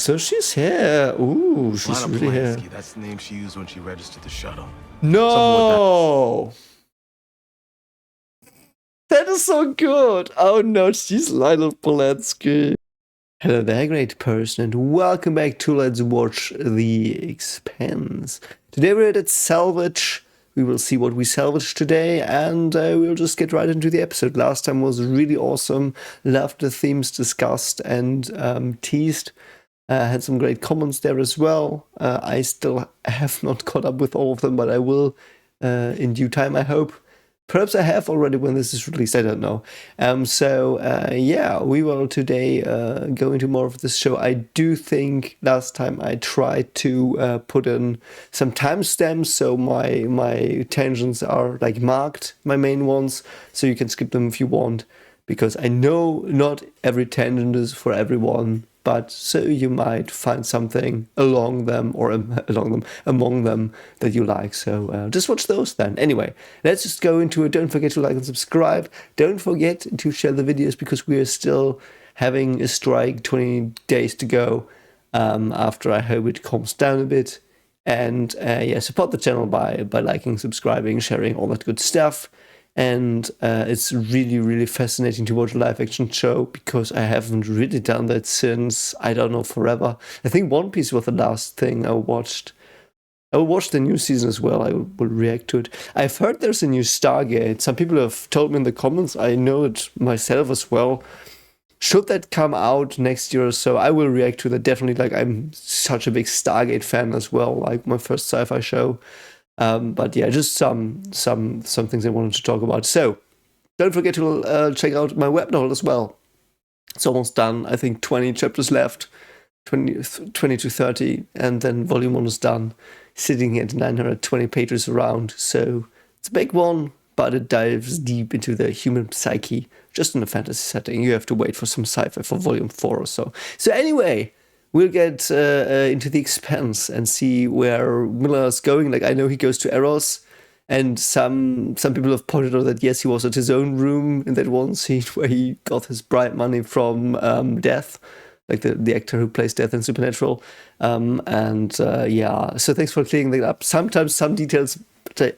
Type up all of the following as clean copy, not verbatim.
So she's here. Ooh, she's Lana really here. Polanski, that's the name she used when she registered the shuttle. No! That is so good! Oh no, she's Lana Polanski. Hello there, great person, and welcome back to Let's Watch The Expanse. Today we're at Salvage. We will see what we salvage today, and we'll just get right into the episode. Last time was really awesome. Loved the themes discussed and teased. Had some great comments there as well. I still have not caught up with all of them, but I will in due time, I hope. Perhaps I have already when this is released, I don't know. Yeah, we will today go into more of this show. I do think last time I tried to put in some timestamps, so my tangents are like marked, my main ones, so you can skip them if you want, because I know not every tangent is for everyone, but so you might find something along them or among them that you like. So just watch those then. Anyway, let's just go into it. Don't forget to like and subscribe. Don't forget to share the videos because we are still having a strike, 20 days to go after I hope it calms down a bit. And yeah, support the channel by liking, subscribing, sharing, all that good stuff. And it's really, really fascinating to watch a live-action show because I haven't really done that since, I don't know, forever. I think One Piece was the last thing I watched. I will watch the new season as well. I will react to it. I've heard there's a new Stargate. Some people have told me in the comments. I know it myself as well. Should that come out next year or so, I will react to that definitely. Like, I'm such a big Stargate fan as well, like my first sci-fi show. But yeah, just some things I wanted to talk about. So don't forget to check out my web novel as well. It's almost done. I think 20 chapters left, 20 to 30, and then volume 1 is done, sitting at 920 pages around. So it's a big one, but it dives deep into the human psyche, just in a fantasy setting. You have to wait for some sci-fi for volume 4 or so. So anyway, we'll get into the Expanse and see where Miller's going. Like, I know he goes to Eros, and some people have pointed out that yes, he was at his own room in that one scene where he got his bribe money from Death, like the actor who plays Death in Supernatural. Yeah, so thanks for clearing that up. Sometimes some details,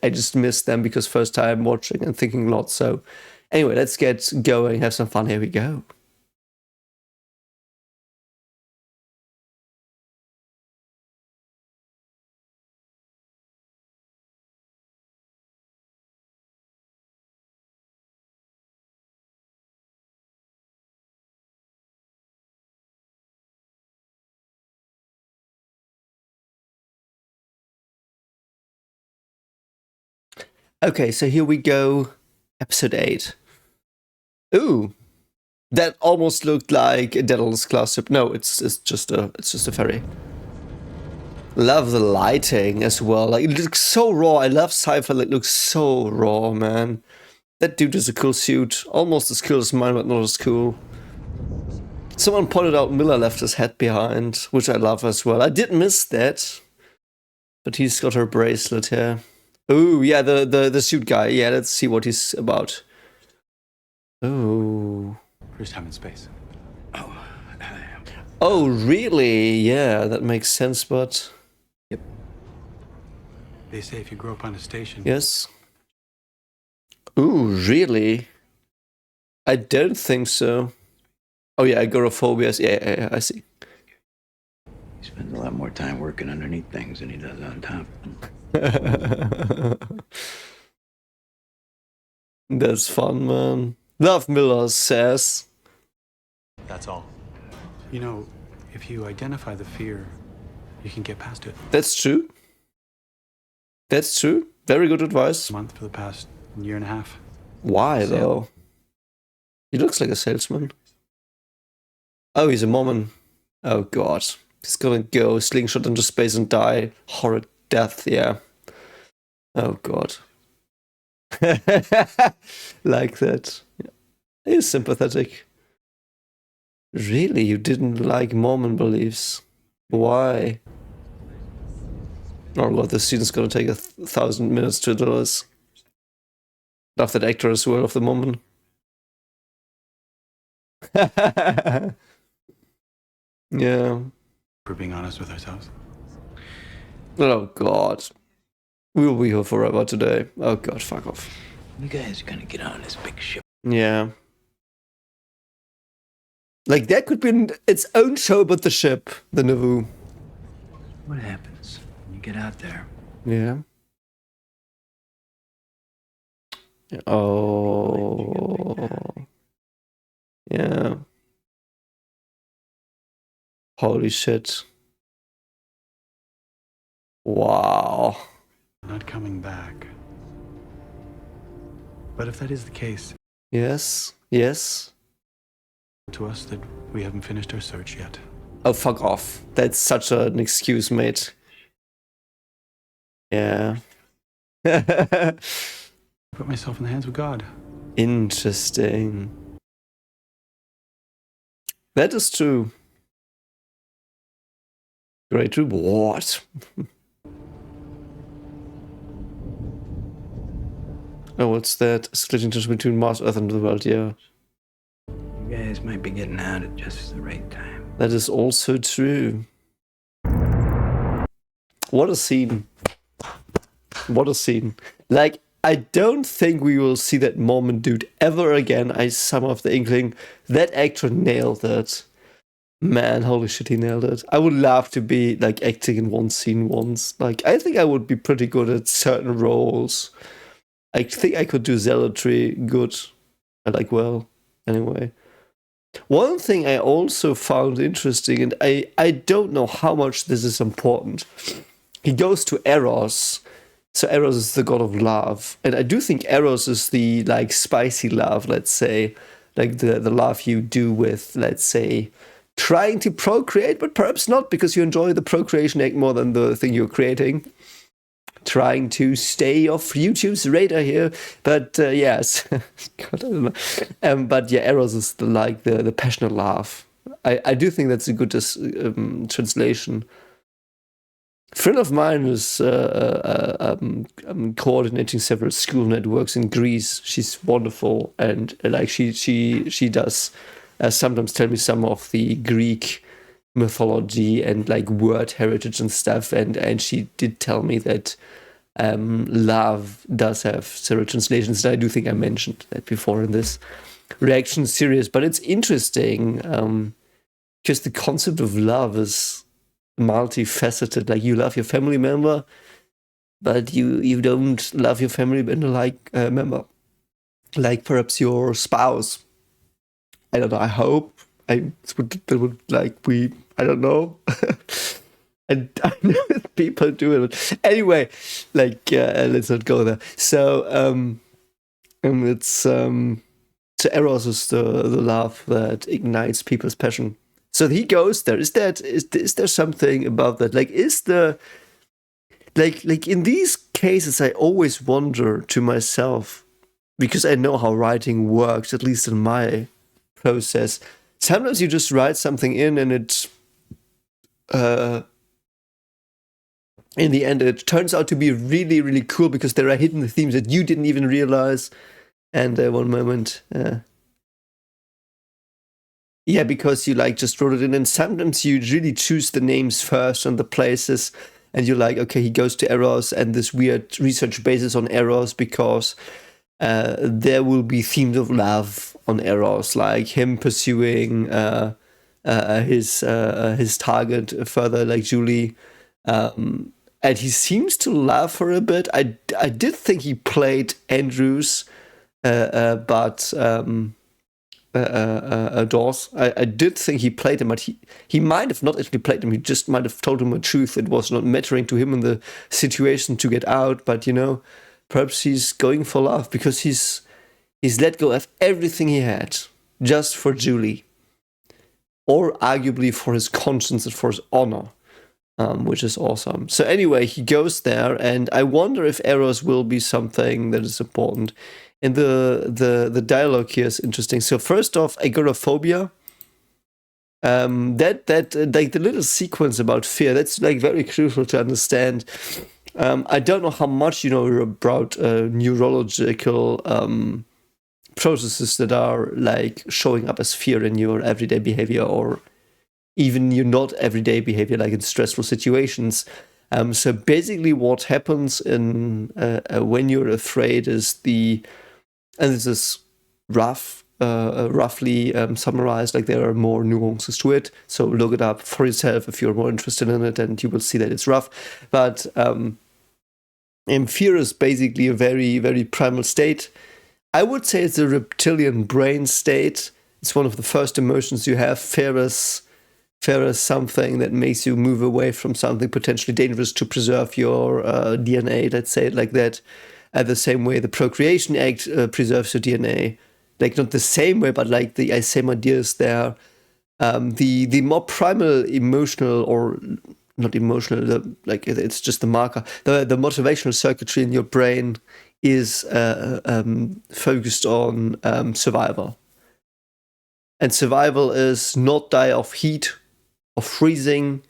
I just missed them because first time watching and thinking a lot. So anyway, let's get going, have some fun. Here we go. Okay, so here we go. Episode 8. Ooh, that almost looked like a Daedalus class ship. No, it's just a ferry. Love the lighting as well. Like, it looks so raw. I love sci-fi that looks so raw, man. That dude is a cool suit. Almost as cool as mine, but not as cool. Someone pointed out Miller left his hat behind, which I love as well. I did miss that. But he's got her bracelet here. Ooh, yeah, the suit guy. Yeah, let's see what he's about. Oh. First time in space. Oh, really? Yeah, that makes sense, but... Yep. They say if you grow up on a station... Yes. Ooh, really? I don't think so. Oh yeah, agoraphobia. Yeah, I see. He spends a lot more time working underneath things than he does on top. That's fun, man. Love Miller's sass. That's all. You know, if you identify the fear, you can get past it. That's true. That's true. Very good advice. A month for the past year and a half. Why, though? He looks like a salesman. Oh, he's a Mormon. Oh, God. He's gonna go slingshot into space and die. Horrid death, yeah. Oh, God. Like that. Yeah. He's sympathetic. Really? You didn't like Mormon beliefs? Why? Oh, God, this scene's gonna take 1,000 minutes to do this. Love that actor as well of the Mormon. Yeah. we're being honest with ourselves. Oh God. We will be here forever today. Oh God, fuck off. You guys are gonna get on this big ship. Yeah. Like, that could be its own show about the ship, the Nauvoo. What happens when you get out there? Yeah. Oh. Yeah. Holy shit. Wow. Not coming back. But if that is the case, Yes. Yes. to us that we haven't finished our search yet. Oh, fuck off. That's such an excuse, mate. Yeah. Put myself in the hands of God. Interesting. That is true. Great reward. Oh, what's that? Splitting between Mars, Earth, and the world, yeah. You guys might be getting out at just the right time. That is also true. What a scene. What a scene. Like, I don't think we will see that Mormon dude ever again. I somehow have the inkling. That actor nailed it. Man, holy shit, he nailed it. I would love to be, like, acting in one scene once. Like, I think I would be pretty good at certain roles. I think I could do zealotry good. Well, anyway. One thing I also found interesting, and I don't know how much this is important. He goes to Eros. So Eros is the god of love. And I do think Eros is the, like, spicy love, let's say. Like, the love you do with, let's say, trying to procreate, but perhaps not, because you enjoy the procreation act more than the thing you're creating. Trying to stay off YouTube's radar here, but yes, God, I don't know. But yeah, Eros is the passionate love. I do think that's a good translation. A friend of mine is coordinating several school networks in Greece. She's wonderful, and like she does sometimes tell me some of the Greek mythology and like word heritage and stuff, and she did tell me that love does have several translations, and I do think I mentioned that before in this reaction series. But it's interesting because the concept of love is multifaceted. Like, you love your family member, but you don't love your family member like perhaps your spouse. I don't know. I hope I don't know. And I know that people do it. Anyway, let's not go there. So, it's so Eros is the love that ignites people's passion. So he goes there. Is there something about that? Like, is the like in these cases, I always wonder to myself, because I know how writing works, at least in my process. Sometimes you just write something in, and it's in the end, it turns out to be really, really cool because there are hidden themes that you didn't even realize. And one moment, yeah, because you like just wrote it in, and sometimes you really choose the names first and the places, and you're like, okay, he goes to Eros, and this weird research basis on Eros because there will be themes of love on Eros, like him pursuing his target further, like Julie. And he seems to love her a bit. I did think he played Andrews, but Dawes. I did think he played him, but he might have not actually played him. He just might have told him the truth. It was not mattering to him in the situation to get out. But perhaps he's going for love because he's let go of everything he had just for Julie, or arguably for his conscience and for his honor. Which is awesome. So anyway, he goes there, and I wonder if Eros will be something that is important. And the dialogue here is interesting. So first off, agoraphobia. That like the little sequence about fear, that's like very crucial to understand. I don't know how much you know about neurological processes that are like showing up as fear in your everyday behavior, or even your not everyday behavior, like in stressful situations. So basically, what happens in when you're afraid is and this is roughly summarized. Like there are more nuances to it. So look it up for yourself if you're more interested in it, and you will see that it's rough. But fear is basically a very, very primal state. I would say it's a reptilian brain state. It's one of the first emotions you have. Fear is something that makes you move away from something potentially dangerous to preserve your DNA, let's say it like that. The same way the Procreation Act preserves your DNA. Like not the same way, but like the same ideas there. The more primal emotional, or not emotional, like it's just the marker. The motivational circuitry in your brain is focused on survival. And survival is not die of heat, of freezing,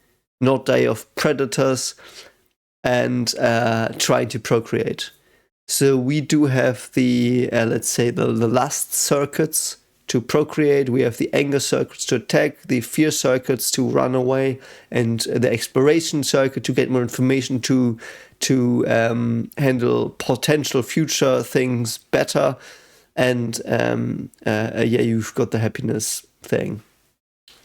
not die of predators, and trying to procreate. So we do have the, let's say, the lust circuits to procreate. We have the anger circuits to attack, the fear circuits to run away, and the exploration circuit to get more information to handle potential future things better. And you've got the happiness thing.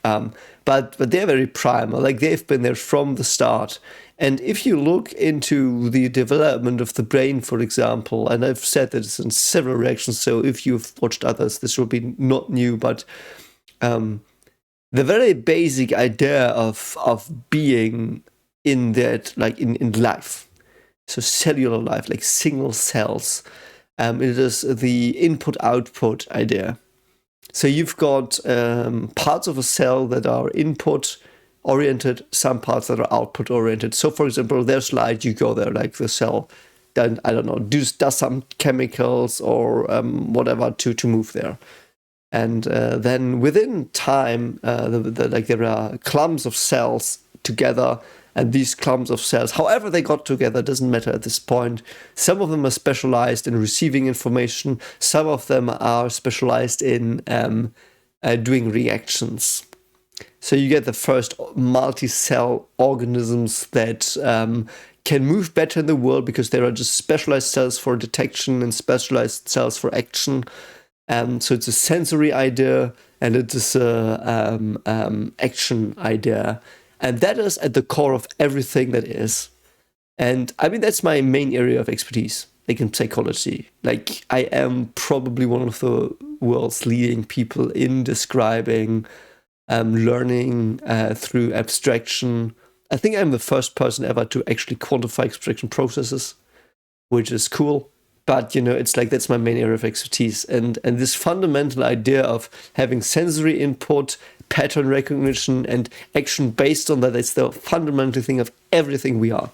But they're very primal, like they've been there from the start. And if you look into the development of the brain, for example, and I've said this in several reactions, so if you've watched others, this will be not new, but the very basic idea of being in that, like in life, so cellular life, like single cells, it is the input-output idea. So you've got parts of a cell that are input-oriented, some parts that are output-oriented. So, for example, there's light, you go there, like the cell, then, I don't know, does some chemicals or whatever to move there. And then within time, there are clumps of cells together, and these clumps of cells, however they got together, doesn't matter at this point. Some of them are specialized in receiving information. Some of them are specialized in doing reactions. So you get the first multi-cell organisms that can move better in the world because there are just specialized cells for detection and specialized cells for action. So it's a sensory idea, and it is a action idea. And that is at the core of everything that is. And I mean, that's my main area of expertise, like in psychology. Like, I am probably one of the world's leading people in describing learning through abstraction. I think I'm the first person ever to actually quantify abstraction processes, which is cool. But, it's like that's my main area of expertise. And this fundamental idea of having sensory input, pattern recognition, and action based on that is the fundamental thing of everything we are.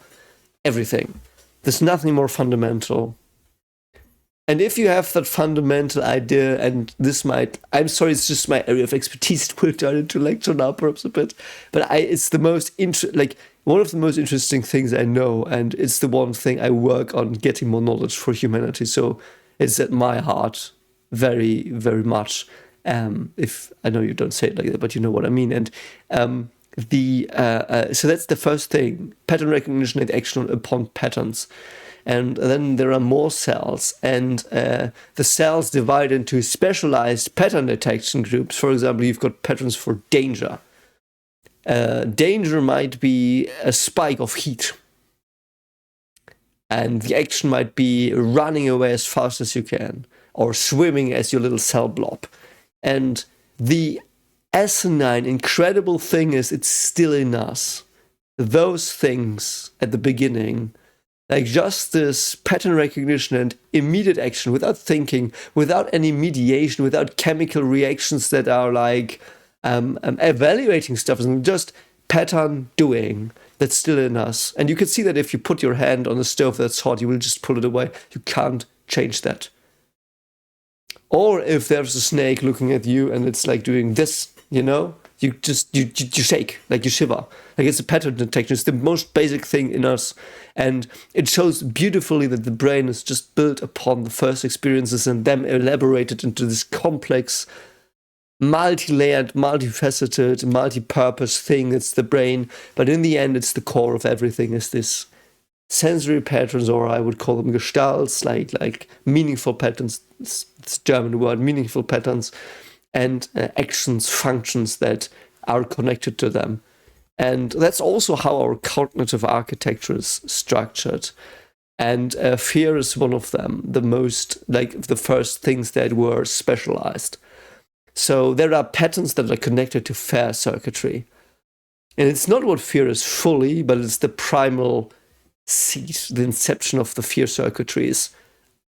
Everything. There's nothing more fundamental. And if you have that fundamental idea, and I'm sorry, it's just my area of expertise, it will turn into lecture now perhaps a bit, but it's the most one of the most interesting things I know, and it's the one thing I work on getting more knowledge for humanity. So it's at my heart very, very much. If I know you don't say it like that, but you know what I mean. And so that's the first thing: pattern recognition and action upon patterns. And then there are more cells, and the cells divide into specialized pattern detection groups. For example, you've got patterns for danger. Danger might be a spike of heat, and the action might be running away as fast as you can, or swimming as your little cell blob. And the asinine, incredible thing is, it's still in us. Those things at the beginning, like just this pattern recognition and immediate action without thinking, without any mediation, without chemical reactions that are like evaluating stuff, and just pattern doing, that's still in us. And you can see that if you put your hand on a stove that's hot, you will just pull it away. You can't change that. Or if there's a snake looking at you and it's like doing this, you shake, like you shiver. Like it's a pattern detection. It's the most basic thing in us. And it shows beautifully that the brain is just built upon the first experiences and them elaborated into this complex multi-layered, multifaceted, multi-purpose thing. It's the brain, but in the end, it's the core of everything. Is this sensory patterns, or I would call them Gestalts, like meaningful patterns. It's German word, meaningful patterns, and actions, functions that are connected to them. And that's also how our cognitive architecture is structured. And fear is one of them, the most, like the first things that were specialized. So there are patterns that are connected to fear circuitry. And it's not what fear is fully, but it's the primal seed, the inception of the fear circuitries,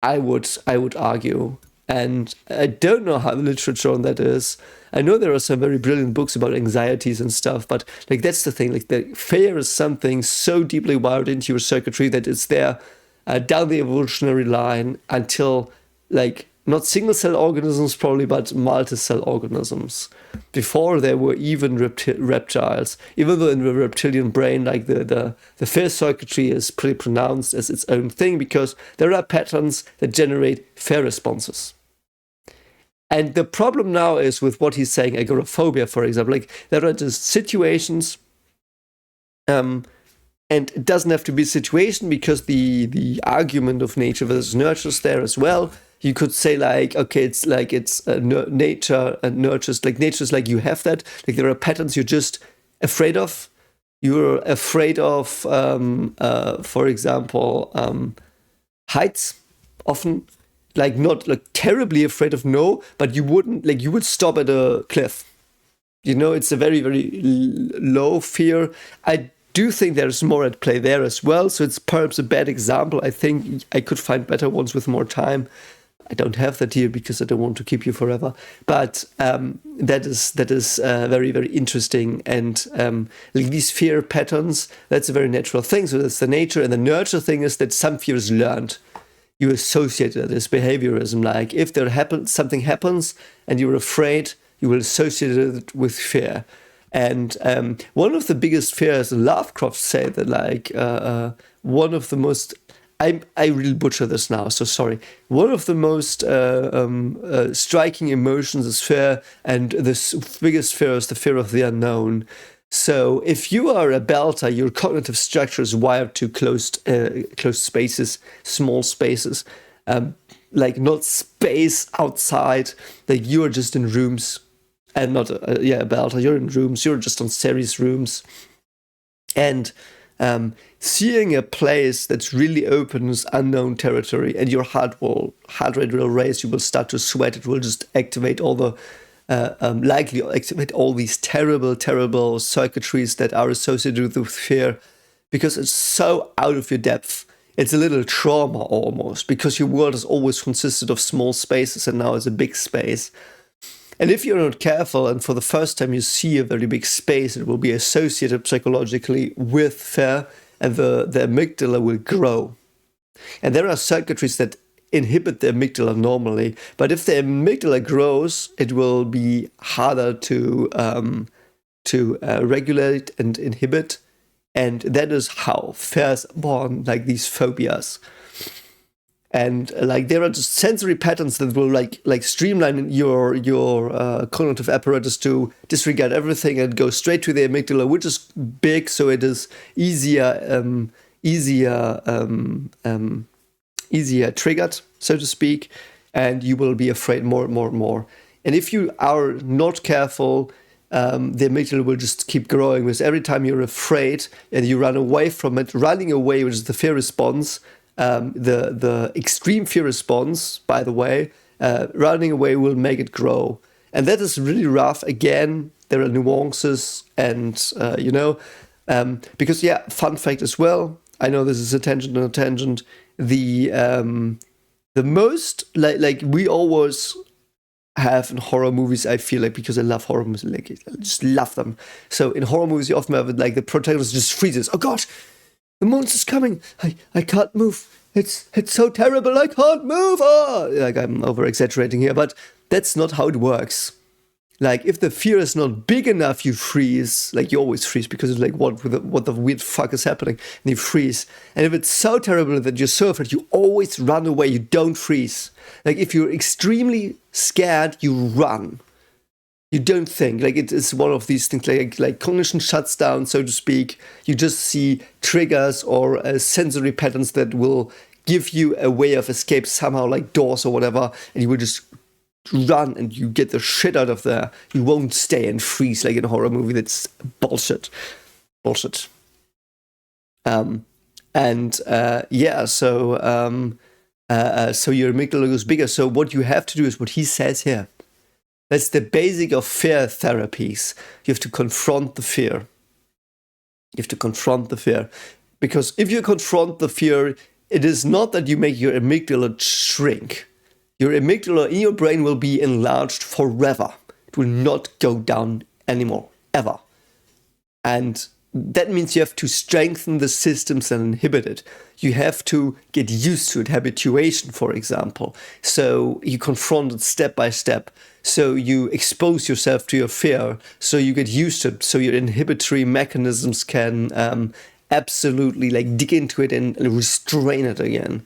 I would argue. And I don't know how the literature on that is. I know there are some very brilliant books about anxieties and stuff, but like that's the thing. Like the fear is something so deeply wired into your circuitry that it's there down the evolutionary line until like not single cell organisms probably, but multi-cell organisms. Before there were even reptiles, even though in the reptilian brain, like the fear circuitry is pretty pronounced as its own thing because there are patterns that generate fear responses. And the problem now is with what he's saying, agoraphobia, for example, like there are just situations, and it doesn't have to be a situation because the argument of nature versus nurture is there as well. You could say like, okay, it's nature and nurture. Like nature is like you have that. Like there are patterns you're just afraid of. You're afraid of, for example, heights often. Like not like terribly afraid of but you wouldn't like you would stop at a cliff. You know, it's a very, very low fear. I do think there's more at play there as well. So it's perhaps a bad example. I think I could find better ones with more time. I don't have that here because I don't want to keep you forever. But that is very, very interesting. And like these fear patterns, that's a very natural thing. So that's the nature. And the nurture thing is that some fear is learned. You associate it as behaviorism. Like if something happens and you're afraid, you will associate it with fear. And one of the biggest fears, Lovecraft said that like one of the most, I really butcher this now, so sorry. One of the most striking emotions is fear, and the biggest fear is the fear of the unknown. So if you are a belter, your cognitive structure is wired to closed spaces, small spaces, like not space outside, like you are just in rooms, and not a belter, you're in rooms, you're just on series rooms. And seeing a place that's really open is unknown territory, and your heart rate will raise, you will start to sweat, it will just activate all the likely activate all these terrible circuitries that are associated with fear, because it's so out of your depth. It's a little trauma almost, because your world has always consisted of small spaces and now it's a big space. And if you're not careful, and for the first time you see a very big space, it will be associated psychologically with fear, and the amygdala will grow. And there are circuitries that inhibit the amygdala normally, but if the amygdala grows, it will be harder to regulate and inhibit, and that is how fear is born, like these phobias. And like there are just sensory patterns that will like streamline your cognitive apparatus to disregard everything and go straight to the amygdala, which is big, so it is easier triggered, so to speak, and you will be afraid more and more and more. And if you are not careful, the amygdala will just keep growing, because every time you're afraid and you run away from it, running away, which is the fear response, the extreme fear response, by the way, running away will make it grow. And that is really rough. Again, there are nuances and, because, fun fact as well, I know this is a tangent and a tangent, the most, like we always have in horror movies, I feel like, because I love horror movies, like I just love them. So in horror movies, you often have like the protagonist just freezes. Oh gosh, the monster's coming. I can't move. It's so terrible. I can't move. Oh, like I'm over exaggerating here, but that's not how it works. Like if the fear is not big enough, you freeze. Like you always freeze because it's like what the weird fuck is happening, and you freeze. And if it's so terrible that you're so afraid, you always run away. You don't freeze. Like if you're extremely scared, you run. You don't think. Like, it is one of these things, like cognition shuts down, so to speak. You just see triggers or sensory patterns that will give you a way of escape somehow, like doors or whatever, and you will just run and you get the shit out of there. You won't stay and freeze like in a horror movie. That's bullshit. Bullshit. So your amygdala goes bigger. So what you have to do is what he says here. That's the basic of fear therapies. You have to confront the fear. You have to confront the fear. Because if you confront the fear, it is not that you make your amygdala shrink. Your amygdala in your brain will be enlarged forever. It will not go down anymore, ever. And that means you have to strengthen the systems and inhibit it. You have to get used to it, habituation, for example. So you confront it step by step. So you expose yourself to your fear. So you get used to it. So your inhibitory mechanisms can absolutely like dig into it and restrain it again.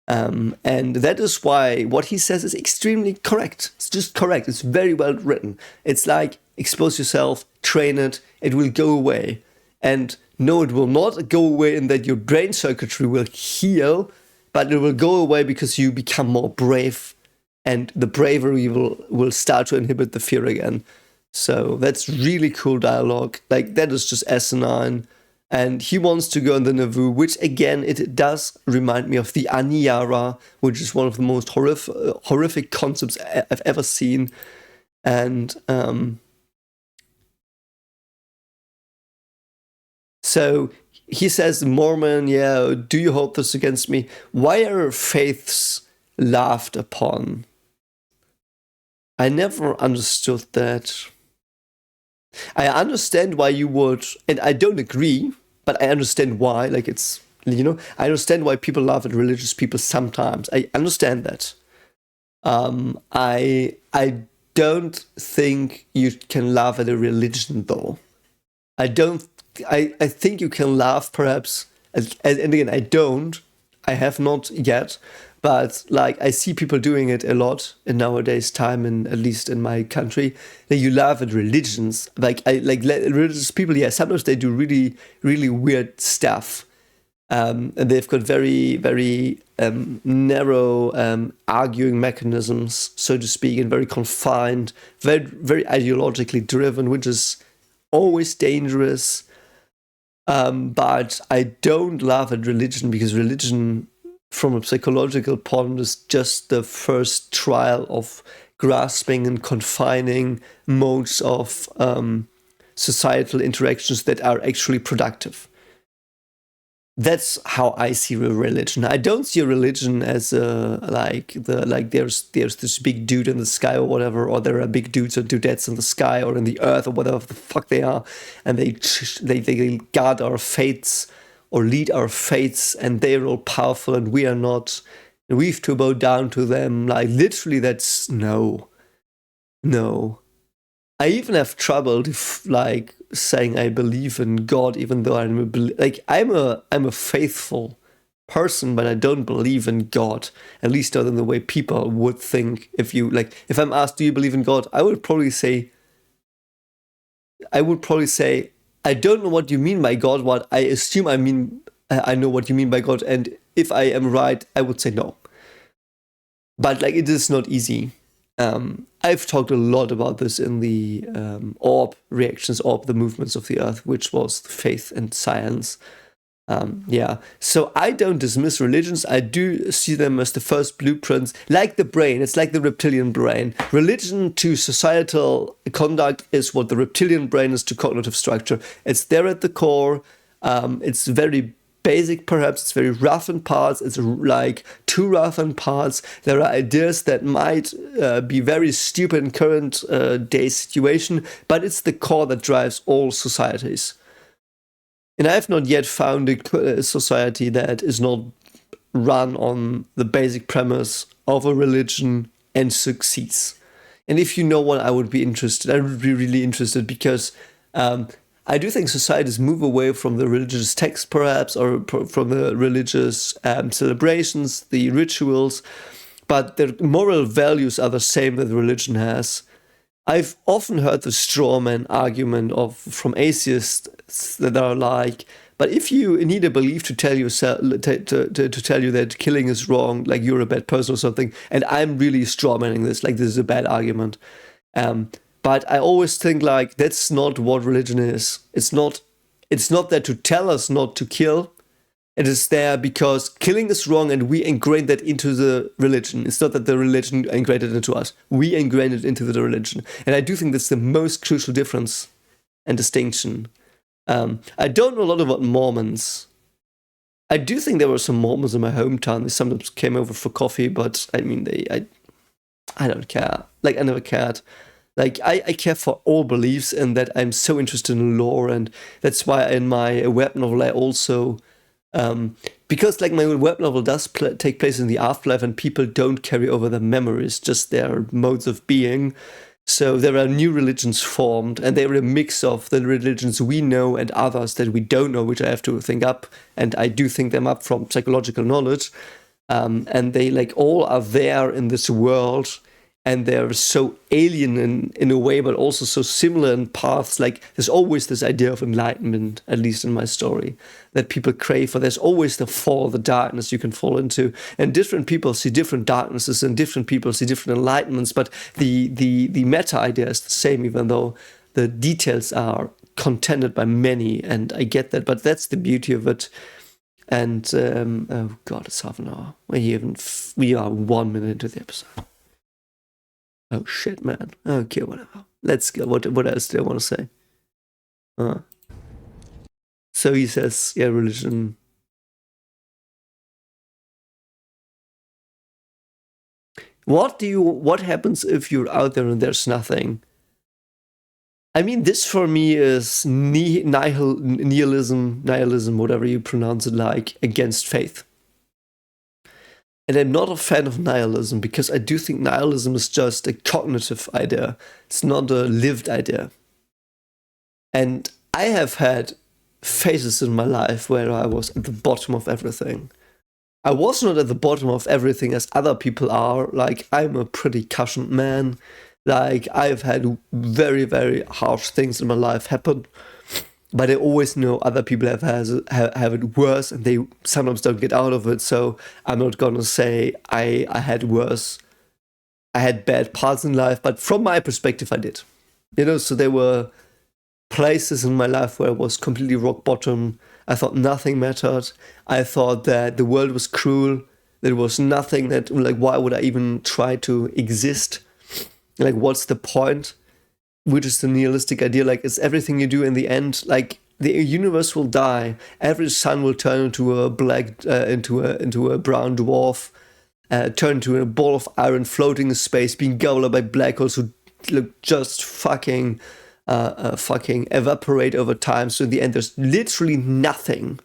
And that is why what he says is extremely correct. It's just correct. It's very well written. It's like expose yourself, train it, it will go away. And no, it will not go away in that your brain circuitry will heal, but it will go away because you become more brave, and the bravery will start to inhibit the fear again. So that's really cool dialogue. Like, that is just asinine. And he wants to go in the Nauvoo, which again, it does remind me of the Aniara, which is one of the most horrific concepts I've ever seen. And so he says, Mormon, yeah, do you hold this against me? Why are faiths laughed upon? I never understood that. I understand why you would, and I don't agree, but I understand why. Like, it's, I understand why people laugh at religious people sometimes. I understand that. I don't think you can laugh at a religion, though. I think you can laugh, perhaps, and again, I have not yet, but like, I see people doing it a lot in nowadays time, and at least in my country, that you laugh at religions. Religious people, yeah, sometimes they do really, really weird stuff. And they've got very, very narrow arguing mechanisms, so to speak, and very confined, very, very ideologically driven, which is always dangerous. But I don't laugh at religion, because religion, from a psychological point, is just the first trial of grasping and confining modes of societal interactions that are actually productive. That's how I see religion. I don't see a religion as there's this big dude in the sky or whatever, or there are big dudes or dudettes in the sky or in the earth or whatever the fuck they are, and they guard our fates or lead our fates, and they're all powerful and we are not. And we have to bow down to them. Like, literally, that's no. I even have trouble saying I believe in God, even though I'm a faithful person, but I don't believe in God, at least not in the way people would think. If I'm asked, do you believe in God? I would probably say, I don't know what you mean by God. What I assume I know what you mean by God, and if I am right, I would say no. But like, it is not easy. I've talked a lot about this in the orb reactions, the movements of the earth, which was faith and science. So I don't dismiss religions. I do see them as the first blueprints, like the brain. It's like the reptilian brain. Religion to societal conduct is what the reptilian brain is to cognitive structure. It's there at the core. It's very basic, perhaps. It's very rough in parts. It's like too rough in parts. There are ideas that might be very stupid in current day situation, but it's the core that drives all societies. And I have not yet found a society that is not run on the basic premise of a religion and succeeds. And if you know what, I would be interested. I would be really interested, because I do think societies move away from the religious text, perhaps, or from the religious celebrations, the rituals, but their moral values are the same that religion has. I've often heard the straw man argument from atheists that are like, but if you need a belief to tell yourself to tell you that killing is wrong, like you're a bad person or something, and I'm really strawmanning this, like this is a bad argument. But I always think like that's not what religion is. It's not there to tell us not to kill. It is there because killing is wrong and we ingrained that into the religion. It's not that the religion ingrained it into us. We ingrained it into the religion. And I do think that's the most crucial difference and distinction. I don't know a lot about Mormons. I do think there were some Mormons in my hometown. They sometimes came over for coffee, but I mean, I don't care. Like, I never cared. Like, I care for all beliefs and that I'm so interested in lore. And that's why in my web novel, I also... because like my web novel does take place in the afterlife and people don't carry over their memories, just their modes of being. So there are new religions formed and they're a mix of the religions we know and others that we don't know, which I have to think up. And I do think them up from psychological knowledge. And they like all are there in this world. And they're so alien in a way, but also so similar in paths. Like, there's always this idea of enlightenment, at least in my story, that people crave for. There's always the fall, the darkness you can fall into. And different people see different darknesses, and different people see different enlightenments. But the meta idea is the same, even though the details are contended by many. And I get that, but that's the beauty of it. And, oh God, it's half an hour. We are 1 minute into the episode. Oh shit, man. Okay, whatever. Let's go. What else do I want to say? So he says, yeah, religion. What happens if you're out there and there's nothing? I mean, this for me is nihilism, whatever you pronounce it like, against faith. And I'm not a fan of nihilism because I do think nihilism is just a cognitive idea. It's not a lived idea. And I have had phases in my life where I was at the bottom of everything. I was not at the bottom of everything as other people are. Like, I'm a pretty cushioned man. Like, I've had very, very harsh things in my life happen. But I always know other people have it worse, and they sometimes don't get out of it. So I'm not gonna say I had worse. I had bad parts in life, but from my perspective, I did. So there were places in my life where I was completely rock bottom. I thought nothing mattered. I thought that the world was cruel. There was nothing that, like, why would I even try to exist? Like, what's the point? Which is the nihilistic idea, like, it's everything you do in the end, like, the universe will die, every sun will turn into a into a brown dwarf, turn into a ball of iron floating in space, being gobbled up by black holes who just fucking evaporate over time. So in the end, there's literally nothingness.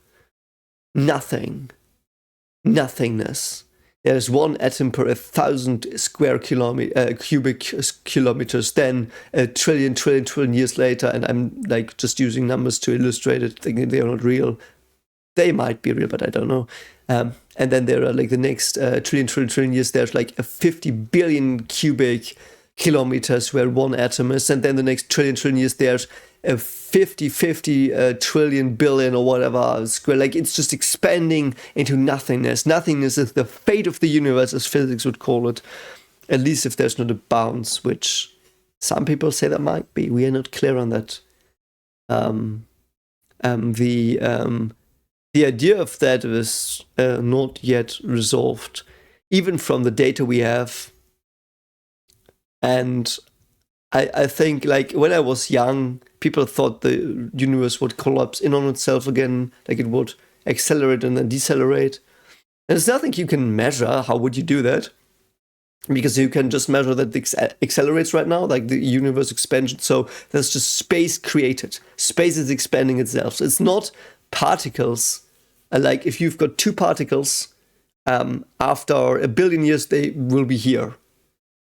There's one atom per 1,000 cubic kilometers, then a trillion years later, and I'm like just using numbers to illustrate it, thinking they are not real. They might be real, but I don't know. And then there are like the next trillion years, there's like a 50 billion cubic kilometers where one atom is, and then the next trillion years, there's a 50 trillion billion or whatever square. Like, it's just expanding into nothingness. Nothingness is the fate of the universe, as physics would call it. At least if there's not a bounce, which some people say there might be. We are not clear on that. The idea of that is not yet resolved, even from the data we have. And I think, like, when I was young, people thought the universe would collapse in on itself again, like it would accelerate and then decelerate. And there's nothing you can measure. How would you do that? Because you can just measure that it accelerates right now, like the universe expansion. So there's just space created. Space is expanding itself. So it's not particles. Like, if you've got two particles, after a billion years, they will be here.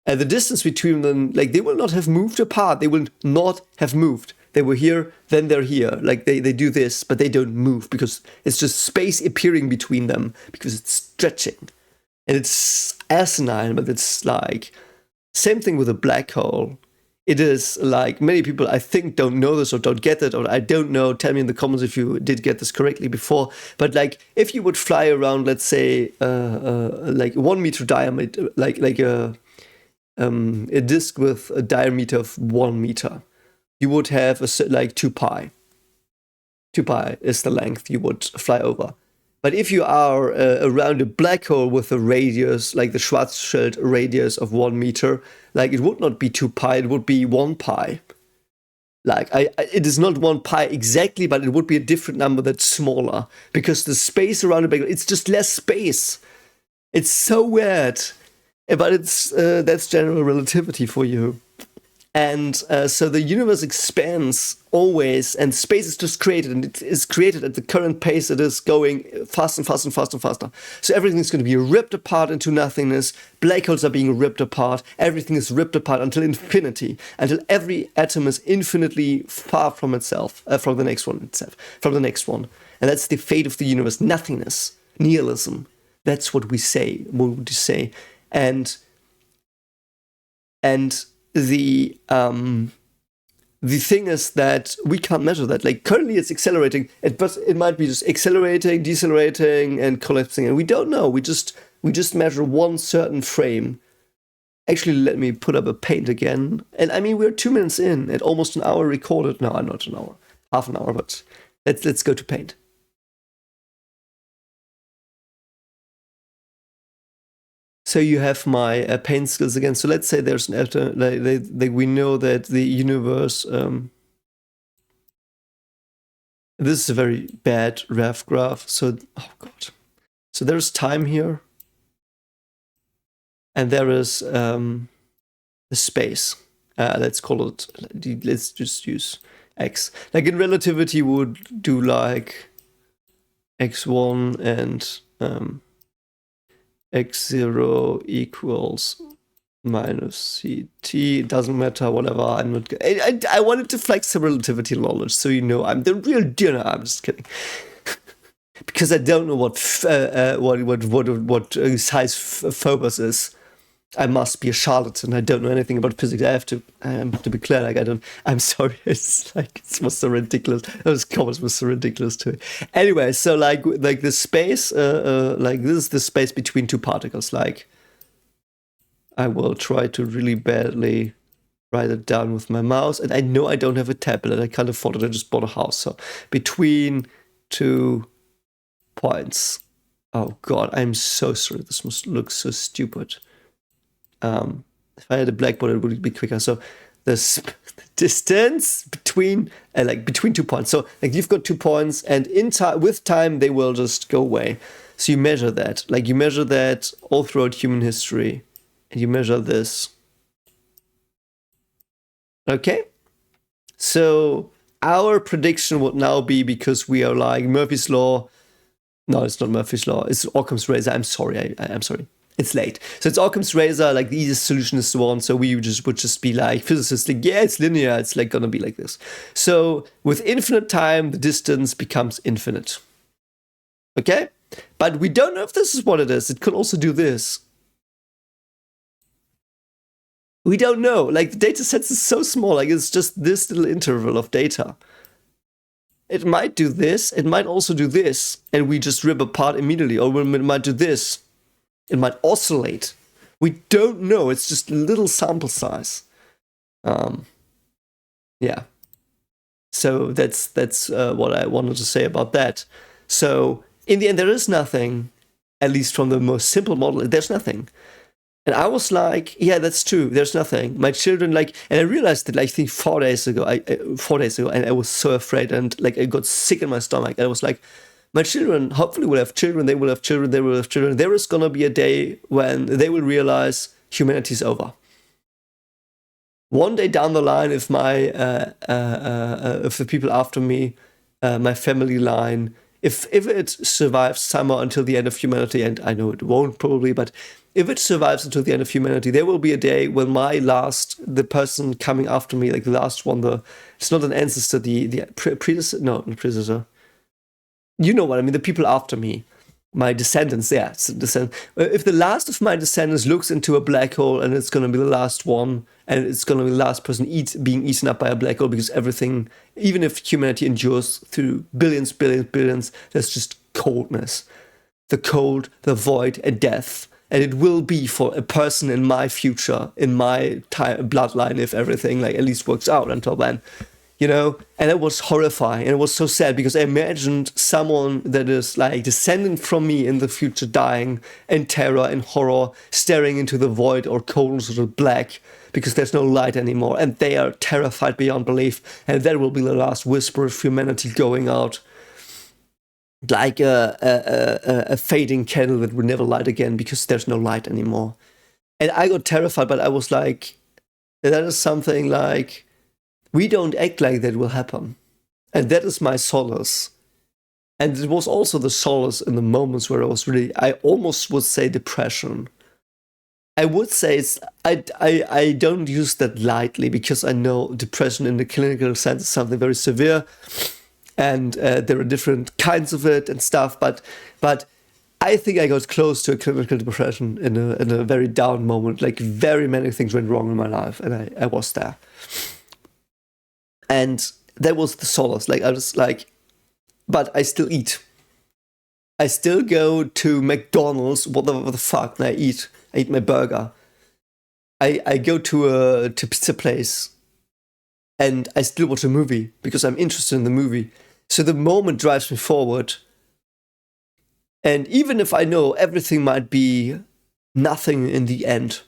And the distance between them, like, they will not have moved apart. They will not have moved. They were here, then they're here. Like, they do this, but they don't move because it's just space appearing between them because it's stretching. And it's asinine, but it's like, same thing with a black hole. it is like many people, I think, don't know this or don't get it, or I don't know. Tell me in the comments if you did get this correctly before. But like, if you would fly around, let's say, like 1 meter diameter, like a disk with a diameter of 1 meter, you would have like 2 pi. 2 pi is the length you would fly over. But if you are around a black hole with a radius, like the Schwarzschild radius of 1 meter, like it would not be 2 pi, it would be 1 pi. Like, it is not 1 pi exactly, but it would be a different number that's smaller. Because the space around the black hole, it's just less space. It's so weird. But that's general relativity for you. And so the universe expands always, and space is just created, and it is created at the current pace it is going faster and faster and faster and faster. So everything's going to be ripped apart into nothingness. Black holes are being ripped apart. Everything is ripped apart until infinity, until every atom is infinitely far from itself, from the next one. And that's the fate of the universe. Nothingness, nihilism. That's what we say. What would you say? And the thing is that we can't measure that. Like, currently it's accelerating. It might be just accelerating, decelerating, and collapsing, and we don't know. We just measure one certain frame. Actually, let me put up a paint again. And I mean, we're 2 minutes in at almost an hour recorded. No, not an hour, half an hour. But let's go to paint. So you have my paint skills again. So let's say there's an atom, like we know that the universe. This is a very bad ref graph. So, oh god. So there's time here, and there is a space. Let's call it. Let's just use x. Like in relativity, would do like x1 and x0 equals minus ct. It doesn't matter, whatever. I'm not. I wanted to flex the relativity knowledge, so you know I'm the real dinner. I'm just kidding, because I don't know what size Phobos is. I must be a charlatan. I don't know anything about physics. I have to be clear. Like, I don't. I'm sorry. It's like, it was so ridiculous. Those comments were so ridiculous too. Anyway, so like the space, like this is the space between two particles. Like, I will try to really badly write it down with my mouse. And I know I don't have a tablet. I can't afford it. I just bought a house. So between 2 points. Oh God, I'm so sorry. This must look so stupid. If I had a blackboard, it would be quicker. So the distance between 2 points. So like you've got 2 points, and with time they will just go away. So you measure that. Like you measure that all throughout human history, and you measure this. Okay. So our prediction would now be, because we are like Murphy's Law. No, it's not Murphy's Law. It's Occam's razor. I'm sorry. I'm sorry. It's late. So it's Occam's razor, like the easiest solution is the one. So we would just be like physicists, like, yeah, it's linear. It's like gonna be like this. So with infinite time, the distance becomes infinite. Okay? But we don't know if this is what it is. It could also do this. We don't know. Like the data sets is so small. Like it's just this little interval of data. It might do this. It might also do this. And we just rip apart immediately. Or it might do this. It might oscillate. We don't know. It's just a little sample size. Yeah. So that's what I wanted to say about that. So in the end, there is nothing. At least from the most simple model, there's nothing. And I was like, yeah, that's true. There's nothing. My children, like, and I realized that, like, I think 4 days ago, and I was so afraid, and like I got sick in my stomach. And I was like, my children hopefully will have children. They will have children. They will have children. There is gonna be a day when they will realize humanity is over. One day down the line, if if the people after me, my family line, if it survives somehow until the end of humanity, and I know it won't probably, but if it survives until the end of humanity, there will be a day when the person coming after me, like the last one, it's not an ancestor, the predecessor, no, not predecessor. You know what I mean, the people after me. my descendants, yeah, if the last of my descendants looks into a black hole and it's going to be the last one, and it's going to be the last person being eaten up by a black hole, because everything, even if humanity endures through billions, there's just coldness. The cold, the void, and death. And it will be for a person in my future, in my bloodline, if everything like at least works out until then. You know, and it was horrifying, and it was so sad, because I imagined someone that is like descendant from me in the future dying in terror and horror, staring into the void or cold or black, because there's no light anymore, and they are terrified beyond belief, and that will be the last whisper of humanity going out, like a fading candle that will never light again, because there's no light anymore. And I got terrified, but I was like, that is something like, we don't act like that will happen. And that is my solace. And it was also the solace in the moments where I almost would say depression. I would say I don't use that lightly, because I know depression in the clinical sense is something very severe. And there are different kinds of it and stuff. But I think I got close to a clinical depression in a very down moment. Like, very many things went wrong in my life, and I was there. And that was the solace. Like, I was like, but I still eat. I still go to McDonald's, whatever the fuck, and I eat my burger. I go to a pizza place, and I still watch a movie, because I'm interested in the movie. So the moment drives me forward. And even if I know everything might be nothing in the end,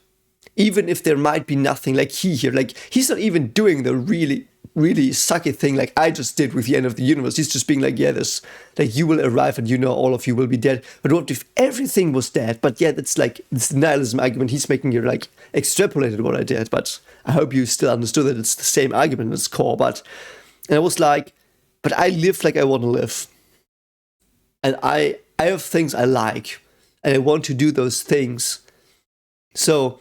even if there might be nothing, like he's not even doing the really sucky thing like I just did with the end of the universe. He's just being like, yeah, this, like, you will arrive and all of you will be dead. But what if everything was dead? But yeah, that's like, it's the nihilism argument. He's making you like extrapolated what I did. But I hope you still understood that it's the same argument at its core. And I was like, but I live like I want to live. And I have things I like, and I want to do those things. So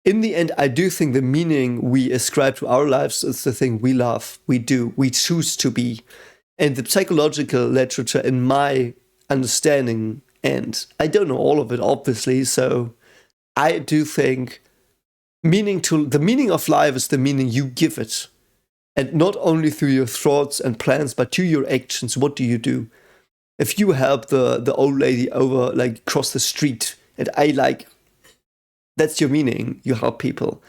in the end, I do think the meaning we ascribe to our lives is the thing we love, we do, we choose to be. And the psychological literature, in my understanding, and I don't know all of it, obviously, so I do think the meaning of life is the meaning you give it. And not only through your thoughts and plans, but to your actions. What do you do? If you help the old lady over, like, across the street, and that's your meaning. You help people.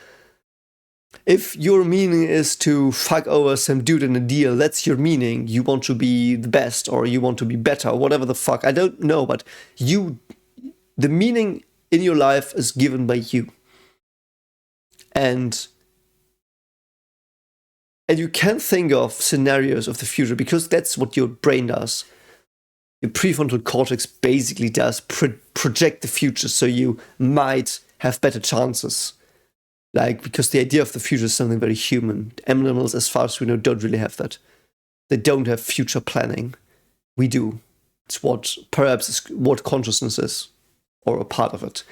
If your meaning is to fuck over some dude in a deal, that's your meaning. You want to be the best, or you want to be better, or whatever the fuck. I don't know, but the meaning in your life is given by you. And you can think of scenarios of the future, because that's what your brain does. Your prefrontal cortex basically does project the future, so you might have better chances. Like, because the idea of the future is something very human. Animals, as far as we know, don't really have that. They don't have future planning. We do. It's what consciousness is, or a part of it.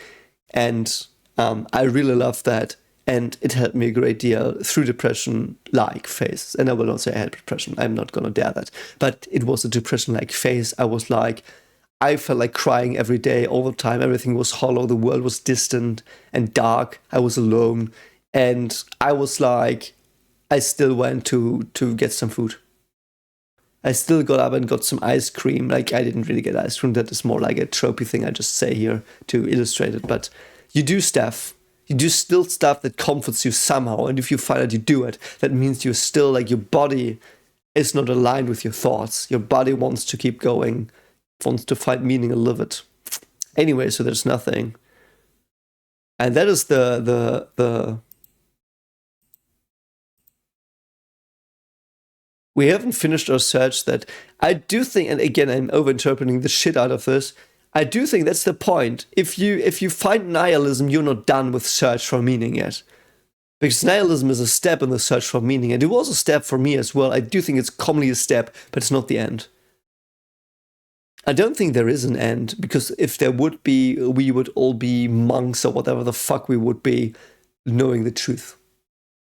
And I really love that. And it helped me a great deal through depression-like phase. And I will not say I had depression. I'm not going to dare that. But it was a depression-like phase. I felt like crying every day, all the time. Everything was hollow. The world was distant and dark. I was alone. And I was like, I still went to get some food. I still got up and got some ice cream. Like, I didn't really get ice cream. That is more like a tropey thing I just say here to illustrate it. But you do stuff. You do still stuff that comforts you somehow. And if you find that you do it, that means you're still, like, your body is not aligned with your thoughts. Your body wants to keep going, wants to find meaning and live it. Anyway, so there's nothing. And that is the we haven't finished our search. That I do think, and again, I'm overinterpreting the shit out of this. I do think that's the point. If you find nihilism, you're not done with search for meaning yet. Because nihilism is a step in the search for meaning. And it was a step for me as well. I do think it's commonly a step, but it's not the end. I don't think there is an end, because if there would be, we would all be monks or whatever the fuck we would be, knowing the truth.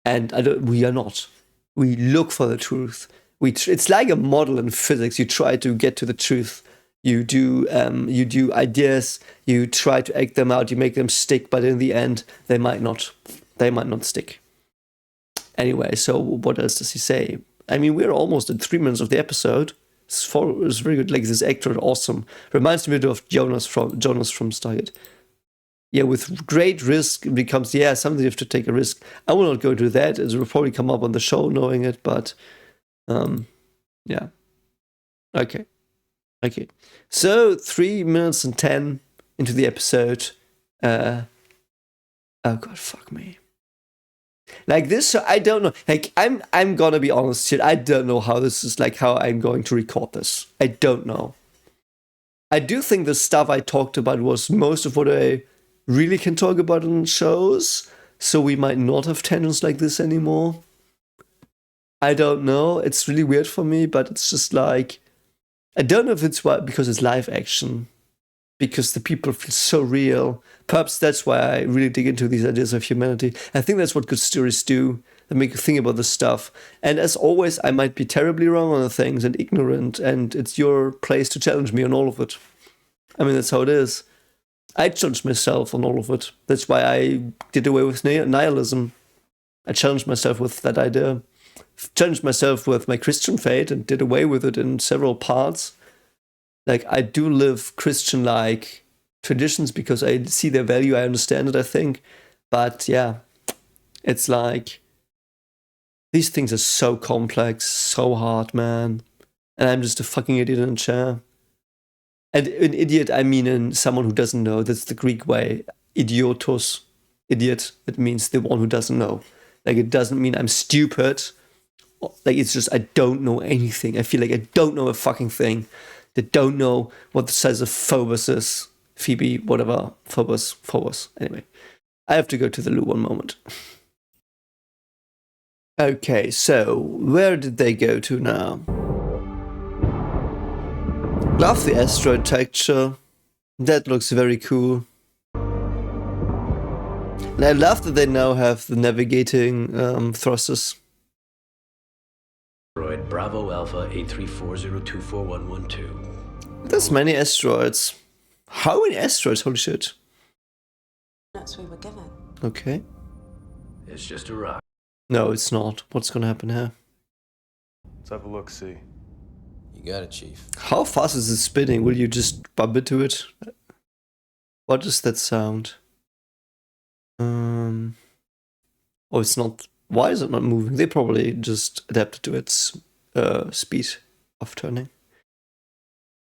And we are not. We look for the truth. It's like a model in physics. You try to get to the truth. You do ideas, you try to act them out, you make them stick, but in the end, they might not stick. Anyway, so what else does he say? I mean, we're almost at 3 minutes of the episode. It's very good. Like, this actor is awesome. Reminds me of Jonas from Stargate. Yeah, with great risk, it becomes, something you have to take a risk. I will not go into that. It will probably come up on the show knowing it, but yeah. Okay. So 3 minutes and 10 into the episode. Oh god, fuck me. Like this, I don't know. Like I'm gonna be honest here. I don't know how this is, like, how I'm going to record this. I don't know. I do think the stuff I talked about was most of what I really can talk about on shows. So we might not have tangents like this anymore. I don't know. It's really weird for me, but it's just like, I don't know if it's because it's live action, because the people feel so real. Perhaps that's why I really dig into these ideas of humanity. I think that's what good stories do. They make you think about this stuff. And as always, I might be terribly wrong on the things and ignorant, and it's your place to challenge me on all of it. I mean, that's how it is. I challenge myself on all of it. That's why I did away with nihilism. I challenged myself with that idea. Challenged myself with my Christian faith and did away with it in several parts. Like, I do live Christian-like traditions because I see their value, I understand it, I think. But yeah, it's like, these things are so complex, so hard, man. And I'm just a fucking idiot in a chair. And an idiot, I mean in someone who doesn't know. That's the Greek way. Idiotos. Idiot. It means the one who doesn't know. Like, it doesn't mean I'm stupid. Like, it's just I don't know anything. I feel like I don't know a fucking thing. They don't know what the size of Phobos is. Phoebe, whatever. Phobos. Anyway, I have to go to the loo one moment. Okay, so where did they go to now? Love the asteroid texture. That looks very cool. And I love that they now have the navigating thrusters. Asteroid Bravo Alpha 834024112. There's many asteroids. How many asteroids? Holy shit. Notes we were given. Okay. It's just a rock. No, it's not. What's gonna happen here? Let's have a look, see. You got it, Chief. How fast is it spinning? Will you just bump into it? What is that sound? Oh, it's not. Why is it not moving? They probably just adapted to its speed of turning.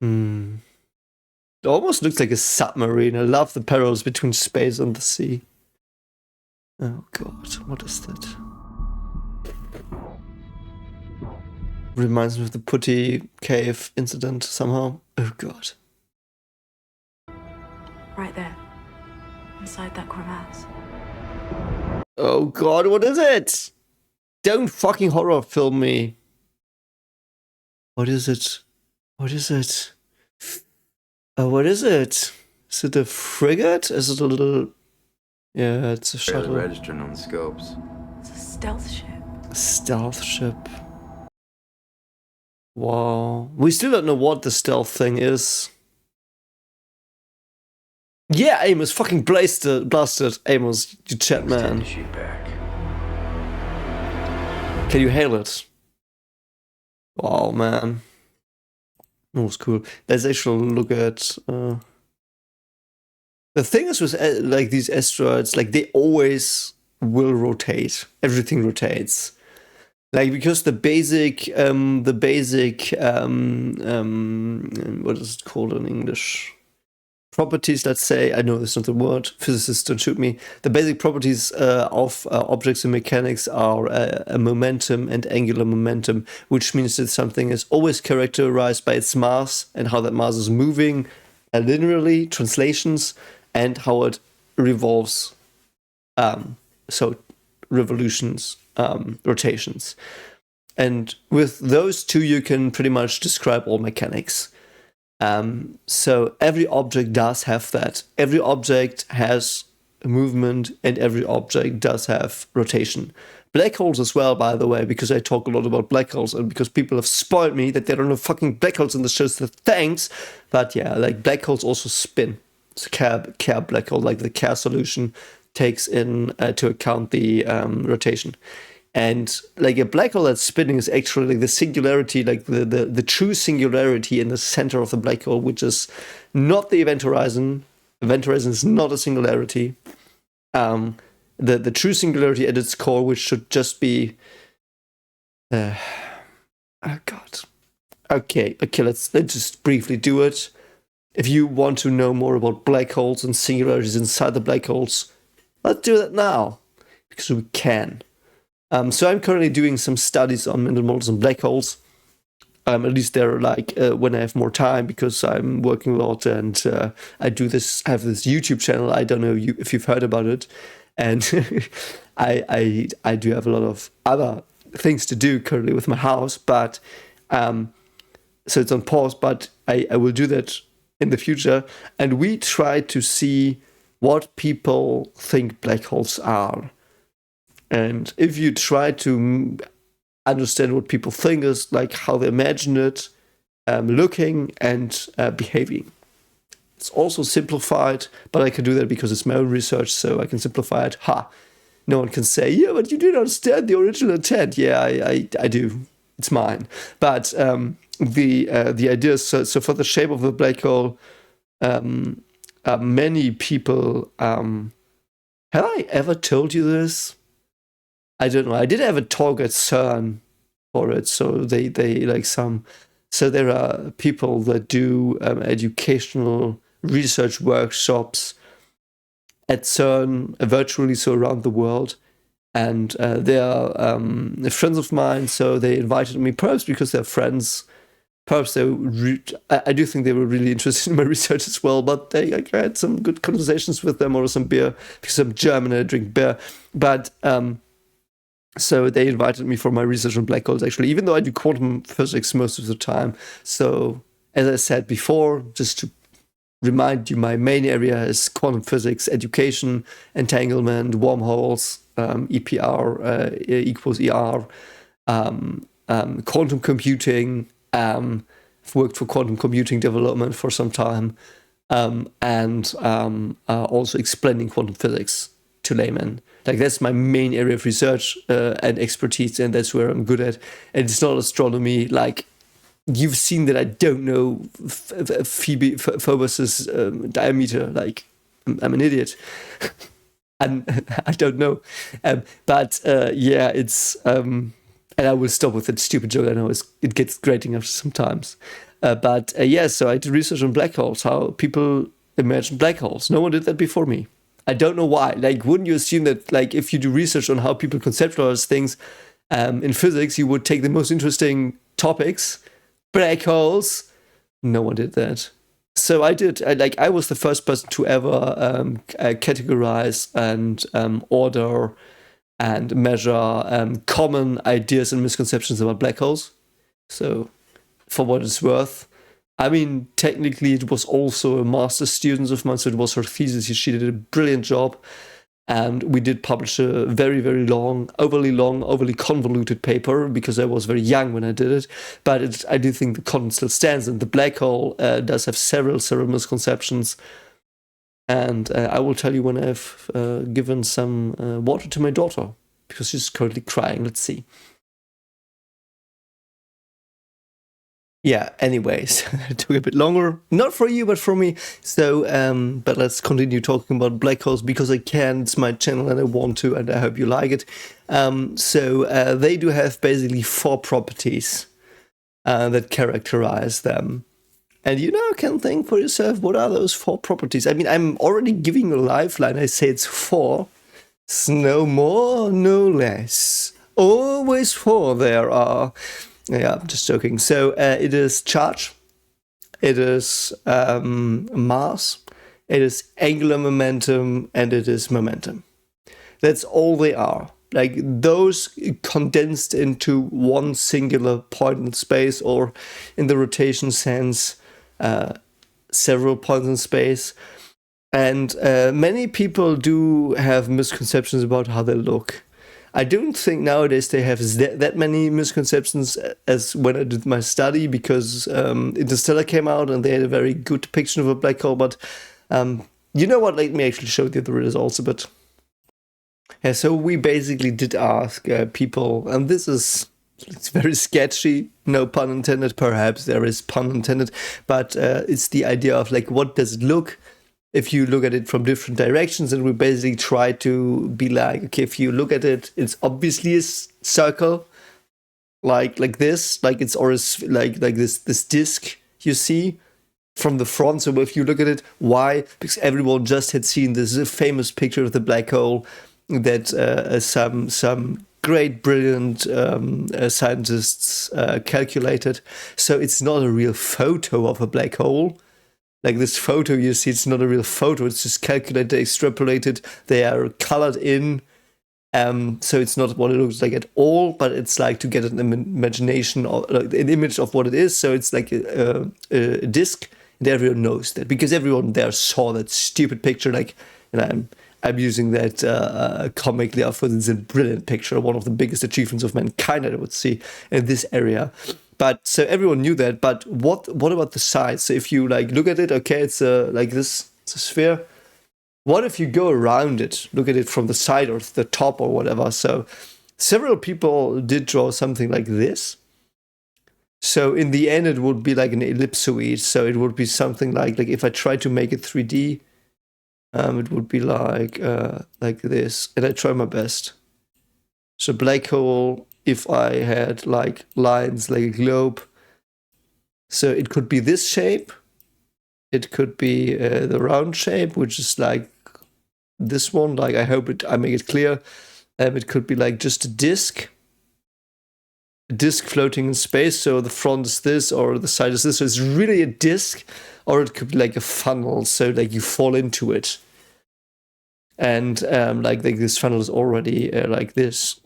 It almost looks like a submarine. I love the parallels between space and the sea. Oh god, what is that? Reminds me of the Putty Cave incident somehow. Oh god. Right there. Inside that crevasse. Oh god, what is it? Don't fucking horror film me. What is it? What is it? Oh, what is it? Is it a frigate? Is it a little... Yeah, it's a Barely shuttle. registering on the scopes. It's a stealth ship. A stealth ship. Wow. We still don't know what the stealth thing is. Yeah, Amos, fucking blasted, Amos, you chat man. The sheet back. Can you hail it? Wow, man. That was cool. Let's actually look at... The thing is with like these asteroids, like they always will rotate. Everything rotates. Like, because the basic, what is it called in English? Properties, let's say, I know that's not the word, physicists don't shoot me. The basic properties of objects in mechanics are a momentum and angular momentum, which means that something is always characterized by its mass and how that mass is moving linearly, translations, and how it revolves, so revolutions, rotations. And with those two, you can pretty much describe all mechanics. So every object does have that. Every object has movement and every object does have rotation. black holes as well, by the way, because I talk a lot about black holes and because people have spoiled me that there are no fucking black holes in the show, so thanks. But yeah, like black holes also spin. It's a Kerr black hole, like the Kerr solution takes to account the rotation. And like a black hole that's spinning is actually like the singularity, like the true singularity in the center of the black hole, which is not the event horizon. Event horizon is not a singularity. The true singularity at its core, which should just be, oh god, okay, let's just briefly do it. If you want to know more about black holes and singularities inside the black holes, let's do that now because we can. So I'm currently doing some studies on mental models and black holes. At least they're like when I have more time, because I'm working a lot and I have this YouTube channel. I don't know if you've heard about it, and I do have a lot of other things to do currently with my house, but so it's on pause. But I will do that in the future, and we try to see what people think black holes are, and if you try to understand what people think is, like how they imagine it, looking and behaving. It's also simplified, but I can do that because it's my own research, so I can simplify it. No one can say, yeah, but you didn't understand the original intent. Yeah, I do. It's mine. But the idea is, so for the shape of the black hole, many people, have I ever told you this? I don't know. I did have a talk at CERN for it, so they like some. So there are people that do educational research workshops at CERN virtually, so around the world, and they are friends of mine. So they invited me, perhaps because they're friends. Perhaps I do think they were really interested in my research as well. But I had some good conversations with them over some beer, because I'm German and I drink beer. But so they invited me for my research on black holes, actually, even though I do quantum physics most of the time. So, as I said before, just to remind you, my main area is quantum physics, education, entanglement, wormholes, EPR equals ER, quantum computing. I've worked for quantum computing development for some time, and also explaining quantum physics to laymen. Like, that's my main area of research and expertise, and that's where I'm good at. And it's not astronomy. Like, you've seen that I don't know Phobos's diameter. Like, I'm an idiot. And I don't know. But yeah, it's... and I will stop with that stupid joke. I know it gets grating after sometimes. But yeah, so I did research on black holes, how people imagine black holes. No one did that before me. I don't know why. Like, wouldn't you assume that, like, if you do research on how people conceptualize things in physics, you would take the most interesting topics, black holes? No one did that. So I did. I was the first person to ever categorize and order and measure common ideas and misconceptions about black holes. So, for what it's worth, I mean, technically it was also a master's student of mine, so it was her thesis. She did a brilliant job, and we did publish a very, very long, overly convoluted paper, because I was very young when I did it. But I do think the content still stands, and the black hole does have several misconceptions. And I will tell you when I've given some water to my daughter, because she's currently crying. Let's see. Yeah, anyways, it took a bit longer. Not for you, but for me. So, but let's continue talking about black holes, because I can. It's my channel and I want to, and I hope you like it. So they do have basically 4 properties that characterize them. And you now can think for yourself, what are those 4 properties? I mean, I'm already giving a lifeline. I say it's 4. It's no more, no less. Always 4 there are. Yeah, I'm just joking. So it is charge, it is mass, it is angular momentum, and it is momentum. That's all they are. Like, those condensed into one singular point in space, or in the rotation sense, several points in space. And many people do have misconceptions about how they look. I don't think nowadays they have that many misconceptions as when I did my study, because Interstellar came out and they had a very good depiction of a black hole. But you know what? Let me actually show you the results a bit. Yeah, so we basically did ask people, and it's very sketchy, no pun intended, perhaps there is pun intended, but it's the idea of like, what does it look if you look at it from different directions? And we basically try to be like, okay, if you look at it, it's obviously a circle, like this, like it's, or like this disc you see from the front. So if you look at it, why? Because everyone just had seen this famous picture of the black hole that some great, brilliant scientists calculated. So it's not a real photo of a black hole. Like this photo you see, it's not a real photo. It's just calculated, extrapolated. They are colored in. So it's not what it looks like at all, but it's like to get an imagination or an image of what it is. So it's like a disc, and everyone knows that because everyone there saw that stupid picture. Like, and I'm using that comically. Of course, it's a brilliant picture, one of the biggest achievements of mankind, I would see, in this area. But so everyone knew that. But what about the size? So if you like look at it, okay, it's like this, it's a sphere. What if you go around it, look at it from the side or the top or whatever? So several people did draw something like this. So in the end, it would be like an ellipsoid. So it would be something like if I try to make it 3D, it would be like this. And I try my best. So black hole, if I had like lines like a globe. So it could be this shape. It could be the round shape, which is like this one. Like, I hope I make it clear. It could be like just a disc floating in space. So the front is this, or the side is this. So it's really a disc, or it could be like a funnel. So like you fall into it, and like this funnel is already like this.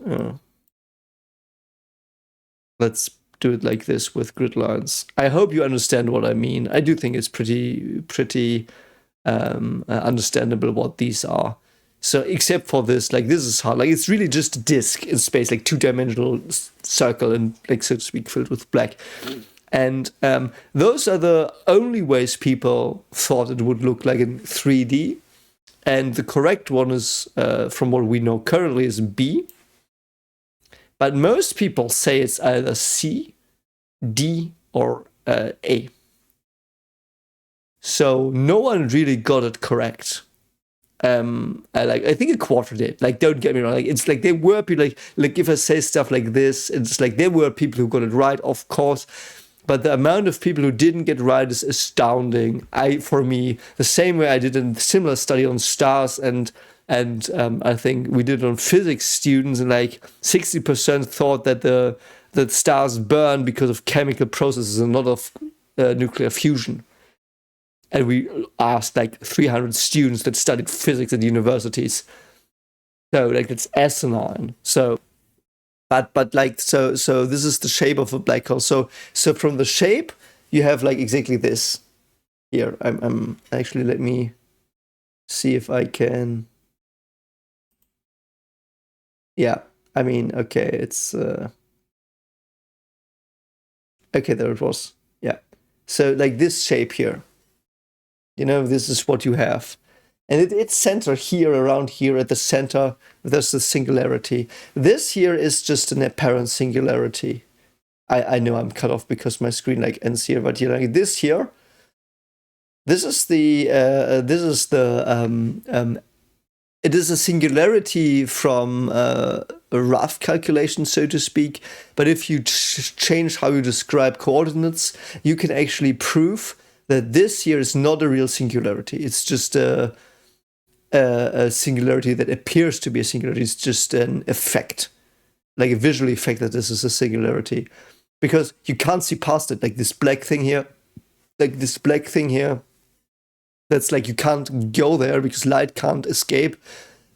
Let's do it like this with grid lines. I hope you understand what I mean. I do think it's pretty understandable what these are. So except for this, like this is hard. Like it's really just a disc in space, like two-dimensional circle, and like so to speak, filled with black. And those are the only ways people thought it would look like in 3D. And the correct one is, from what we know currently, is B. But most people say it's either C, D, or A. So no one really got it correct. I think a quarter did. Like, don't get me wrong. Like, it's like there were people like if I say stuff like this, it's like there were people who got it right, of course. But the amount of people who didn't get right is astounding. For me, the same way I did a similar study on stars and I think we did it on physics students, and like 60% thought that the stars burn because of chemical processes and not of nuclear fusion. And we asked like 300 students that studied physics at universities. So like it's asinine. So, but like so this is the shape of a black hole. So from the shape you have like exactly this. Here I'm actually, let me see if I can. Yeah, I mean, okay, it's okay, there it was. Yeah. So like this shape here. You know, this is what you have. And it's center here, around here at the center, there's the singularity. This here is just an apparent singularity. I know I'm cut off because my screen like ends here, but you know, like this here, this is the it is a singularity from a rough calculation, so to speak. But if you change how you describe coordinates, you can actually prove that this here is not a real singularity. It's just a singularity that appears to be a singularity. It's just an effect, like a visual effect that this is a singularity. Because you can't see past it, like this black thing here. That's like you can't go there because light can't escape.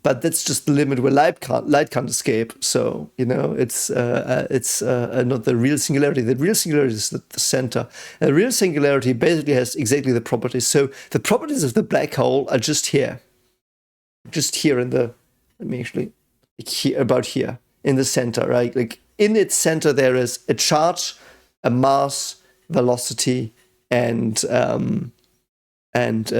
But that's just the limit where light can't escape. So, you know, it's not the real singularity. The real singularity is the center. And the real singularity basically has exactly the properties. So the properties of the black hole are just here. Just here in the, let me actually, here, about here. in the center, right? Like in its center, there is a charge, a mass, velocity, and like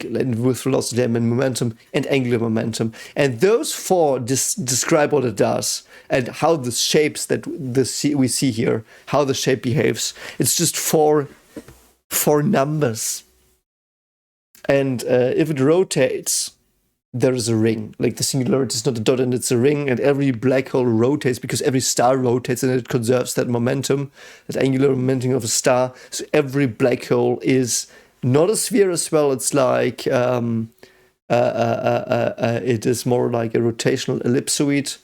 with velocity and momentum and angular momentum. And those four describe what it does and how the shapes that we see here, how the shape behaves. It's just four numbers. And if it rotates, there is a ring. Like the singularity is not a dot and it's a ring, and every black hole rotates because every star rotates and it conserves that momentum, that angular momentum of a star. So every black hole is not a sphere as well. It's like it is more like a rotational ellipsoid.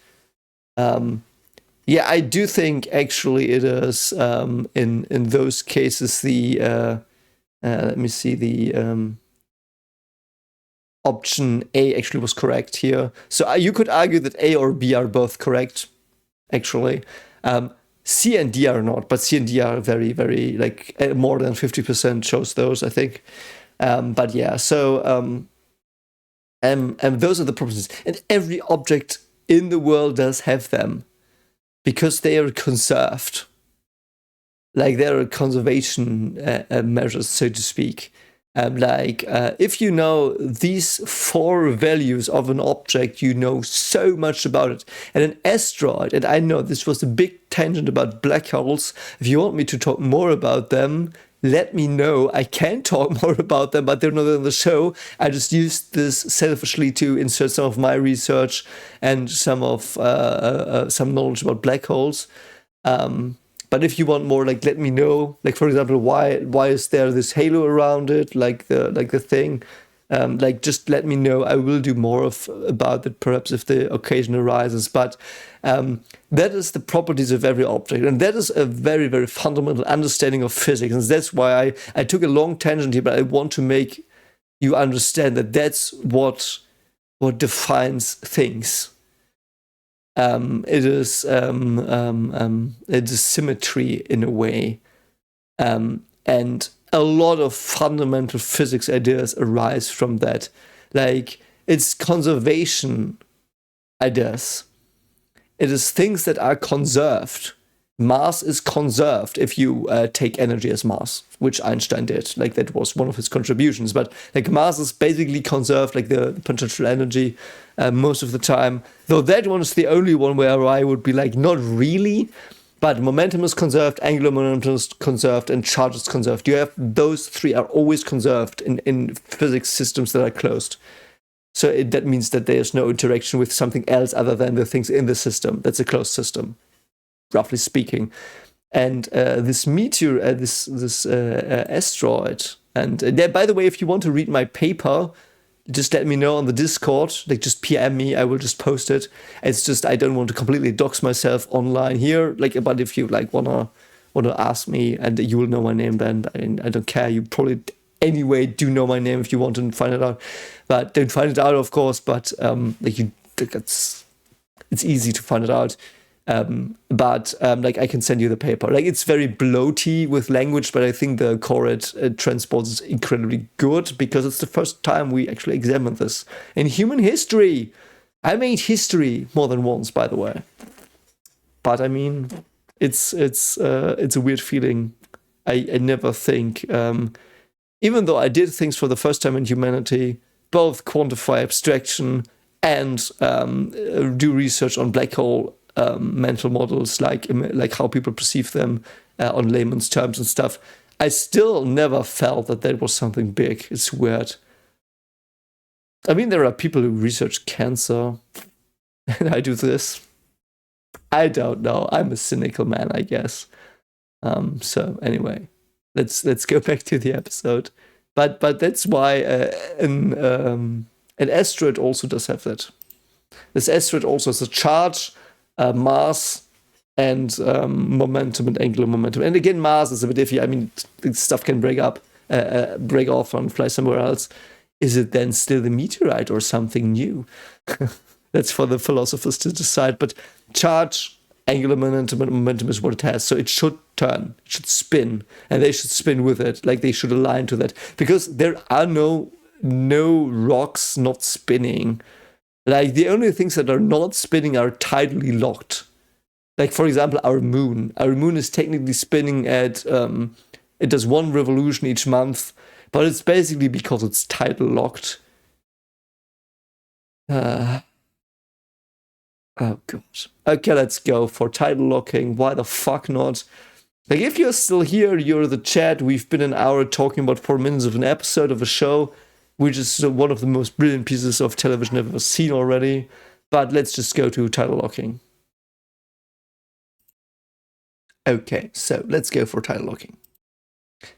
Yeah, I do think actually it is in those cases the let me see, the option A actually was correct here. So you could argue that A or B are both correct, actually. C and D are not, but C and D are very, very, like more than 50% shows those, I think. But yeah, so those are the properties. And every object in the world does have them because they are conserved. Like there are conservation measures, so to speak. If you know these four values of an object, you know so much about it. And an asteroid, and I know this was a big tangent about black holes. If you want me to talk more about them, let me know. I can talk more about them, but they're not on the show. I just used this selfishly to insert some of my research and some knowledge about black holes. But if you want more, like, let me know. Like, for example, why is there this halo around it? Like the thing. Like, just let me know. I will do more about it, perhaps if the occasion arises. But that is the properties of every object, and that is a very, very fundamental understanding of physics. And that's why I took a long tangent here, but I want to make you understand that that's what defines things. It is symmetry in a way, and a lot of fundamental physics ideas arise from that. Like, it's conservation ideas. It is things that are conserved. Mass is conserved if you take energy as mass, which Einstein did. Like, that was one of his contributions. But like, mass is basically conserved, like the potential energy, most of the time. Though that one is the only one where I would be like, not really. But momentum is conserved, angular momentum is conserved, and charge is conserved. You have those three are always conserved in physics systems that are closed. So that means that there's no interaction with something else other than the things in the system. That's a closed system, roughly speaking. And this meteor, this asteroid, and by the way, if you want to read my paper, just let me know on the Discord. Like, just PM me, I will just post it. It's just I don't want to completely dox myself online here. Like, but if you like wanna ask me, and you will know my name, then I don't care. You probably anyway do know my name if you want to find it out, but don't find it out, of course. But it's easy to find it out. Like, I can send you the paper. Like, it's very bloaty with language, but I think the correct transport is incredibly good because it's the first time we actually examine this in human history. I made history more than once, by the way. But I mean, it's a weird feeling. I never think, even though I did things for the first time in humanity, both quantify abstraction and do research on black hole mental models, like how people perceive them on layman's terms and stuff. I still never felt that was something big. It's weird. I mean, there are people who research cancer, and I do this. I don't know. I'm a cynical man, I guess. So anyway, let's go back to the episode. But that's why an asteroid also does have that. This asteroid also has a charge, mass, and momentum and angular momentum. And again, mass is a bit iffy. I mean, stuff can break off and fly somewhere else. Is it then still the meteorite or something new? That's for the philosophers to decide. But charge, angular momentum, and momentum is what it has. So it should turn, it should spin, and they should spin with it. Like, they should align to that. Because there are no rocks not spinning. Like, the only things that are not spinning are tidally locked. Like, for example, our moon. Our moon is technically spinning at, it does 1 revolution each month, but it's basically because it's tidal locked. Oh, God. Okay, let's go for tidal locking. Why the fuck not? Like, if you're still here, you're the chat. We've been an hour talking about 4 minutes of an episode of a show, which is one of the most brilliant pieces of television I've ever seen already. But let's just go to tidal locking. Okay, so let's go for tidal locking.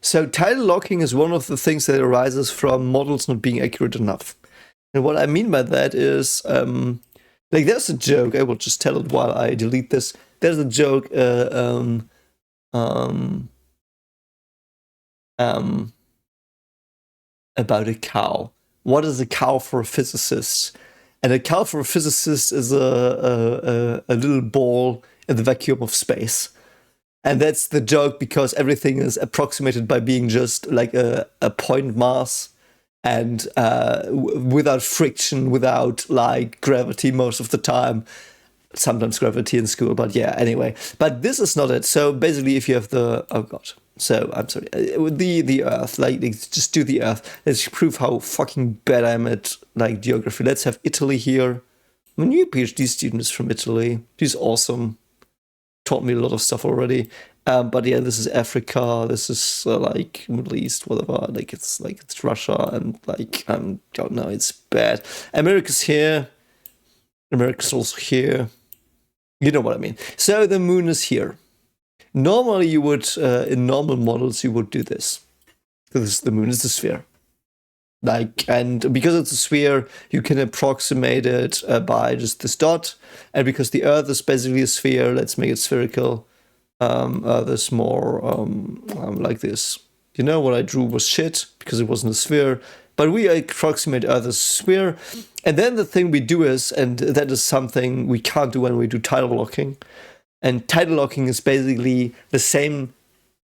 So tidal locking is one of the things that arises from models not being accurate enough. And what I mean by that is, like, there's a joke, I will just tell it while I delete this. There's a joke about a cow. What is a cow for a physicist? And a cow for a physicist is a little ball in the vacuum of space. And that's the joke because everything is approximated by being just like a point mass and without friction, without like gravity most of the time. Sometimes gravity in school, but yeah, anyway. But this is not it. So basically, if you have the, oh God, so I'm sorry, the Earth, like just do the Earth. Let's prove how fucking bad I'm at like geography. Let's have Italy here. My new PhD student is from Italy. He's awesome. Taught me a lot of stuff already. But yeah, this is Africa. This is like Middle East, whatever. Like it's Russia, and like I don't know, it's bad. America's here. America's also here. You know what I mean. So the moon is here. Normally, you would in normal models you would do this. Because the moon is a sphere. Like, and because it's a sphere, you can approximate it by just this dot. And because the Earth is basically a sphere, let's make it spherical. Earth is more like this. You know, what I drew was shit because it wasn't a sphere. But we approximate Earth as a sphere. And then the thing we do is, and that is something we can't do when we do tidal locking. And tidal locking is basically the same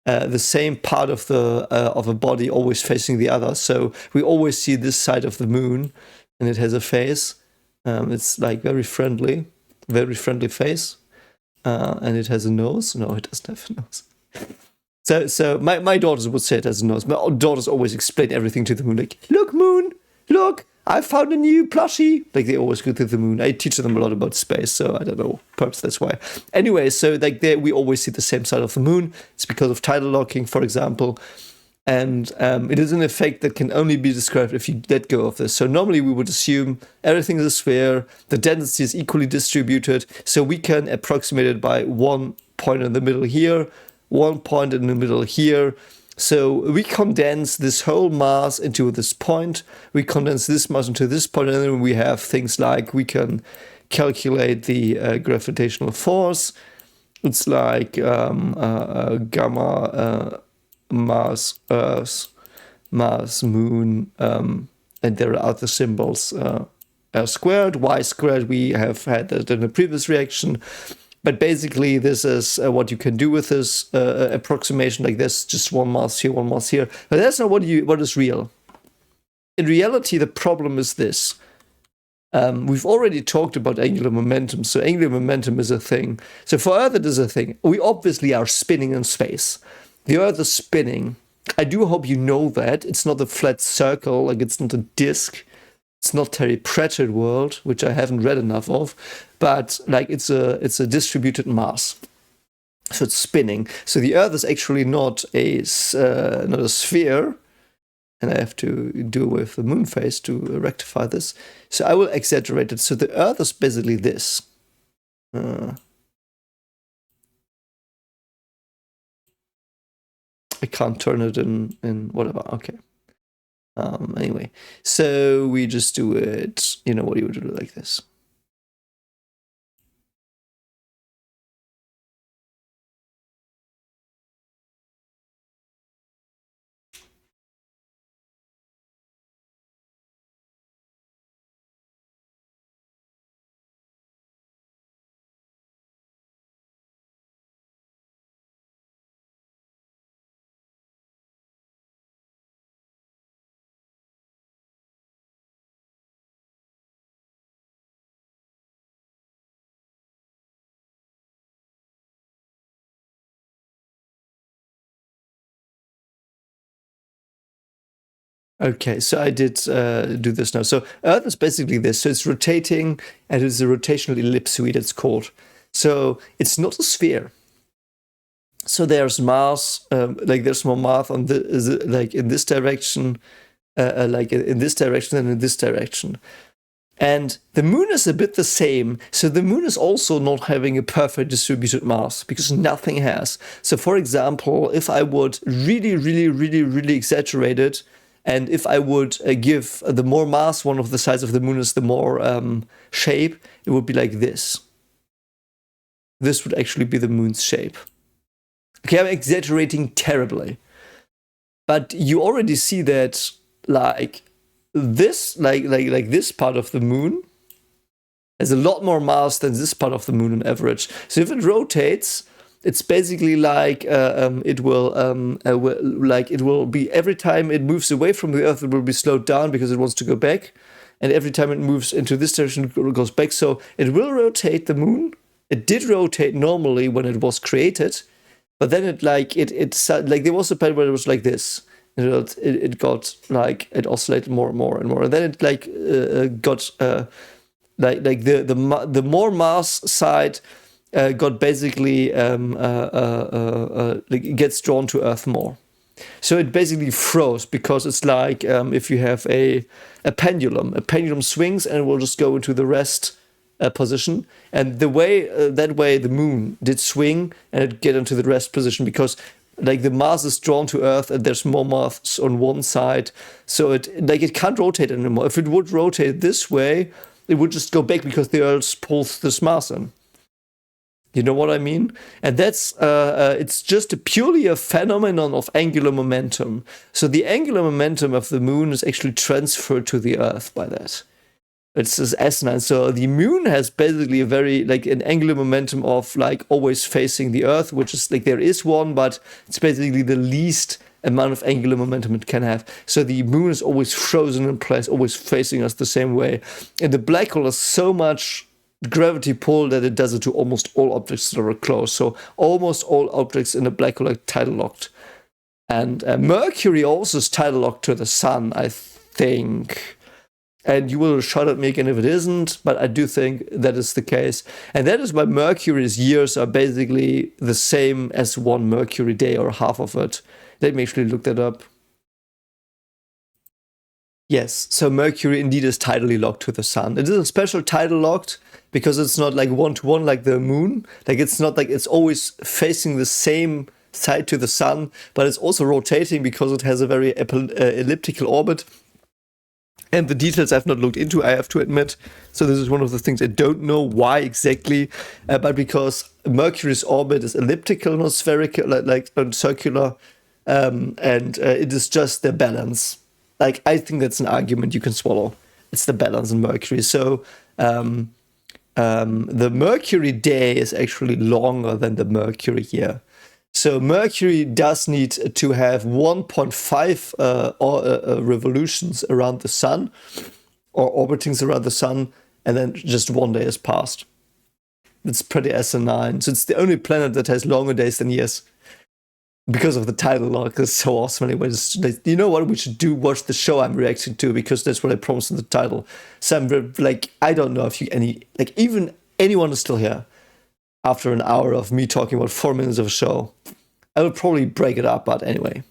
part of a body always facing the other. So we always see this side of the moon, and it has a face. It's like very friendly face, and it has a nose. No, it doesn't have a nose. So my daughters would say it has a nose. My daughters always explain everything to the moon, like, look, moon, look, I found a new plushie. Like, they always go to the moon. I teach them a lot about space, so I don't know, perhaps that's why. Anyway, so like there we always see the same side of the moon. It's because of tidal locking, for example. And it is an effect that can only be described if you let go of this. So normally we would assume everything is a sphere, the density is equally distributed, so we can approximate it by 1 point in the middle here, 1 point in the middle here. So we condense this whole mass into this point, we condense this mass into this point, and then we have things like we can calculate the gravitational force. It's like gamma mass Earth, mass Moon, and there are other symbols. R squared, Y squared, we have had that in a previous reaction. But basically, this is what you can do with this approximation, like this, just one mass here, one mass here. But that's not what is real. In reality, the problem is this. We've already talked about angular momentum, so angular momentum is a thing. So for Earth, it is a thing. We obviously are spinning in space. The Earth is spinning. I do hope you know that. It's not a flat circle, like it's not a disk. It's not Terry Pratchett world, which I haven't read enough of, but like it's a distributed mass. So it's spinning. So the Earth is actually not a sphere, and I have to do away with the moon phase to rectify this. So I will exaggerate it. So the Earth is basically this. I can't turn it in whatever. Okay. Anyway, so we just do it, you know what you would do like this. Okay, so I did do this now. So Earth is basically this. So it's rotating, and it's a rotational ellipsoid, it's called. So it's not a sphere. So there's mass, like there's more mass on the, like in this direction, like in this direction and in this direction. And the moon is a bit the same. So the moon is also not having a perfect distributed mass because nothing has. So for example, if I would really exaggerate it, and if I would give the more mass one of the sides of the moon is the more shape, it would be like this. This would actually be the moon's shape. Okay, I'm exaggerating terribly. But you already see that, like, this, like this part of the moon has a lot more mass than this part of the moon on average. So if it rotates, it's basically like it will be every time it moves away from the Earth, it will be slowed down because it wants to go back, and every time it moves into this direction, it goes back. So it will rotate the moon. It did rotate normally when it was created, but then it there was a point where it was like this. It got like it oscillated more and more and more, and then it got the more mass side got basically like it gets drawn to Earth more. So it basically froze because it's like if you have a pendulum swings and it will just go into the rest position, and the way that way the moon did swing and it get into the rest position because like the mass is drawn to Earth and there's more mass on one side, so it can't rotate anymore. If it would rotate this way, it would just go back because the Earth pulls this mass in. You know what I mean? And that's it's just purely a phenomenon of angular momentum. So the angular momentum of the moon is actually transferred to the Earth by that. It's this S9. So the moon has basically a very like an angular momentum of like always facing the Earth, which is like there is one, but it's basically the least amount of angular momentum it can have. So the moon is always frozen in place, always facing us the same way. And the black hole has so much gravity pull that it does it to almost all objects that are close. So almost all objects in a black hole are tidal locked. And Mercury also is tidal locked to the sun, I think. And you will shout at me again if it isn't, but I do think that is the case. And that is why Mercury's years are basically the same as one Mercury day, or half of it. Let me actually look that up. Yes, so Mercury indeed is tidally locked to the sun. It is a special tidal locked because it's not like one-to-one like the moon. Like it's not like it's always facing the same side to the sun, but it's also rotating because it has a very elliptical orbit. And the details I've not looked into, I have to admit. So this is one of the things I don't know why exactly, but because Mercury's orbit is elliptical, not spherical, like circular, and it is just the balance. Like, I think that's an argument you can swallow. It's the balance in Mercury. So the Mercury day is actually longer than the Mercury year. So Mercury does need to have 1.5 revolutions around the sun, or orbitings around the sun, and then just one day has passed. It's pretty asinine. So it's the only planet that has longer days than years. Because of the tidal lock. It's so awesome anyway. You know what? We should watch the show I'm reacting to, because that's what I promised in the title. So I'm like, I don't know if even anyone is still here after an hour of me talking about 4 minutes of a show. I will probably break it up, but anyway.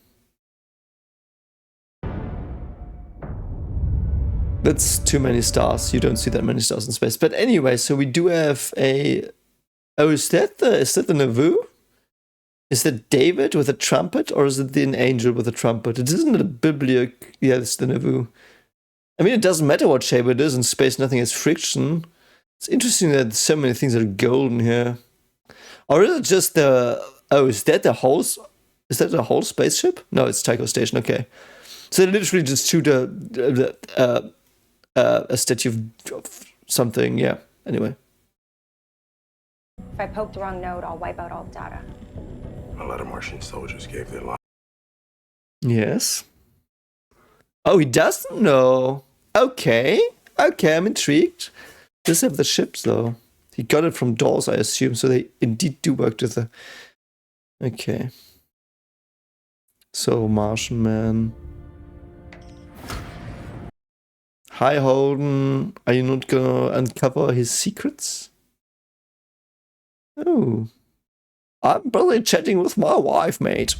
That's too many stars. You don't see that many stars in space. But anyway, so we do have a... Oh, is that the Nauvoo? Is that David with a trumpet, or is it an angel with a trumpet? It isn't a biblical... Yeah, it's the Nauvoo. I mean, it doesn't matter what shape it is. In space, nothing has friction. It's interesting that so many things are golden here. Or is it just the... Oh, is that the whole spaceship? No, it's Tycho Station, okay. So they literally just shoot a statue of something, yeah. Anyway. If I poke the wrong node, I'll wipe out all data. A lot of Martian soldiers gave their lives. Yes. Oh, he doesn't know. Okay, I'm intrigued. Does have the ships, though. He got it from Dawes, I assume, so they indeed do work with the... Okay. So, Martian Man. Hi Holden, are you not gonna uncover his secrets? Oh. I'm probably chatting with my wife, mate.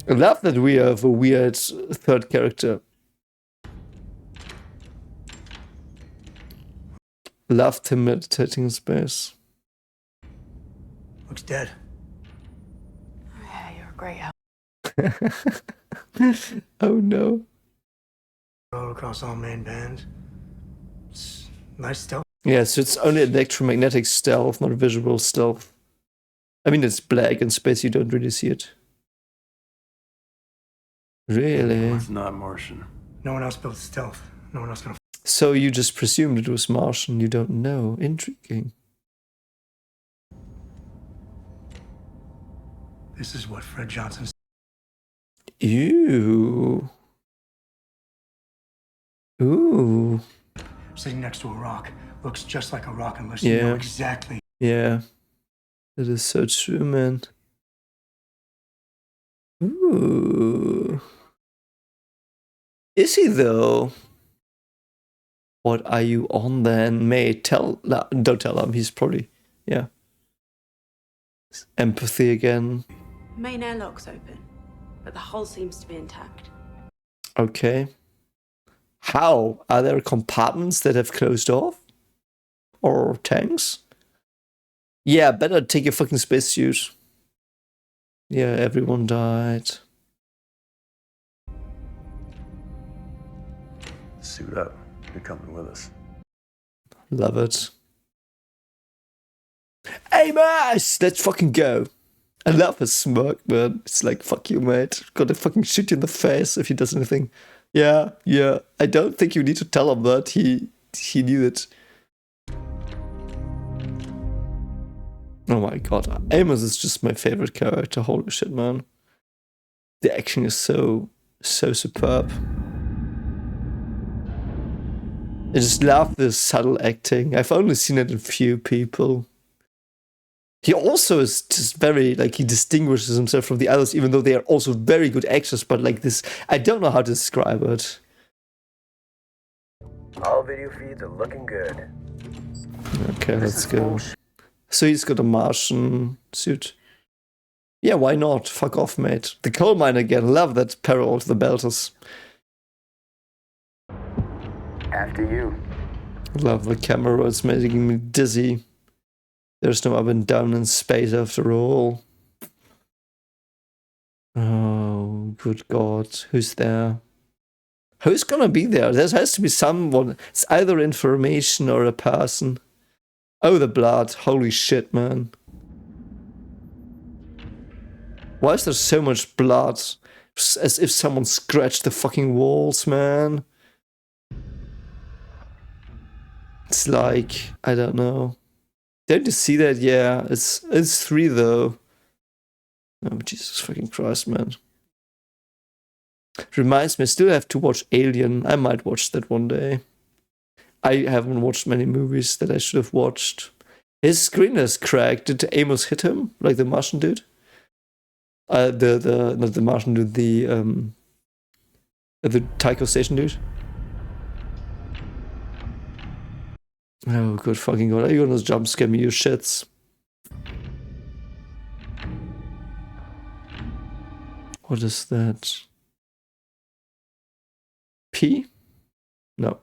I love that we have a weird third character. Loved him meditating in space. Looks dead. Yeah, you're a great help. Oh no. All across all main bands. It's nice stuff. Yeah, so it's only electromagnetic stealth, not visual stealth. I mean, it's black in space, you don't really see it. Really? It's not Martian. No one else built stealth. No one else gonna. So you just presumed it was Martian, you don't know. Intriguing. This is what Fred Johnson's Ew. Ooh. sitting next to a rock. Looks just like a rock unless you know Yeah. exactly. Yeah. That is so true, man. Ooh. Is he though? What are you on then, mate? Don't tell him. He's probably, yeah. Empathy again. Main airlock's open, but the hull seems to be intact. Okay. How? Are there compartments that have closed off? Or tanks? Yeah, better take your fucking spacesuit. Yeah, everyone died. Suit up. You're coming with us. Love it. Amos! Let's fucking go. I love his smirk, man. It's like, fuck you, mate. Gotta fucking shoot you in the face if he does anything. Yeah. I don't think you need to tell him that. He knew it. Oh my god. Amos is just my favorite character. Holy shit, man. The action is so superb. I just love this subtle acting. I've only seen it in few people. He also is just very, like, he distinguishes himself from the others, even though they are also very good actors, but like this, I don't know how to describe it. All video feeds are looking good. Okay, let's go. So he's got a Martian suit. Yeah, why not? Fuck off, mate. The coal mine again. Love that parallel to the Belters. After you. Love the camera. It's making me dizzy. There's no up and down in space after all. Oh, good God. Who's there? Who's gonna be there? There has to be someone. It's either information or a person. Oh, the blood. Holy shit, man. Why is there so much blood? As if someone scratched the fucking walls, man. It's like, I don't know. Don't you see that? Yeah, it's 3 though. Oh, Jesus fucking Christ, man. Reminds me, I still have to watch Alien. I might watch that one day. I haven't watched many movies that I should have watched. His screen is cracked. Did Amos hit him like the Martian dude? Not the Martian dude, the Tycho Station dude. Oh, good fucking God. Are you gonna jump scare me, you shits? What is that? P? No.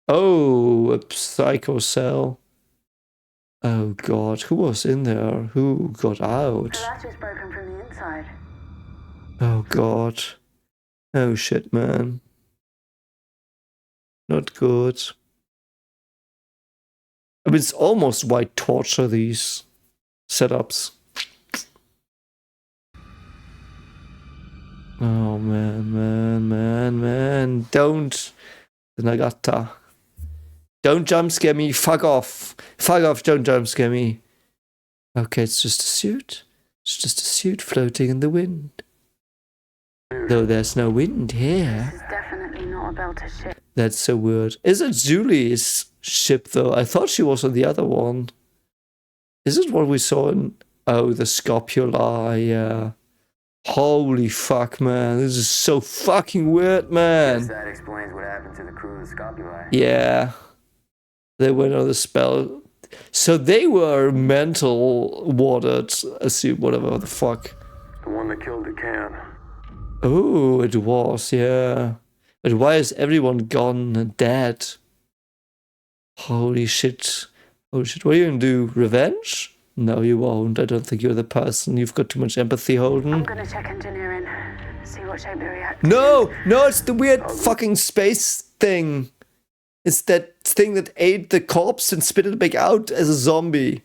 Oh, a psycho cell. Oh God, who was in there? Who got out? The latch is broken from the inside. Oh God. Oh shit, man. Not good. I mean, it's almost white torture, these setups. Oh man. Don't. The Nagata. Don't jump scare me. Fuck off. Fuck off, don't jump scare me. Okay, it's just a suit. It's just a suit floating in the wind. Though there's no wind here. This is definitely not a Belter ship. That's so weird. Is it Julie's ship, though? I thought she was on the other one. Is it what we saw in... Oh, the Scopula, yeah. Holy fuck, man. This is so fucking weird, man. That explains what happened to the crew of the Scopuli. Yeah. They went on the spell. So they were mental warded, assume, whatever the fuck. The one that killed the can. Oh, it was, yeah. But why is everyone gone and dead? Holy shit. Holy shit. What are you gonna do? Revenge? No, you won't. I don't think you're the person. You've got too much empathy, Holden. I'm gonna check engineering, see what shape they react. No! No, it's the weird fucking space thing. It's that thing that ate the corpse and spit it back out as a zombie.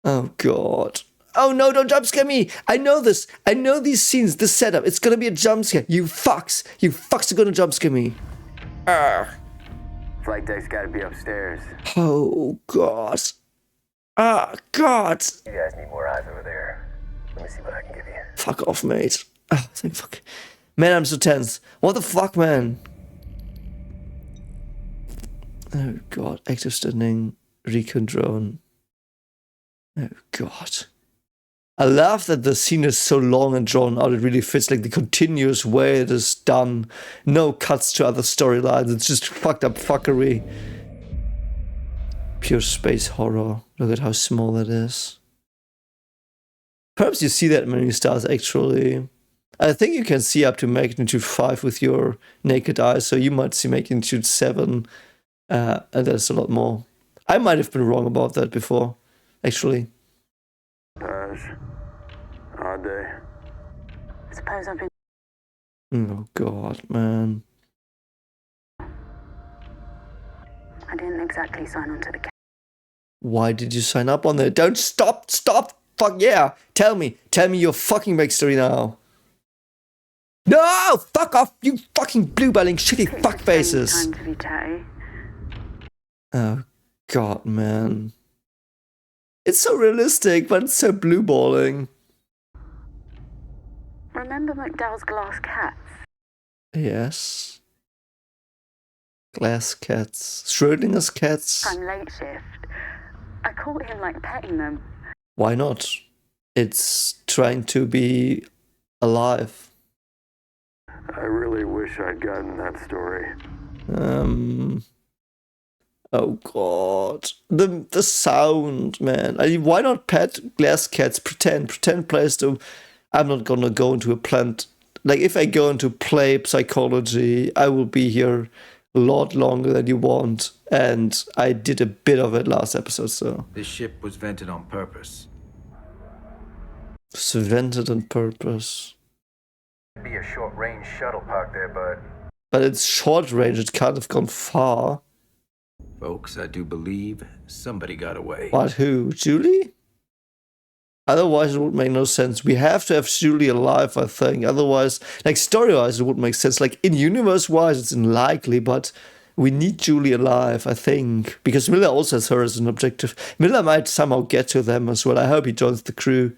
Oh, God. Oh, no, don't jump scare me. I know this. I know these scenes, this setup. It's gonna be a jump scare. You fucks. You fucks are gonna jump scare me. Flight deck's gotta be upstairs. Oh, God. Ah, God. You guys need more eyes over there. Let me see what I can give you. Fuck off, mate. Ah, thank fuck. Man, I'm so tense. What the fuck, man? Oh, God. Active standing. Recon drone. Oh, God. I love that the scene is so long and drawn out. It really fits like the continuous way it is done. No cuts to other storylines. It's just fucked up fuckery. Pure space horror. Look at how small that is. Perhaps you see that in many stars actually. I think you can see up to magnitude 5 with your naked eye, so you might see magnitude 7. And there's a lot more. I might have been wrong about that before, actually. Odd day. Suppose I've been. Oh, God, man. I didn't exactly sign on to the. Why did you sign up on it? Don't stop! Fuck yeah! Tell me your fucking backstory now. No! Fuck off, you fucking blue-belling shitty fuckfaces! Time to be chatty. Oh, God, man. It's so realistic, but it's so blue-balling. Remember McDowell's glass cats? Yes. Glass cats. Schrodinger's cats. I'm late shift. I caught him like petting them. Why not? It's trying to be alive. I really wish I'd gotten that story. Oh, God. The sound, man. Why not pet glass cats? Pretend plays to... I'm not gonna go into a plant. Like, if I go into play psychology, I will be here a lot longer than you want. And I did a bit of it last episode, so... This ship was vented on purpose. It's vented on purpose. It'd be a short-range shuttle parked there, bud. But it's short range, it can't have gone far. Folks, I do believe somebody got away. What, who? Julie? Otherwise, it would make no sense. We have to have Julie alive, I think. Otherwise, like, story-wise, it would make sense. Like, in-universe-wise, it's unlikely, but we need Julie alive, I think. Because Miller also has her as an objective. Miller might somehow get to them as well. I hope he joins the crew.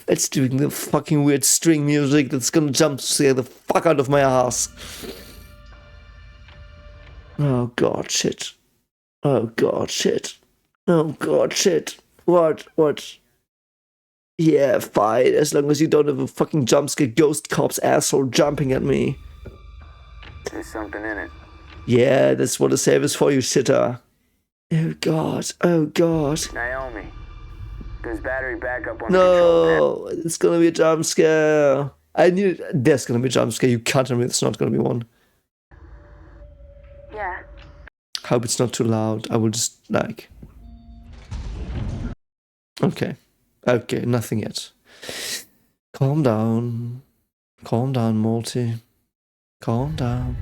It's doing the fucking weird string music that's gonna jump scare the fuck out of my ass. Oh, God, shit. Oh, God, shit. Oh, God, shit. What? Yeah, fine, as long as you don't have a fucking jumpscare ghost cop's asshole jumping at me. There's something in it. Yeah, that's what a save is for, you shitter. Oh, God. Oh, God. Naomi, there's battery backup on the control No, it's gonna be a jump scare. I knew there's gonna be a jump scare. You can't tell me it's not gonna be one. Yeah. Hope it's not too loud. I will just like. Okay, nothing yet. Calm down, Morty. Calm down.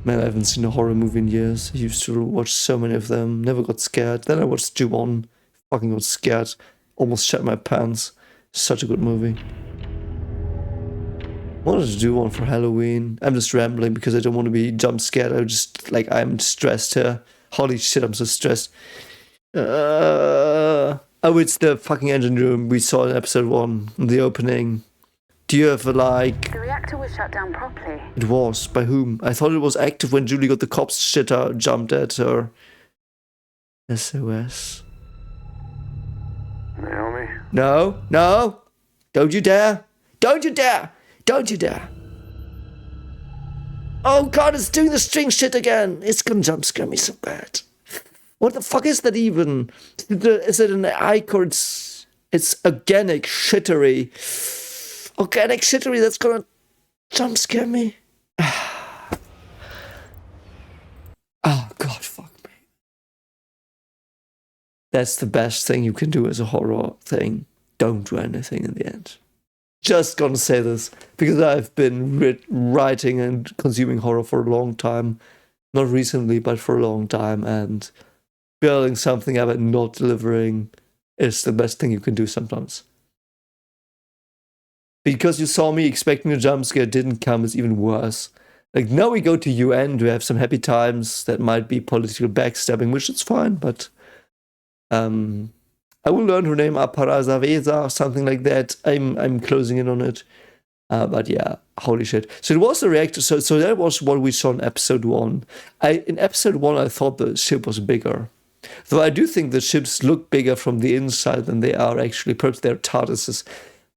Man, I haven't seen a horror movie in years. I used to watch so many of them. Never got scared. Then I watched Ju-On. Fucking got scared. Almost shat my pants. Such a good movie. Wanted to do one for Halloween. I'm just rambling because I don't want to be jump scared. I'm stressed here. Holy shit, I'm so stressed. Oh, it's the fucking engine room we saw in episode 1, in the opening. Do you have The reactor was shut down properly. It was. By whom? I thought it was active when Julie got the cops shitter jumped at her. SOS. Naomi? No. Don't you dare! Don't you dare! Don't you dare! Oh god, it's doing the string shit again! It's gonna jump scare me so bad. What the fuck is that even? Is it an Ike or it's organic shittery? Organic shittery that's gonna jump scare me? Oh god, fuck me. That's the best thing you can do as a horror thing. Don't do anything in the end. Just gonna say this because I've been writing and consuming horror for a long time. Not recently, but for a long time. And building something up and not delivering is the best thing you can do sometimes. Because you saw me expecting a jump scare, didn't come, is even worse. Like, now we go to UN to have some happy times that might be political backstabbing, which is fine, but I will learn her name, Aparazaveza, or something like that. I'm closing in on it. But yeah, holy shit. So it was the reactor. So that was what we saw in episode 1. In episode 1, I thought the ship was bigger. Though I do think the ships look bigger from the inside than they are actually. Perhaps they're TARDISes.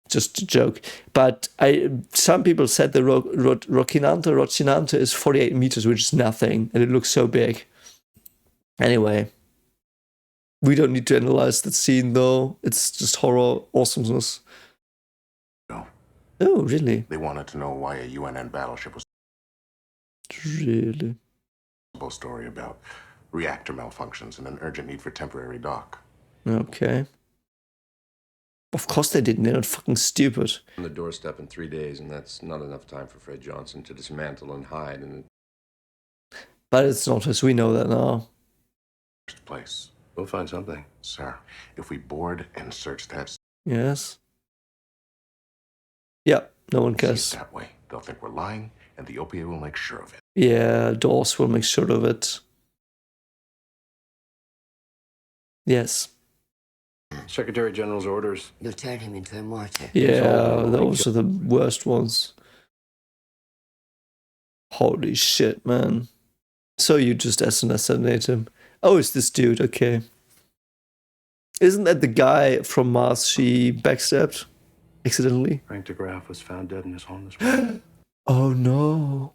Just a joke. But some people said the Rocinante is 48 meters, which is nothing. And it looks so big. Anyway. We don't need to analyze that scene, though. It's just horror awesomeness. No. Oh, really? They wanted to know why a UNN battleship was... Really? A story about reactor malfunctions and an urgent need for temporary dock. Okay. Of course they didn't. They're not fucking stupid. On the doorstep in 3 days, and that's not enough time for Fred Johnson to dismantle and hide in the... But it's not, as we know that now. First place. We'll find something. Sir, if we board and search that... Yes. Yeah, no one cares. That way. They'll think we're lying, and the OPA will make sure of it. Yeah, DOS will make sure of it. Yes. Secretary General's orders. You'll turn him into a martyr. Yeah, those are the worst ones. Holy shit, man. So you just assassinate him. Oh, it's this dude, okay. Isn't that the guy from Mars she backstabbed? Accidentally? Frank DeGraff was found dead in his home this morning. Oh no.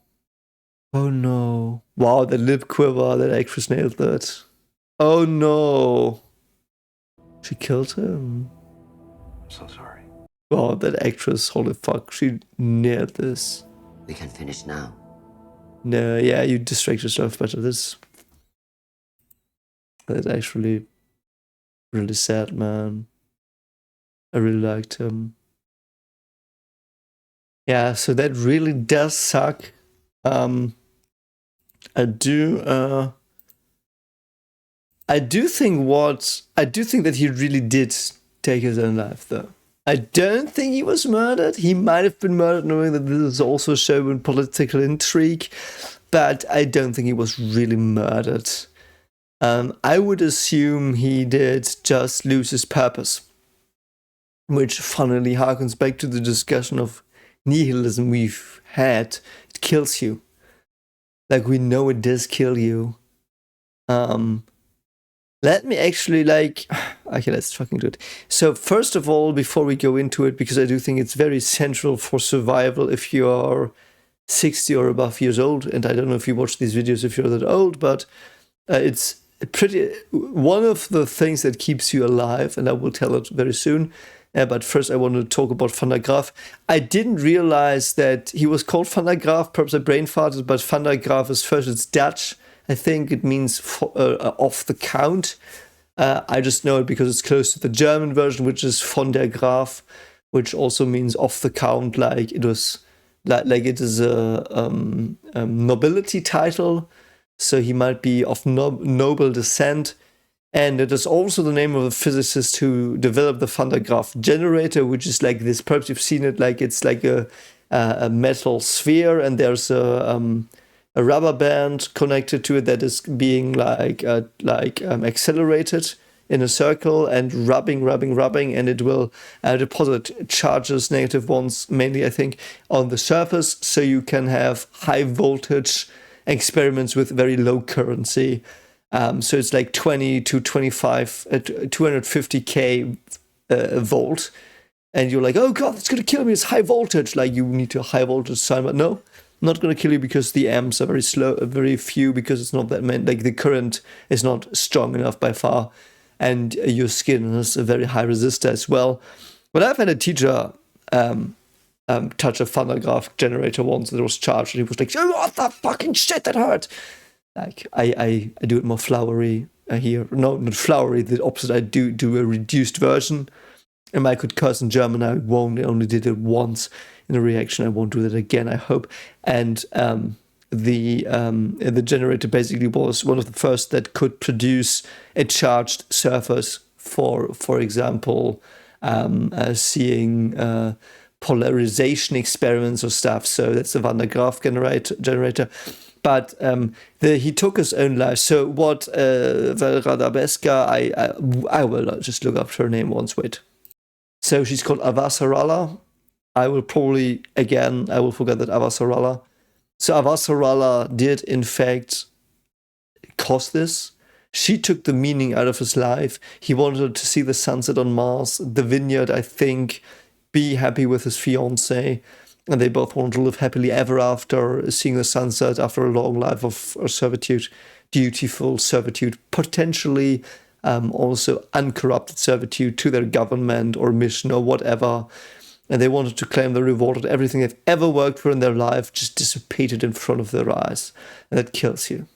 Oh no. Wow, that lip quiver, that actress nailed that. Oh no. She killed him. I'm so sorry. Wow, that actress, holy fuck, she nailed this. We can finish now. No, yeah, you distract yourself better. That's actually really sad, man. I really liked him. Yeah, so that really does suck. I do think that he really did take his own life, though. I don't think he was murdered. He might have been murdered knowing that this is also showing political intrigue, but I don't think he was really murdered. I would assume he did just lose his purpose, which funnily harkens back to the discussion of nihilism we've had. It kills you. Like, we know it does kill you. Let me actually, okay, let's fucking do it. So first of all, before we go into it, because I do think it's very central for survival if you are 60 or above years old, and I don't know if you watch these videos if you're that old, but it's pretty, one of the things that keeps you alive, and I will tell it very soon. But first I want to talk about Van der Graaf. I didn't realize that he was called Van der Graaf, perhaps I brain farted, but Van der Graaf is first, it's Dutch. I think it means off the count. I just know it because it's close to the German version, which is von der Graaf, which also means off the count, like it was, like it is a nobility title. So he might be of noble descent. And it is also the name of a physicist who developed the Van der Graaf generator, which is like this, perhaps you've seen it, like it's like a metal sphere, and there's a rubber band connected to it that is being accelerated in a circle and rubbing, and it will deposit charges, negative ones mainly, I think, on the surface, so you can have high voltage experiments with very low currency. So it's like 20 to 25, 250k volt, and you're like, oh god, it's gonna kill me, it's high voltage, like you need a high voltage sign, but no, not gonna kill you because the amps are very slow, very few, because it's not that many, like the current is not strong enough by far, and your skin has a very high resistor as well. But I've had a teacher touch a phonograph generator once that was charged, and he was like, oh, what the fucking shit, that hurt. Like I do it more flowery here. No, not flowery, the opposite. I do a reduced version. And I could curse in German, I won't. I only did it once in a reaction. I won't do that again, I hope. And the generator basically was one of the first that could produce a charged surface for example, seeing polarization experiments or stuff. So that's the Van der Graaf generator. But he took his own life. So what Radhabeska, I will just look up her name once, wait. So she's called Avasarala. I will forget that Avasarala. So Avasarala did in fact cause this. She took the meaning out of his life. He wanted to see the sunset on Mars, the vineyard, I think, be happy with his fiancée. And they both wanted to live happily ever after, seeing the sunset after a long life of servitude, dutiful servitude, potentially also uncorrupted servitude to their government or mission or whatever. And they wanted to claim the reward that everything they've ever worked for in their life just dissipated in front of their eyes. And that kills you.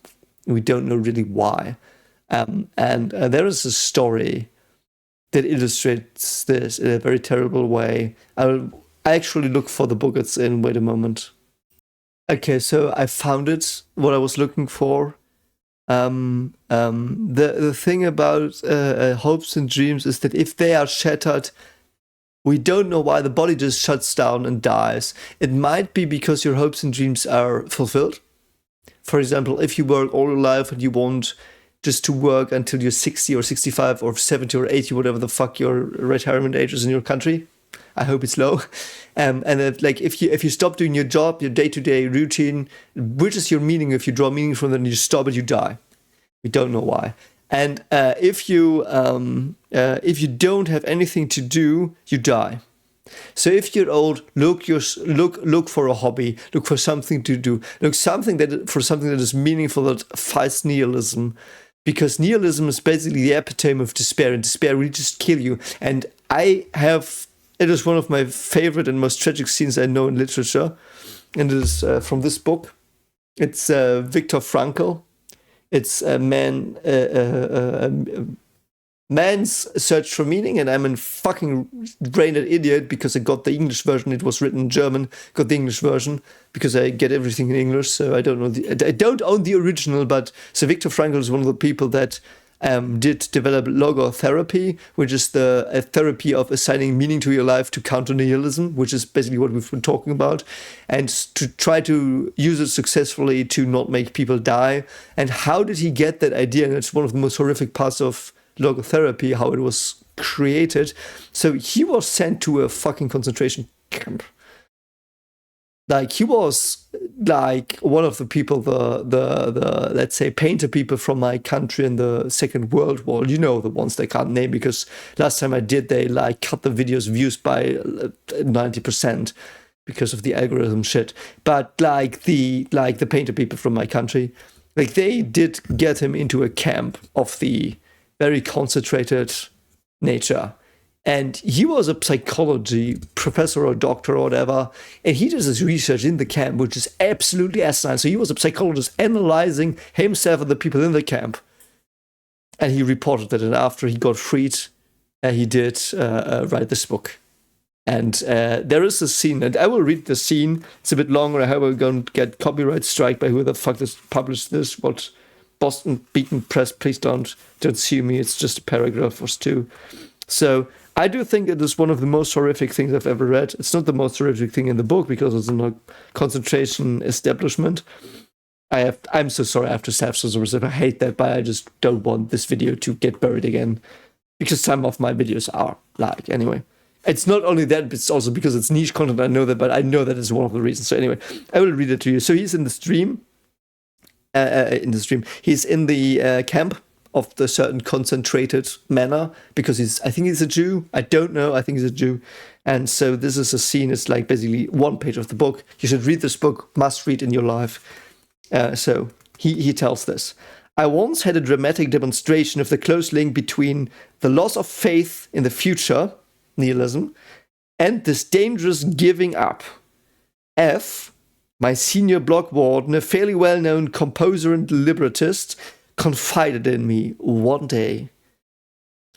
We don't know really why. And there is a story that illustrates this in a very terrible way. I actually look for the book it's in. Wait a moment. Okay, so I found it, what I was looking for. The thing about hopes and dreams is that if they are shattered, we don't know why the body just shuts down and dies. It might be because your hopes and dreams are fulfilled. For example, if you work all your life and you want just to work until you're 60 or 65 or 70 or 80, whatever the fuck your retirement age is in your country. I hope it's low. And if you stop doing your job, your day-to-day routine, which is your meaning, if you draw meaning from that and you stop it, you die. We don't know why. And if you don't have anything to do, you die. So if you're old, look for a hobby, look for something to do, look something that is meaningful, that fights nihilism, because nihilism is basically the epitome of despair, and despair will just kill you. And it is one of my favorite and most tragic scenes I know in literature, and it is from this book. It's Viktor Frankl. It's a man's search for meaning, and I'm a fucking brain-dead idiot because I got the English version. It was written in German. Got the English version because I get everything in English. So I don't know. I don't own the original, but so Viktor Frankl is one of the people that did develop logotherapy, which is a therapy of assigning meaning to your life to counter nihilism, which is basically what we've been talking about, and to try to use it successfully to not make people die. And how did he get that idea? And it's one of the most horrific parts of logotherapy, how it was created. So he was sent to a fucking concentration camp. Like, he was like one of the people, the let's say painter people from my country in the Second World War. You know, the ones they can't name because last time I did, they like cut the videos views by 90% because of the algorithm shit. But like the painter people from my country, like they did get him into a camp of the very concentrated nature. And he was a psychology professor or doctor or whatever, and he did his research in the camp, which is absolutely asinine. So he was a psychologist analyzing himself and the people in the camp. And he reported that, and after he got freed, he did write this book. And there is a scene, and I will read the scene. It's a bit longer. I hope I'm going to get copyright strike by who the fuck has published this. What Boston Beacon Press, please don't sue me. It's just a paragraph or two. So I do think it is one of the most horrific things I've ever read. It's not the most horrific thing in the book because it's in a concentration establishment. I'm so sorry I have to self-censor. I hate that, but I just don't want this video to get buried again because some of my videos are like, anyway. It's not only that, but it's also because it's niche content. I know that, but I know that is one of the reasons. So anyway, I will read it to you. So he's in the stream. He's in the camp of the certain concentrated manner, because I think he's a Jew. I don't know. I think he's a Jew. And so this is a scene. It's like basically one page of the book. You should read this book, must read in your life. So he tells this. I once had a dramatic demonstration of the close link between the loss of faith in the future, nihilism, and this dangerous giving up. F, my senior block warden, a fairly well-known composer and librettist, confided in me one day.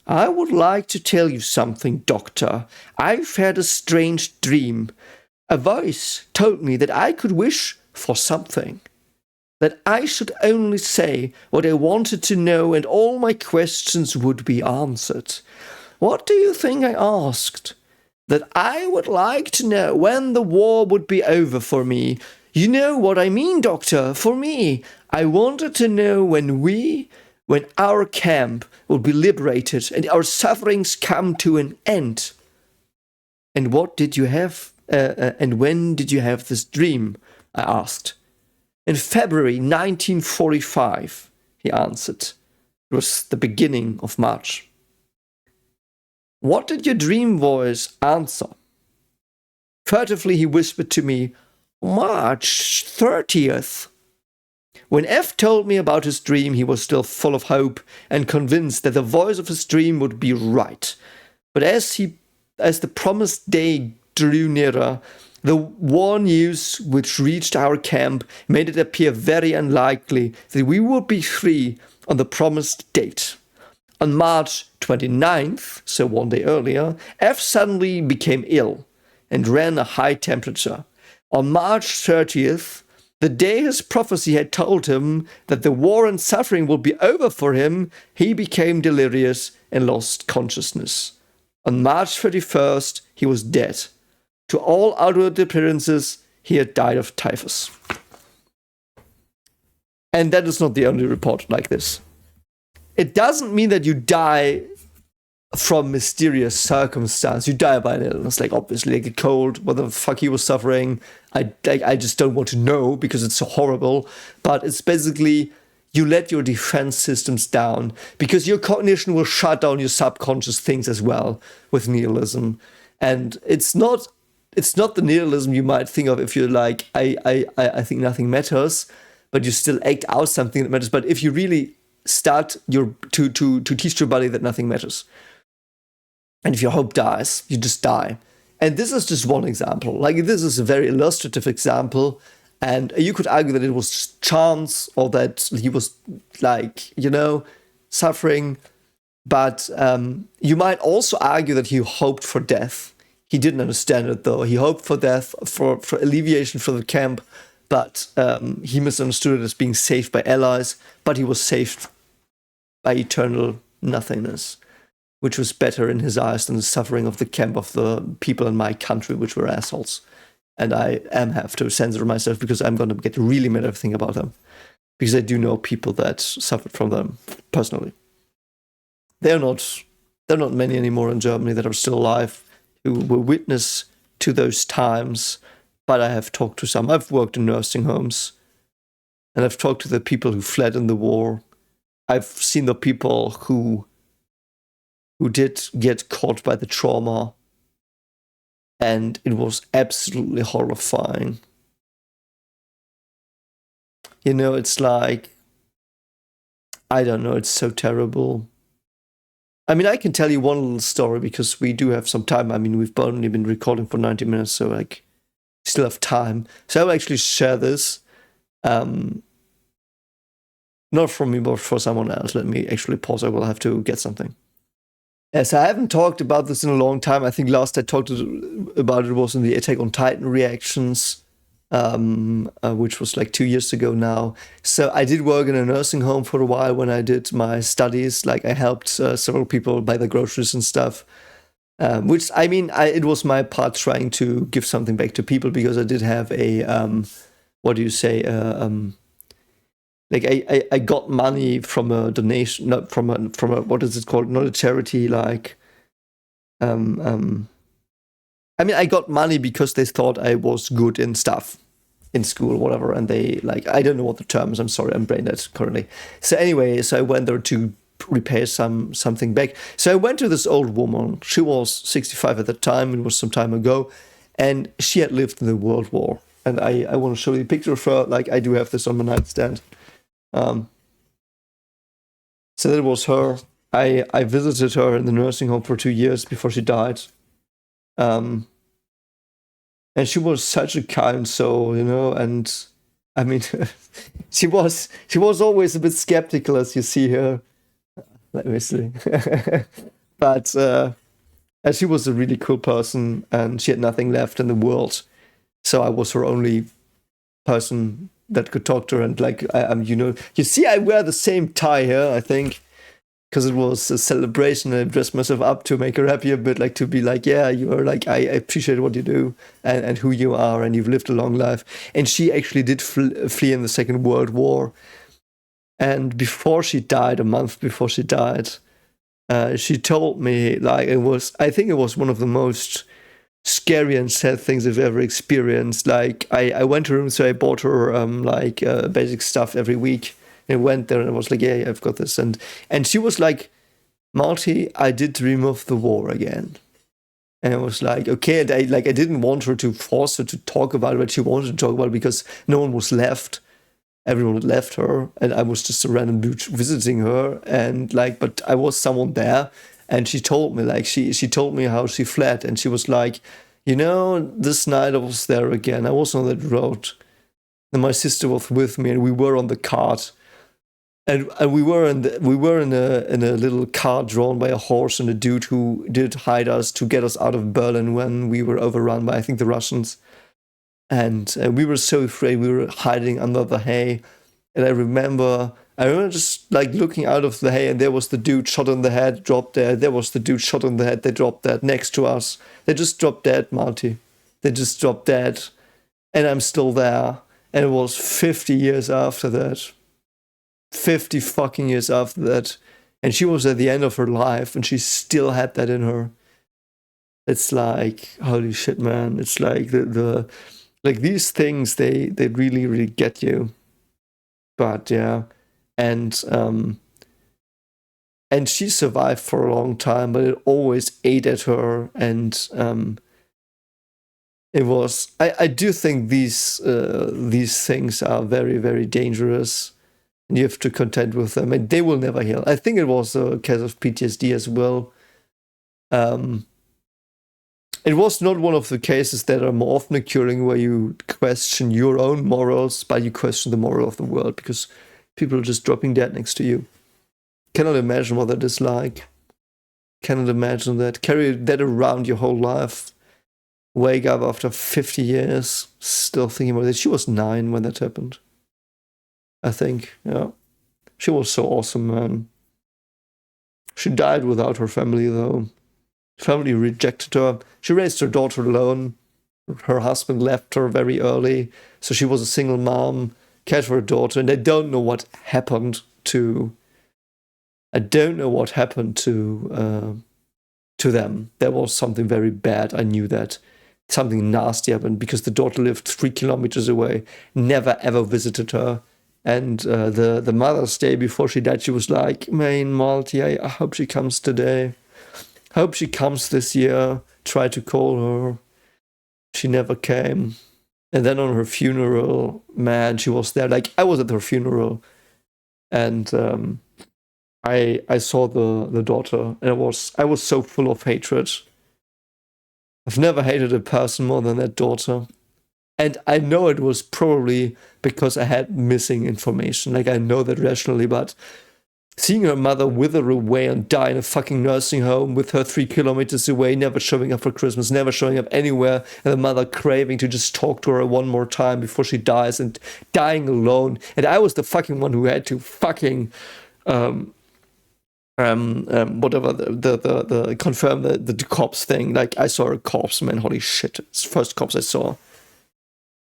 I would like to tell you something, Doctor. I've had a strange dream. A voice told me that I could wish for something. That I should only say what I wanted to know and all my questions would be answered. What do you think I asked? That I would like to know when the war would be over for me. You know what I mean, Doctor, for me. I wanted to know when our camp would be liberated and our sufferings come to an end. And what did you have, and when did you have this dream? I asked. In February 1945, he answered. It was the beginning of March. What did your dream voice answer? Furtively he whispered to me, March 30th. When F told me about his dream, he was still full of hope and convinced that the voice of his dream would be right. But as the promised day drew nearer, the war news which reached our camp made it appear very unlikely that we would be free on the promised date. On March 29th, so one day earlier, F suddenly became ill and ran a high temperature. On March 30th, the day his prophecy had told him that the war and suffering would be over for him, he became delirious and lost consciousness. On March 31st, he was dead. To all outward appearances, he had died of typhus. And that is not the only report like this. It doesn't mean that you die from mysterious circumstance. You die by an illness, like obviously like a cold, what the fuck he was suffering. I just don't want to know because it's so horrible. But it's basically you let your defense systems down because your cognition will shut down your subconscious things as well with nihilism. And it's not the nihilism you might think of if you're like, I think nothing matters, but you still act out something that matters. But if you really start to teach your body that nothing matters, and if your hope dies, you just die. And this is just one example. Like, this is a very illustrative example, and you could argue that it was just chance or that he was, like, suffering. But you might also argue that he hoped for death. He didn't understand it, though. He hoped for death, for alleviation for the camp, but he misunderstood it as being saved by allies, but he was saved by eternal nothingness, which was better in his eyes than the suffering of the camp of the people in my country, which were assholes. And I have to censor myself because I'm going to get really mad at about them, because I do know people that suffered from them personally. They're not many anymore in Germany that are still alive, who were witness to those times, but I have talked to some. I've worked in nursing homes, and I've talked to the people who fled in the war. I've seen the people who did get caught by the trauma, and it was absolutely horrifying. It's like, I don't know, it's so terrible. I mean, I can tell you one little story because we do have some time. I mean, we've only been recording for 90 minutes, so like, still have time. So I will actually share this. Not from me, but for someone else. Let me actually pause. I will have to get something. Yes, I haven't talked about this in a long time. I think last I talked about it was in the Attack on Titan reactions, which was like 2 years ago now. So I did work in a nursing home for a while when I did my studies. Like, I helped several people buy their groceries and stuff. Which, I mean, it was my part trying to give something back to people, because I did have a, I got money from a donation, not from a, what is it called? Not a charity, like, I mean, I got money because they thought I was good in stuff in school, whatever, and they, like, I don't know what the term is, I'm sorry, I'm brain dead currently. So anyway, so I went there to repay something back. So I went to this old woman. She was 65 at the time. It was some time ago, and she had lived in the World War. And I want to show you a picture of her. Like, I do have this on my nightstand. So that was her. I visited her in the nursing home for 2 years before she died. And she was such a kind soul, you know, and I mean, she was always a bit skeptical, as you see here. Let me see. But and she was a really cool person, and she had nothing left in the world. So I was her only person that could talk to her. And like, you know, you see, I wear the same tie here, I think, because it was a celebration, and I dressed myself up to make her happy a bit, like to be like, yeah, you are like, I appreciate what you do and who you are, and you've lived a long life. And she actually did flee in the Second World War. And before she died, a month before she died, she told me, like, I think it was one of the most scary and sad things I've ever experienced. Like, I went to her room, so I bought her basic stuff every week. And I went there and I was like, yeah, I've got this. And she was like, Marty, I did dream of the war again. And I was like, okay. And I didn't want her to force her to talk about it, but she wanted to talk about it because no one was left. Everyone had left her, and I was just a random dude visiting her. And like, but I was someone there, and she told me, like, she told me how she fled, and she was like, you know, this night I was there again. I was on that road, and my sister was with me, and we were on the cart. And we were in a little car drawn by a horse and a dude who did hide us to get us out of Berlin when we were overrun by, I think, the Russians. And we were so afraid. We were hiding under the hay. And I remember just like looking out of the hay, and there was the dude shot in the head, dropped dead. There was the dude shot in the head, they dropped dead next to us. They just dropped dead, Marty. They just dropped dead. And I'm still there. And it was 50 years after that. 50 fucking years after that, and she was at the end of her life, and she still had that in her. It's like, holy shit, man. It's like the like these things, they really, really get you. But yeah, and she survived for a long time, but it always ate at her, and it was. I do think these things are very, very dangerous. You have to contend with them, and they will never heal. I think it was a case of PTSD as well. It was not one of the cases that are more often occurring where you question your own morals, but you question the moral of the world because people are just dropping dead next to you. Cannot imagine what that is like. Cannot imagine that. Carry that around your whole life. Wake up after 50 years, still thinking about it. She was 9 when that happened. I think, yeah. She was so awesome, man. She died without her family, though. Family rejected her. She raised her daughter alone. Her husband left her very early, so she was a single mom, cared for her daughter, and I don't know what happened to... I don't know what happened to them. There was something very bad, I knew that. Something nasty happened, because the daughter lived 3 kilometers away, never ever visited her. And the Mother's Day before she died, she was like, man, Marty, I hope she comes today. Hope she comes this year. Try to call her. She never came. And then on her funeral, man, she was there. Like, I was at her funeral. And I saw the daughter. And I was so full of hatred. I've never hated a person more than that daughter. And I know it was probably because I had missing information. Like, I know that rationally, but seeing her mother wither away and die in a fucking nursing home with her 3 kilometers away, never showing up for Christmas, never showing up anywhere, and the mother craving to just talk to her one more time before she dies and dying alone. And I was the fucking one who had to fucking whatever the confirm the corpse thing. Like, I saw a corpse, man, holy shit. It's the first corpse I saw.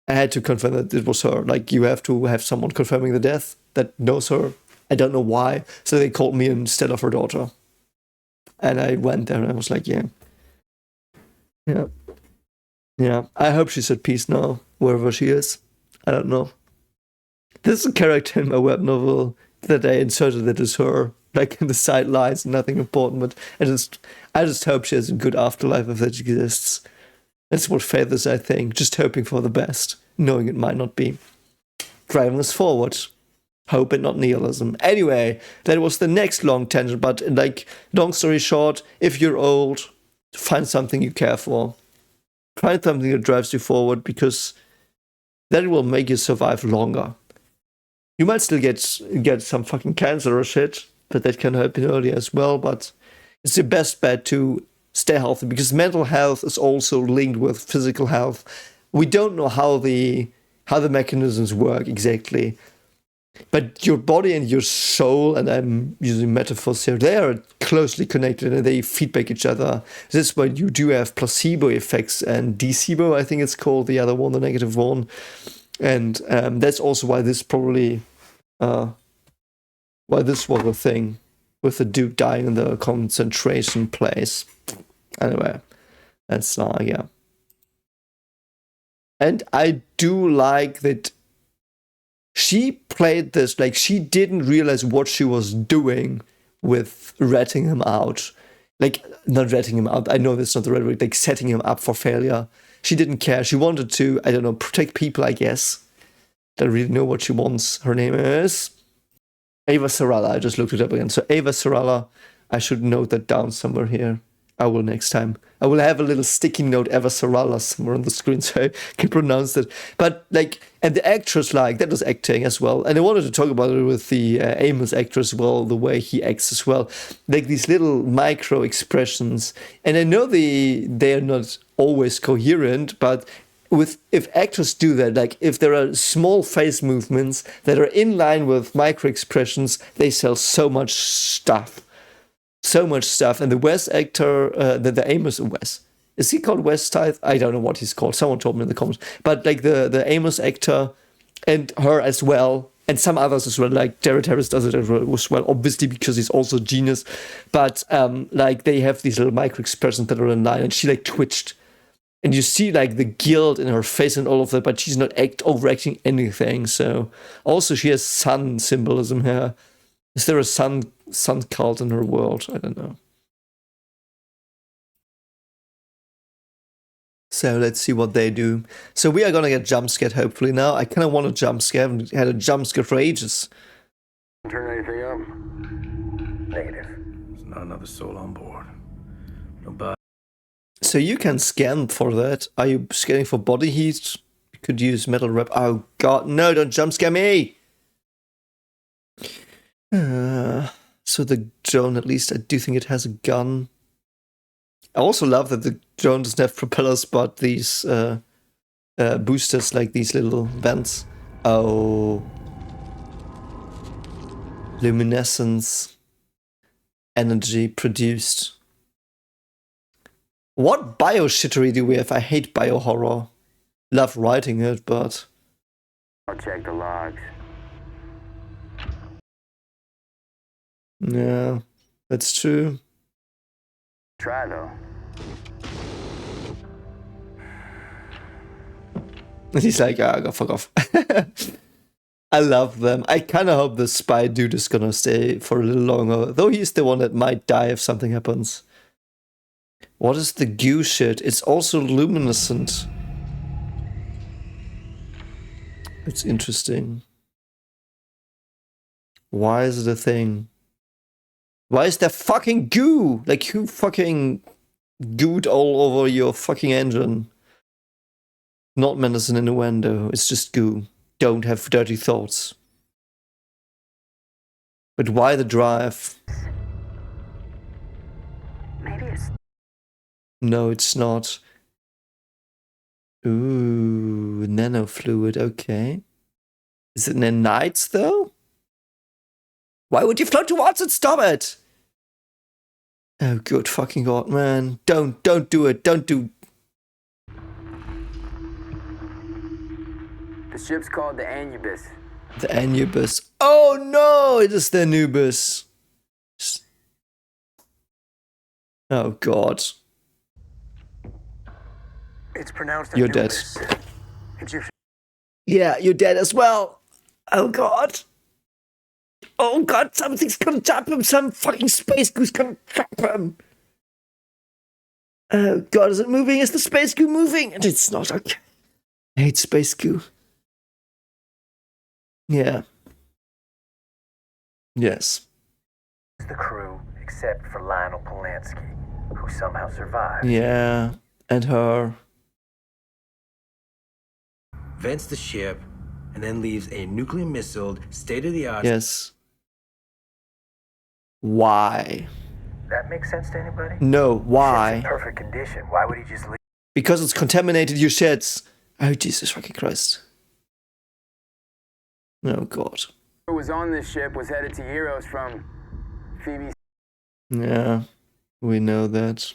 I had to confirm that it was her. Like, you have to have someone confirming the death that knows her. I don't know why. So they called me instead of her daughter. And I went there and I was like, yeah. I hope she's at peace now, wherever she is. I don't know. This is a character in my web novel that I inserted that is her. like in the sidelines, nothing important. But I just hope she has a good afterlife if that exists. That's what faith is, I think. Just hoping for the best, knowing it might not be. Driving us forward. Hope and not nihilism. Anyway, that was the next long tangent, but like, long story short, if you're old, find something you care for. Find something that drives you forward, because that will make you survive longer. You might still get some fucking cancer or shit, but that can happen earlier as well, but it's the best bet to stay healthy, because mental health is also linked with physical health. We don't know how the mechanisms work exactly, but your body and your soul, and I'm using metaphors here, they are closely connected and they feedback each other. This is why you do have placebo effects and decebo, I think it's called, the other one, the negative one. And that's also why this probably, why this was a thing with the dude dying in the concentration place. Anyway, that's yeah. And I do like that she played this, like, she didn't realize what she was doing with ratting him out. Like, not ratting him out, I know that's not the right word, like setting him up for failure. She didn't care. She wanted to, I don't know, protect people, I guess. Don't really know what she wants. Her name is Ava Sarala. I just looked it up again. So Ava Sarala, I should note that down somewhere here. I will next time. I will have a little sticky note, Eva Sarala, somewhere on the screen so I can pronounce it. But, like, and the actress, like, that was acting as well. And I wanted to talk about it with the Amos actor as well, the way he acts as well. Like, these little micro expressions. And I know they are not always coherent, but if actors do that, like, if there are small face movements that are in line with micro expressions, they sell so much stuff. So much stuff. And the Wes actor, the Amos Wes, is he called Wes Tithe? I don't know what he's called. Someone told me in the comments. But like the Amos actor and her as well, and some others as well, like Jared Harris does it as well, obviously because he's also a genius. But like they have these little micro expressions that are in line, and she like twitched. And you see like the guilt in her face and all of that, but she's not overacting anything. So also she has sun symbolism here. Is there a sun cult in her world? I don't know. So let's see what they do. So we are gonna get jump scared hopefully now. I kind of want a jump scare. I haven't had a jump scare for ages. Turn anything up? Negative. There's not another soul on board. Nobody. So you can scan for that. Are you scanning for body heat? You could use metal wrap. Oh god, no! Don't jump scare me. So the drone, at least I do think it has a gun. I also love that the drone doesn't have propellers, but these boosters, like these little vents. Oh. Luminescence. Energy produced. What bio shittery do we have? I hate bio horror. Love writing it, but... I'll check the logs. Yeah, that's true. Try though. And he's like, go fuck off. I love them. I kind of hope the spy dude is gonna stay for a little longer, though he's the one that might die if something happens. What is the goo shit? It's also luminescent. It's interesting. Why is it a thing? Why is there fucking goo? Like, who fucking gooed all over your fucking engine? Not menacing innuendo, it's just goo. Don't have dirty thoughts. But why the drive? Maybe it's... No, it's not. Ooh, nanofluid, okay. Is it nanites, though? Why would you float towards it? Stop it! Oh, good fucking god, man. Don't do it. Don't do... The ship's called the Anubis. The Anubis. Oh no! It is the Anubis. Oh god. It's pronounced You're dead. Egyptian. Yeah, you're dead as well. Oh god. Oh god, something's gonna trap him. Some fucking space goo's gonna trap him. Oh god, is it moving? Is the space goo moving? And it's not. Okay. I hate space goo. Yeah. Yes. The crew, except for Lionel Polanski, who somehow survived. Yeah, and her. Vents the ship, and then leaves a nuclear missile, state-of-the-art. Yes. Why? That makes sense to anybody? No, why? Ship's in perfect condition. Why would he just leave? Because it's contaminated your sheds. Oh, Jesus fucking Christ. Oh, God. Who was on this ship was headed to Heroes from Phoebe's. Yeah, we know that.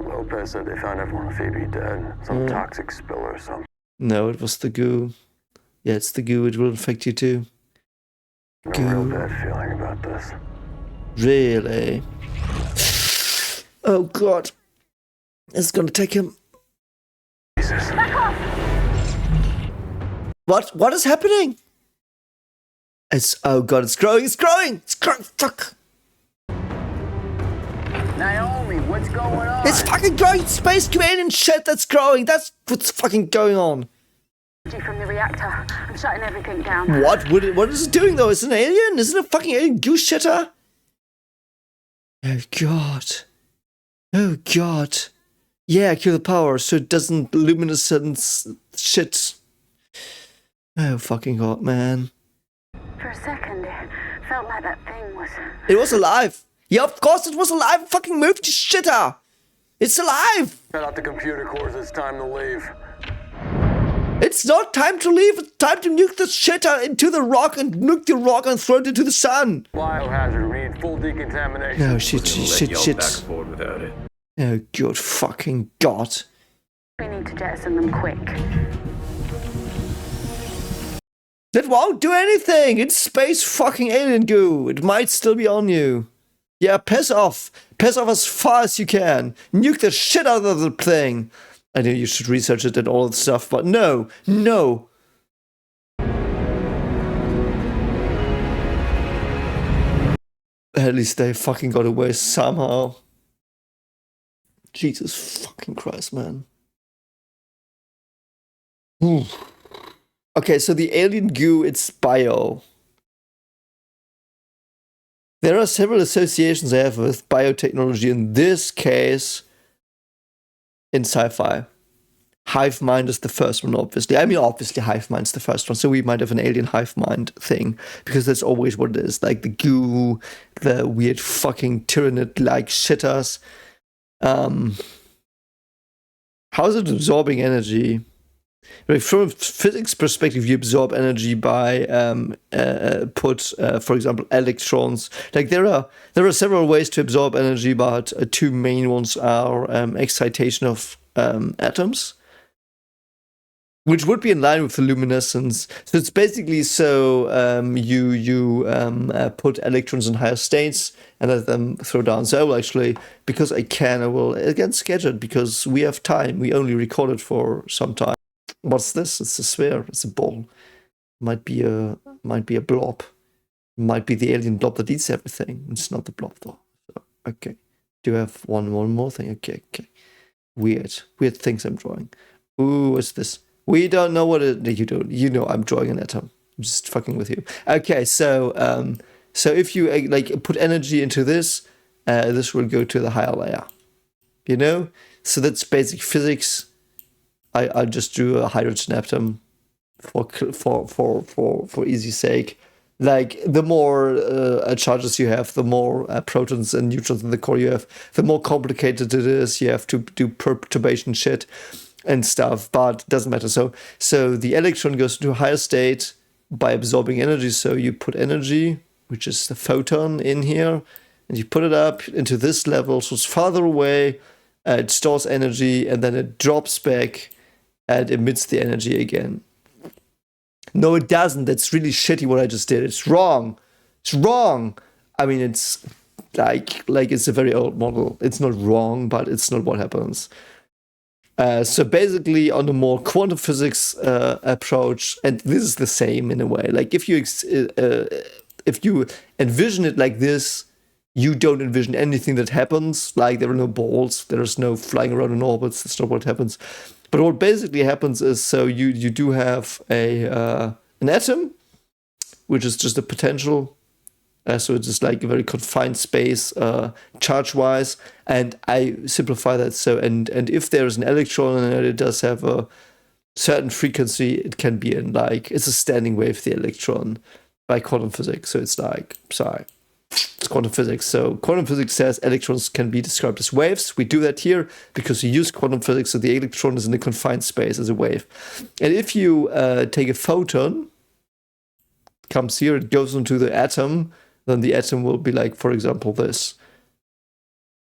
Lopez said they found everyone on Phoebe dead. Some toxic spill or something. No, it was the goo. Yeah, it's the goo. It will infect you too. I have a real bad feeling about this. Really? Oh, God. It's gonna take him. Jesus. What is happening? It's, oh God, it's growing, fuck. Naomi, what's going on? It's fucking growing, space alien shit that's growing, that's what's fucking going on. From the reactor. I'm shutting everything down. What is it doing though? Is it an alien? Is it a fucking alien goose shitter? Oh God. Oh God. Yeah, kill the power so it doesn't luminescence shit. Oh fucking God, man. For a second, it felt like that thing was... It was alive. Yeah, of course it was alive. It fucking moved, you shitter. It's alive. Cut out the computer cores. It's time to leave. It's not time to leave. It's time to nuke the shitter into the rock and nuke the rock and throw it into the sun. Biohazard. We need full decontamination. No, shit. Without it. Oh, good fucking God. We need to jettison them quick. That won't do anything. It's space fucking alien goo. It might still be on you. Yeah, piss off. Piss off as far as you can. Nuke the shit out of the thing. I know you should research it and all that stuff, but no. At least they fucking got away somehow. Jesus fucking Christ, man. Ooh. Okay, so the alien goo, it's bio. There are several associations I have with biotechnology, in this case, in sci-fi. Hive mind is the first one, obviously. I mean, obviously, hive mind's the first one, so we might have an alien hive mind thing, because that's always what it is. Like the goo, the weird fucking tyrannid-like shitters. How is it absorbing energy? From a physics perspective, you absorb energy by for example, electrons. Like there are several ways to absorb energy, but two main ones are excitation of atoms, which would be in line with the luminescence. So it's basically you put electrons in higher states and let them throw down. So I will actually, because I will again sketch it, because we have time. We only record it for some time. What's this? It's a sphere. It's a ball. Might be a blob. Might be the alien blob that eats everything. It's not the blob though. So, okay. Do you have one more thing? Okay. Weird things I'm drawing. Ooh, what's this? We don't know what it. You don't. You know I'm drawing an atom. I'm just fucking with you. Okay, so if you like put energy into this, this will go to the higher layer. You know. So that's basic physics. I just drew a hydrogen atom for easy sake. Like the more charges you have, the more protons and neutrons in the core you have, the more complicated it is. You have to do perturbation shit and stuff, but it doesn't matter. So the electron goes into a higher state by absorbing energy. So you put energy, which is the photon, in here, and you put it up into this level, so it's farther away. It stores energy, and then it drops back and emits the energy again. No, it doesn't. That's really shitty what I just did. It's wrong. I mean, it's like it's a very old model. It's not wrong, but it's not what happens. So basically, on the more quantum physics approach, and this is the same in a way. Like if you if you envision it like this, you don't envision anything that happens. Like there are no balls, there's no flying around in orbits. That's not what happens. But what basically happens is, so you do have an atom, which is just a potential. So it's just like a very confined space, charge-wise. And I simplify that. So and if there is an electron and it does have a certain frequency, it can be in like, it's a standing wave, the electron, by quantum physics. So it's like, sorry, it's quantum physics. So quantum physics says electrons can be described as waves. We do that here because we use quantum physics, so the electron is in a confined space as a wave. And if you take a photon, comes here, it goes into the atom, then the atom will be like, for example, this.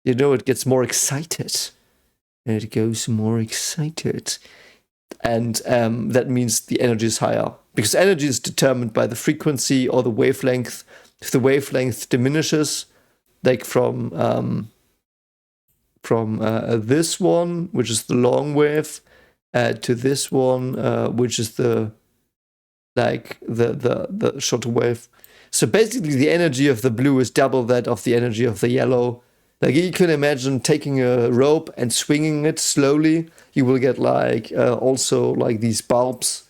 You know, it gets more excited. It goes more excited. And that means the energy is higher. Because energy is determined by the frequency or the wavelength. If the wavelength diminishes, like from this one, which is the long wave, to this one, which is the shorter wave. So basically the energy of the blue is double that of the energy of the yellow. Like you can imagine taking a rope and swinging it slowly. You will get like also like these bulbs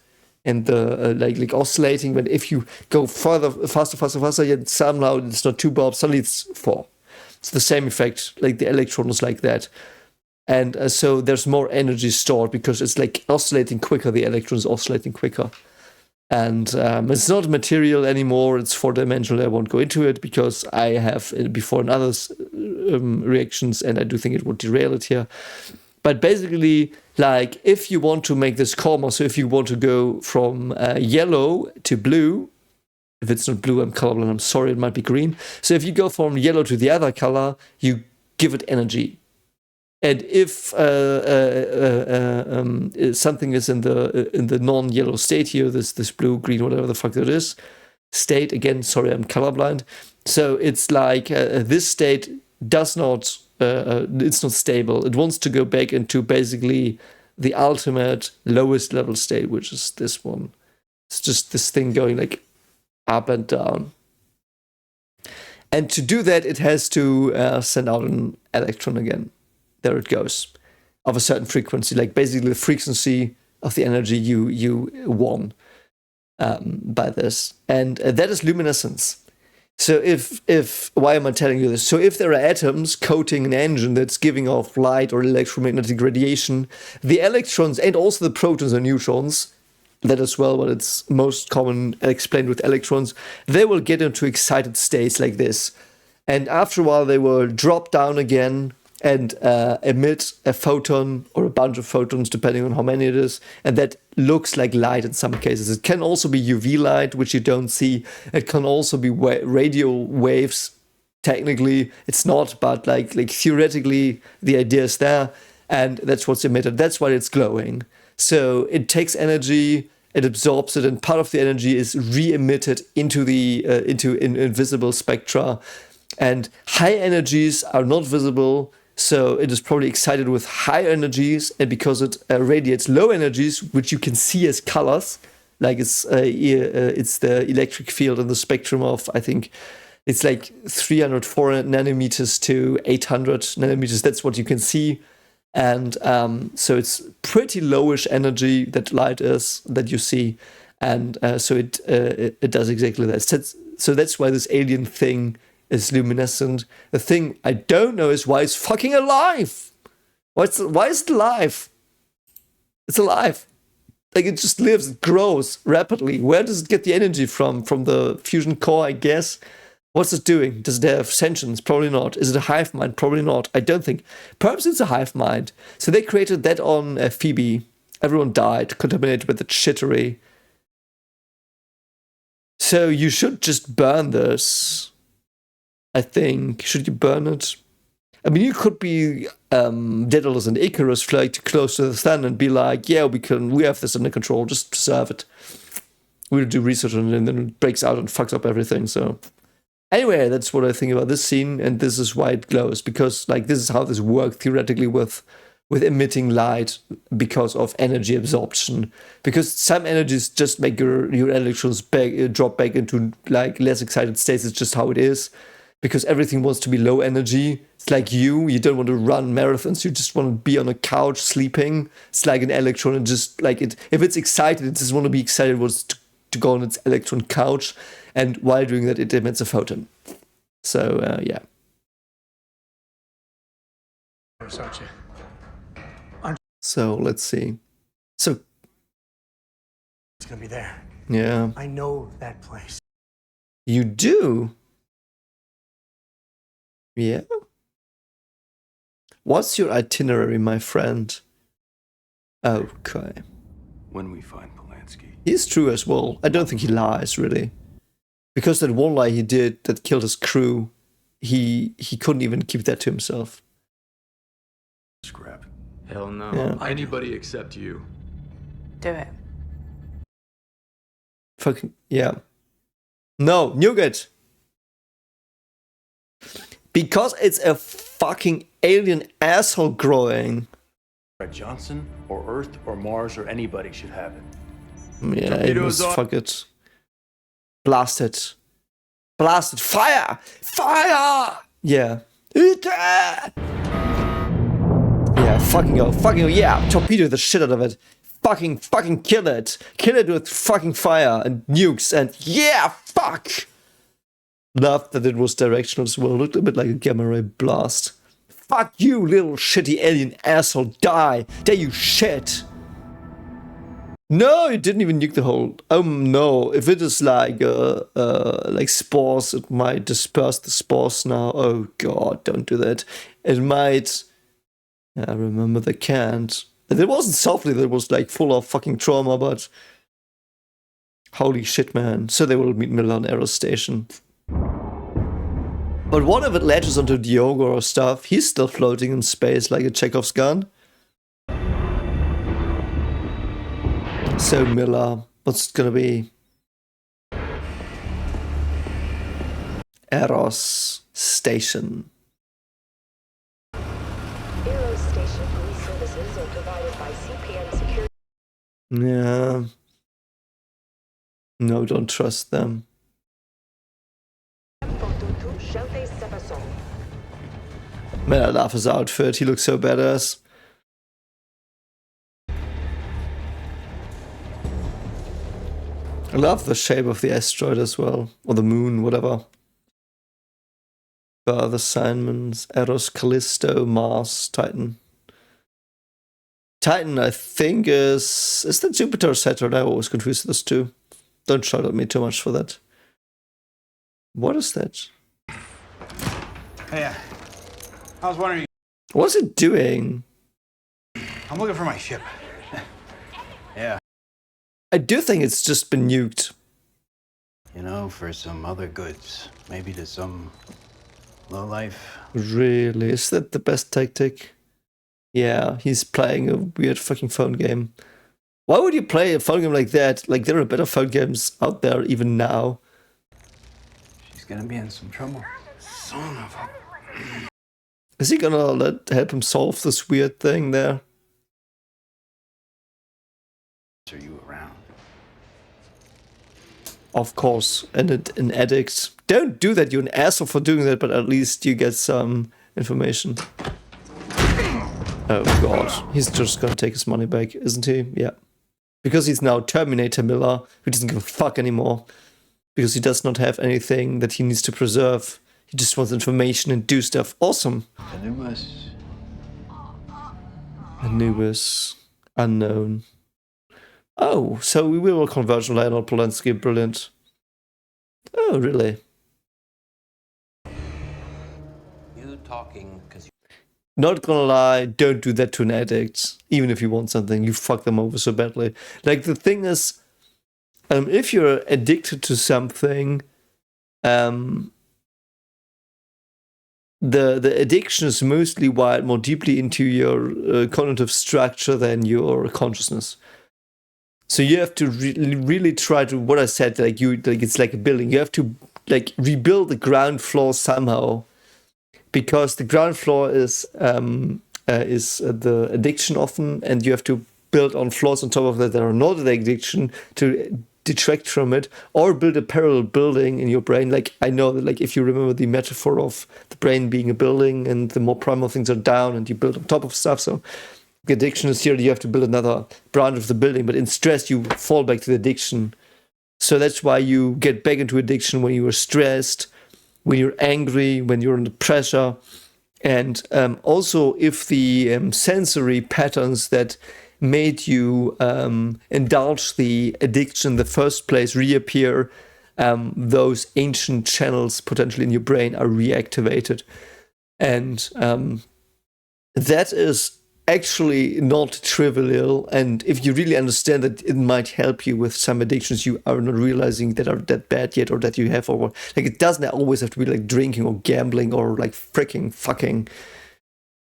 and the like oscillating. But if you go faster, yet somehow it's not 2 bulbs, suddenly it's 4. It's the same effect. Like the electron is like that. And so there's more energy stored because it's like oscillating quicker. The electron is oscillating quicker. And it's not material anymore, it's 4-dimensional. I won't go into it because I have before in others reactions, and I do think it would derail it here. But basically, like, if you want to make this calmer, so if you want to go from yellow to blue, if it's not blue, I'm colorblind, I'm sorry, it might be green. So if you go from yellow to the other color, you give it energy. And if something is in the non-yellow state here, this blue, green, whatever the fuck that is, state, again, sorry, I'm colorblind. So it's like this state does not, it's not stable. It wants to go back into basically the ultimate lowest level state, which is this one. It's just this thing going like up and down. And to do that, it has to send out an electron again. There it goes, of a certain frequency, like basically the frequency of the energy you won by this. And that is luminescence. So if why am I telling you this? So if there are atoms coating an engine that's giving off light or electromagnetic radiation, the electrons and also the protons and neutrons, that as well, but it's most common explained with electrons, they will get into excited states like this. And after a while, they will drop down again and emit a photon or a bunch of photons, depending on how many it is. And that looks like light in some cases. It can also be UV light, which you don't see. It can also be radio waves. Technically, it's not, but like theoretically, the idea is there. And that's what's emitted. That's why it's glowing. So it takes energy, it absorbs it, and part of the energy is re-emitted into the into invisible spectra. And high energies are not visible, so it is probably excited with high energies, and because it radiates low energies, which you can see as colors, like it's the electric field in the spectrum of, I think, it's like 300, 400 nanometers to 800 nanometers. That's what you can see. And so it's pretty lowish energy that light is, that you see. And so it does exactly that. So that's why this alien thing is luminescent. The thing I don't know is why it's fucking alive. Why is it alive? It's alive. Like it just lives, it grows rapidly. Where does it get the energy from? From the fusion core, I guess. What's it doing? Does it have sentience? Probably not. Is it a hive mind? Probably not. I don't think. Perhaps it's a hive mind. So they created that on Phoebe. Everyone died, contaminated with the shittery. So you should just burn this. I think. Should you burn it? I mean, you could be Daedalus and Icarus, fly too close to the sun and be like, yeah, we have this under control, just preserve it. We'll do research on it, and then it breaks out and fucks up everything, so. Anyway, that's what I think about this scene, and this is why it glows, because like this is how this worked theoretically with with emitting light because of energy absorption. Because some energies just make your electrons drop back into like less excited states. It's just how it is. Because everything wants to be low energy. It's like you don't want to run marathons. You just want to be on a couch sleeping. It's like an electron, and just like it. If it's excited, it just want to be excited. It wants to go on its electron couch, and while doing that, it emits a photon. So yeah. So let's see. So it's gonna be there. Yeah. I know that place. You do? Yeah. What's your itinerary, my friend? Okay. When we find Polanski. He's true as well. I don't think he lies, really. Because that one lie he did that killed his crew, he couldn't even keep that to himself. Scrap. Hell no. Yeah. Anybody except you. Do it. Fucking, yeah. No, nougat. Because it's a fucking alien asshole growing. Fred Johnson or Earth or Mars or anybody should have it. Yeah, it was, fuck it. Blast it. Blast it. Fire! Fire! Yeah. Yeah, fucking go. Fucking go. Yeah, torpedo the shit out of it. Fucking kill it. Kill it with fucking fire and nukes and yeah, fuck! Loved that it was directional as well. Looked a bit like a gamma ray blast. Fuck you, little shitty alien asshole. Die. There you shit. No, it didn't even nuke the whole. Oh no, if it is like spores, it might disperse the spores now. Oh god, don't do that. It might. I remember they can't. It wasn't softly, that was like full of fucking trauma, but holy shit, man. So they will meet Miller on Aero Station. But what if it latches onto Diogo or stuff? He's still floating in space like a Chekhov's gun. So Miller, what's it gonna be? Eros Station. Aero Station police services are provided by CPN Security. Yeah. No, don't trust them. Man, I love his outfit. He looks so badass. I love the shape of the asteroid as well. Or the moon, whatever. Earth assignments. Eros, Callisto, Mars, Titan. Titan, I think, is that Jupiter or Saturn? I always confuse those two. Don't shout at me too much for that. What is that? Hey, I was wondering. What's it doing? I'm looking for my ship. Yeah. I do think it's just been nuked. You know, for some other goods. Maybe to some lowlife. Really? Is that the best tactic? Yeah, he's playing a weird fucking phone game. Why would you play a phone game like that? Like, there are better phone games out there even now. She's gonna be in some trouble. Son of a... Is he gonna help him solve this weird thing there? Are you around? Of course, and an addict. Don't do that, you're an asshole for doing that, but at least you get some information. Oh god, he's just gonna take his money back, isn't he? Yeah. Because he's now Terminator Miller, who doesn't give a fuck anymore. Because he does not have anything that he needs to preserve. He just wants information and do stuff. Awesome. Anubis. Anubis. Unknown. Oh, so we will converge on Leonard Polanski. Brilliant. Oh, really? You talking because Not gonna lie, don't do that to an addict. Even if you want something, you fuck them over so badly. Like, the thing is, if you're addicted to something, the addiction is mostly wired more deeply into your cognitive structure than your consciousness. So you have to really try to, what I said, like it's like a building. You have to like rebuild the ground floor somehow, because the ground floor is is the addiction often, and you have to build on flaws on top of that are not the addiction to detract from it, or build a parallel building in your brain. Like, I know that, like, if you remember the metaphor of the brain being a building, and the more primal things are down and you build on top of stuff, so the addiction is here, you have to build another branch of the building, but in stress you fall back to the addiction. So that's why you get back into addiction when you are stressed, when you're angry, when you're under pressure. And also, if the sensory patterns that made you indulge the addiction in the first place reappear, those ancient channels potentially in your brain are reactivated. And that is actually not trivial. And if you really understand that it might help you with some addictions you are not realizing that are that bad yet, or that you have, or like, it doesn't always have to be like drinking or gambling or like freaking fucking,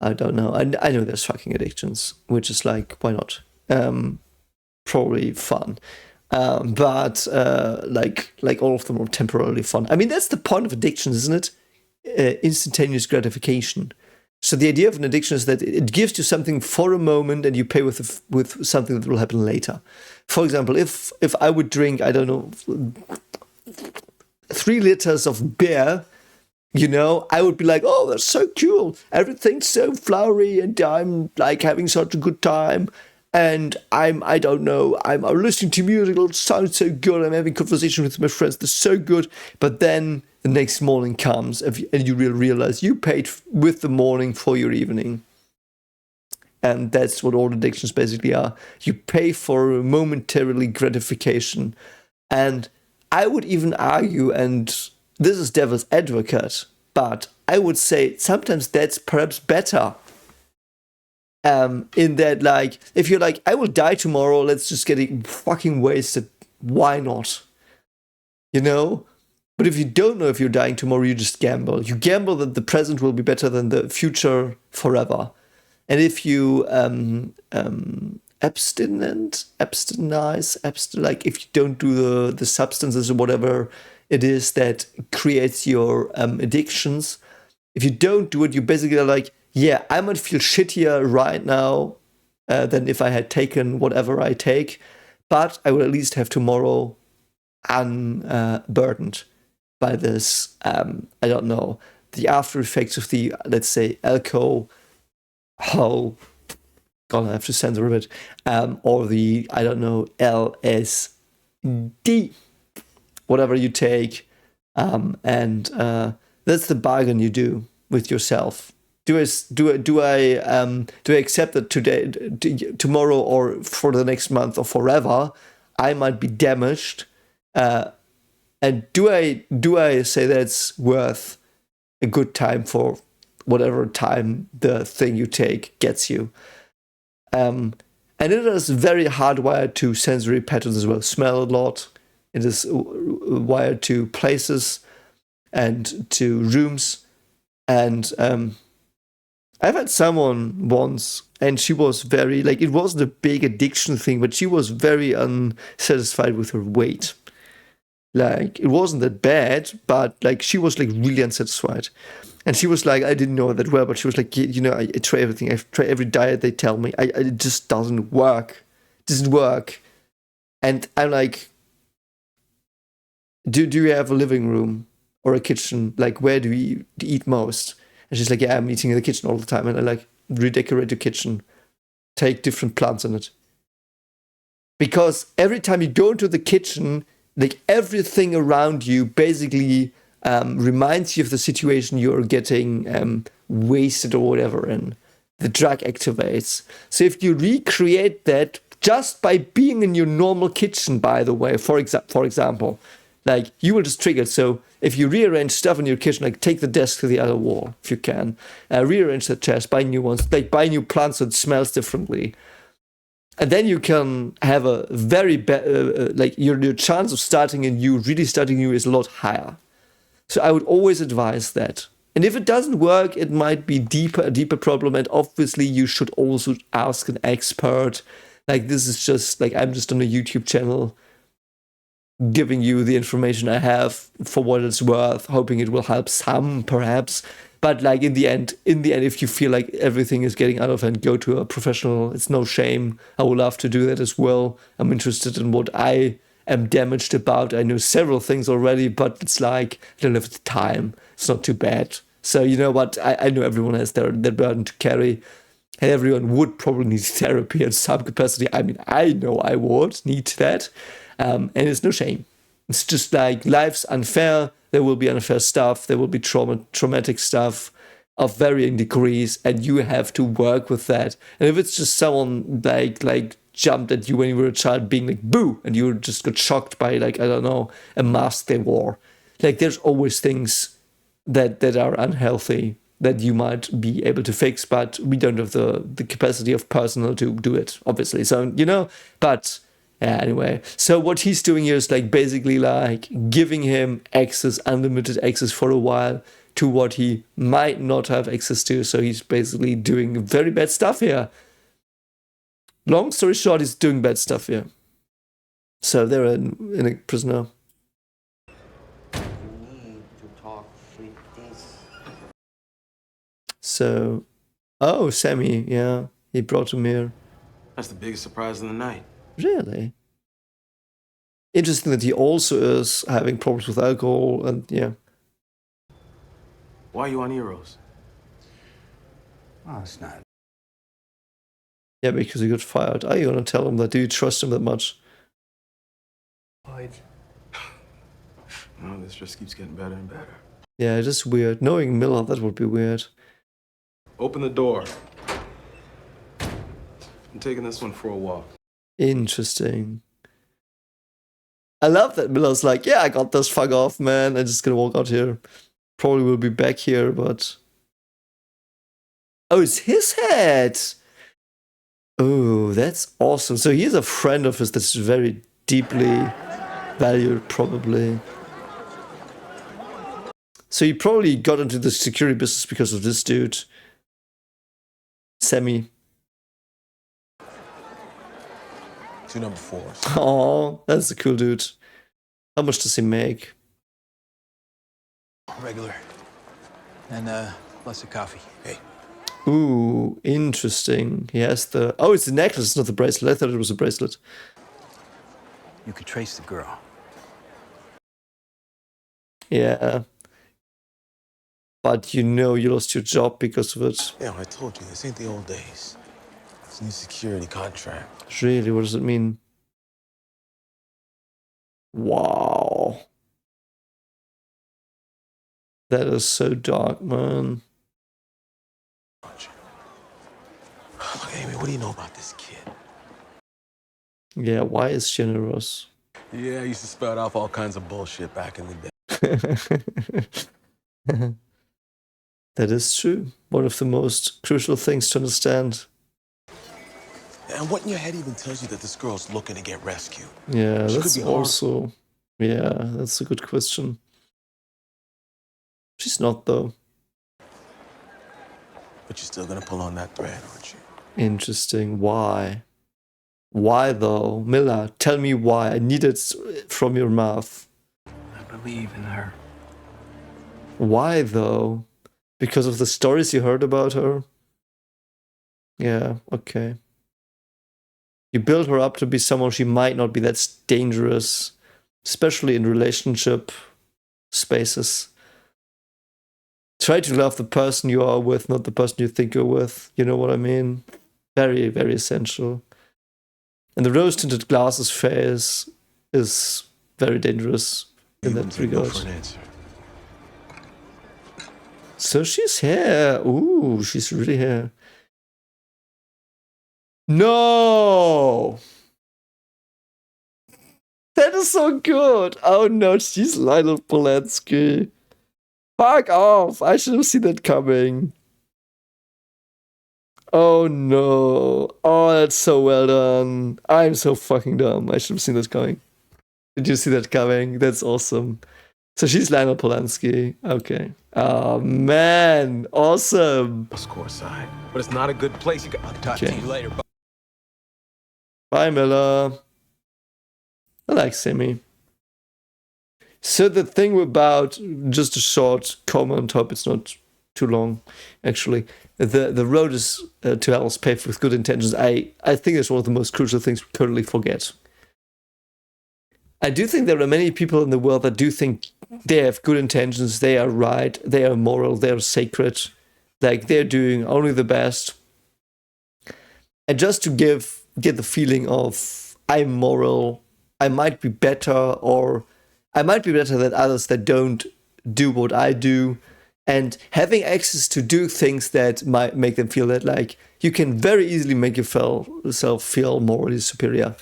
I don't know. I know there's fucking addictions, which is like, why not? Probably fun. But like all of them are temporarily fun. I mean, that's the point of addictions, isn't it? Instantaneous gratification. So the idea of an addiction is that it gives you something for a moment, and you pay with something that will happen later. For example, if I would drink, I don't know, 3 liters of beer, you know, I would be like, oh, that's so cool. Everything's so flowery, and I'm like having such a good time. And I'm listening to music, it sounds so good. I'm having conversation with my friends, they're so good. But then the next morning comes, and you will realize you paid with the morning for your evening. And that's what all addictions basically are. You pay for momentarily gratification. And I would even argue, and this is devil's advocate, but I would say sometimes that's perhaps better. In that, like, if you're like, I will die tomorrow, let's just get it fucking wasted. Why not? You know? But if you don't know if you're dying tomorrow, you just gamble. You gamble that the present will be better than the future forever. And if you abstinize, like if you don't do the substances or whatever it is that creates your addictions, if you don't do it, you basically are like, yeah, I might feel shittier right now than if I had taken whatever I take, but I will at least have tomorrow unburdened by this, I don't know, the after effects of the, let's say, alcohol, God, I have to censor a bit, or the, I don't know, LSD, whatever you take, and that's the bargain you do with yourself. Do I accept that today, tomorrow, or for the next month, or forever, I might be damaged? And do I say that's worth a good time for whatever time the thing you take gets you? And it is very hardwired to sensory patterns as well. Smell a lot. It is wired to places and to rooms. And I've had someone once, and she was very, like, it wasn't a big addiction thing, but she was very unsatisfied with her weight. Like, it wasn't that bad, but like, she was like really unsatisfied. And she was like, I didn't know that well, but she was like, you know, I try everything. I try every diet they tell me. It just doesn't work. It doesn't work. And I'm like, do you have a living room or a kitchen? Like, where do you eat most? And she's like, yeah, I'm eating in the kitchen all the time. And I like, redecorate the kitchen. Take different plants in it. Because every time you go into the kitchen, like, everything around you basically reminds you of the situation you're getting wasted or whatever, and the drug activates. So if you recreate that just by being in your normal kitchen, by the way, for example, like, you will just trigger it. So if you rearrange stuff in your kitchen, like take the desk to the other wall, if you can, rearrange the chairs, buy new ones, like buy new plants so it smells differently. And then you can have a very like your chance of really starting new is a lot higher. So I would always advise that. And if it doesn't work, it might be a deeper problem. And obviously you should also ask an expert. Like, this is just like, I'm just on a YouTube channel giving you the information I have for what it's worth, hoping it will help some perhaps. But like in the end, if you feel like everything is getting out of hand, go to a professional. It's no shame. I would love to do that as well. I'm interested in what I am damaged about. I know several things already, but it's like I don't have the time. It's not too bad. So you know what? I know everyone has their burden to carry. And everyone would probably need therapy in some capacity. I mean, I know I would need that. And it's no shame. It's just like life's unfair. There will be unfair stuff. There will be traumatic stuff of varying degrees, and you have to work with that. And if it's just someone like jumped at you when you were a child, being like boo, and you just got shocked by like I don't know a mask they wore, like there's always things that are unhealthy that you might be able to fix, but we don't have the capacity of personnel to do it, obviously. So you know, but. Yeah, anyway, so what he's doing here is like basically like giving him access, unlimited access for a while to what he might not have access to. So he's basically doing very bad stuff here. Long story short, he's doing bad stuff here. So they're in a prisoner. You need to talk with this. So, oh, Sammy, yeah, he brought him here. That's the biggest surprise of the night. Really? Interesting that he also is having problems with alcohol and yeah. Why are you on Eros? Oh, it's not. Yeah, because he got fired. Are you gonna tell him that? Do you trust him that much? No, this just keeps getting better and better. Yeah, it is weird. Knowing Miller, that would be weird. Open the door. I'm taking this one for a walk. Interesting. I love that Miller's like, yeah, I got this, fuck off, man. I'm just gonna walk out here. Probably will be back here, but... Oh, it's his head! Oh, that's awesome. So he's a friend of his that's very deeply valued, probably. So he probably got into the security business because of this dude. Sammy. 2 number 4s. Oh, that's a cool dude. How much does he make? Regular. And plus a coffee. Hey. Ooh, interesting. He has the... Oh, it's the necklace, it's not the bracelet. I thought it was a bracelet. You could trace the girl. Yeah. But you know you lost your job because of it. Yeah, I told you, this ain't the old days. It's a new security contract. Really, what does it mean? Wow. That is so dark, man. Look, Amy, what do you know about this kid? Yeah, why is generous? Yeah, I used to spout off all kinds of bullshit back in the day. That is true. One of the most crucial things to understand. And what in your head even tells you that this girl's looking to get rescued? Yeah, She that's could be also... Yeah, that's a good question. She's not, though. But you're still gonna pull on that thread, aren't you? Interesting. Why? Why, though? Miller, tell me why. I need it from your mouth. I believe in her. Why, though? Because of the stories you heard about her? Yeah, okay. You build her up to be someone she might not be that dangerous, especially in relationship spaces. Try to love the person you are with, not the person you think you're with. You know what I mean? Very, very essential. And the rose-tinted glasses phase is very dangerous in that regard. So she's here. Ooh, she's really here. No! That is so good. Oh no, she's Lionel Polanski. Fuck off. I should have seen that coming. Oh no. Oh, that's so well done. I'm so fucking dumb. I should have seen that coming. Did you see that coming? That's awesome. So she's Lionel Polanski. Okay. Oh man. Awesome. Score side. But it's not a good place. I'll talk to you later. Bye, Miller. I like Sammy. So the thing about, just a short comment, hope it's not too long, actually. The road is to hell is paved with good intentions. I think it's one of the most crucial things we currently forget. I do think there are many people in the world that do think they have good intentions, they are right, they are moral, they are sacred, like they're doing only the best. And just to get the feeling of I'm moral, I might be better, or I might be better than others that don't do what I do, and having access to do things that might make them feel that, like, you can very easily make yourself feel morally superior.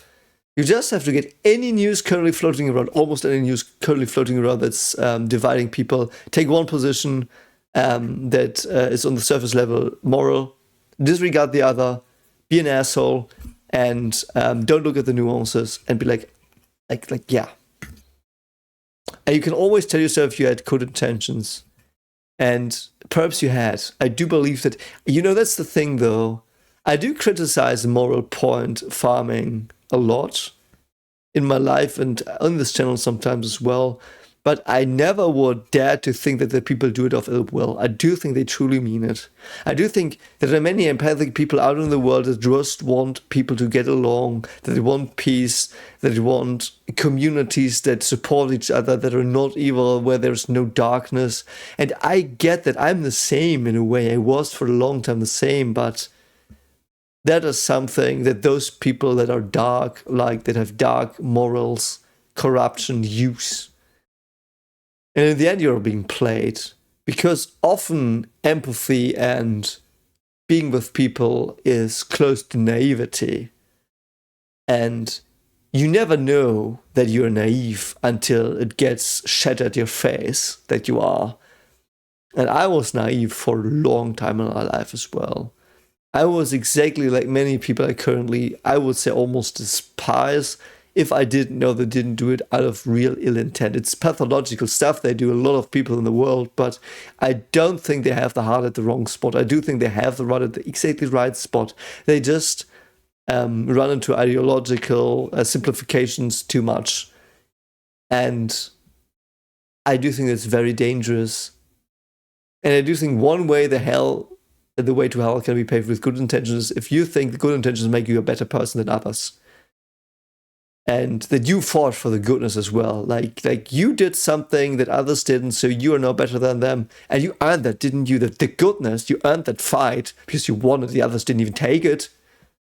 You just have to get any news currently floating around, almost any news currently floating around that's dividing people, take one position that is on the surface level moral, disregard the other, be an asshole, and don't look at the nuances, and be like, yeah. And you can always tell yourself you had good intentions, and perhaps you had. I do believe that, that's the thing though. I do criticize moral point farming a lot in my life and on this channel sometimes as well, but I never would dare to think that the people do it of ill will. I do think they truly mean it. I do think that there are many empathic people out in the world that just want people to get along, that they want peace, that they want communities that support each other, that are not evil, where there's no darkness. And I get that I'm the same in a way. I was for a long time the same, but that is something that those people that are dark, like that have dark morals, corruption, use. And in the end, you're being played. Because often empathy and being with people is close to naivety. And you never know that you're naive until it gets shed at your face that you are. And I was naive for a long time in my life as well. I was exactly like many people I would say almost despise. If I didn't know they didn't do it out of real ill intent. It's pathological stuff they do, a lot of people in the world, but I don't think they have the heart at the wrong spot. I do think they have the heart at the exactly right spot. They just run into ideological simplifications too much. And I do think it's very dangerous. And I do think one way the way to hell can be paved with good intentions if you think the good intentions make you a better person than others. And that you fought for the goodness as well. Like you did something that others didn't, so you are no better than them. And you earned that, didn't you? The goodness, you earned that fight because you won it. The others didn't even take it.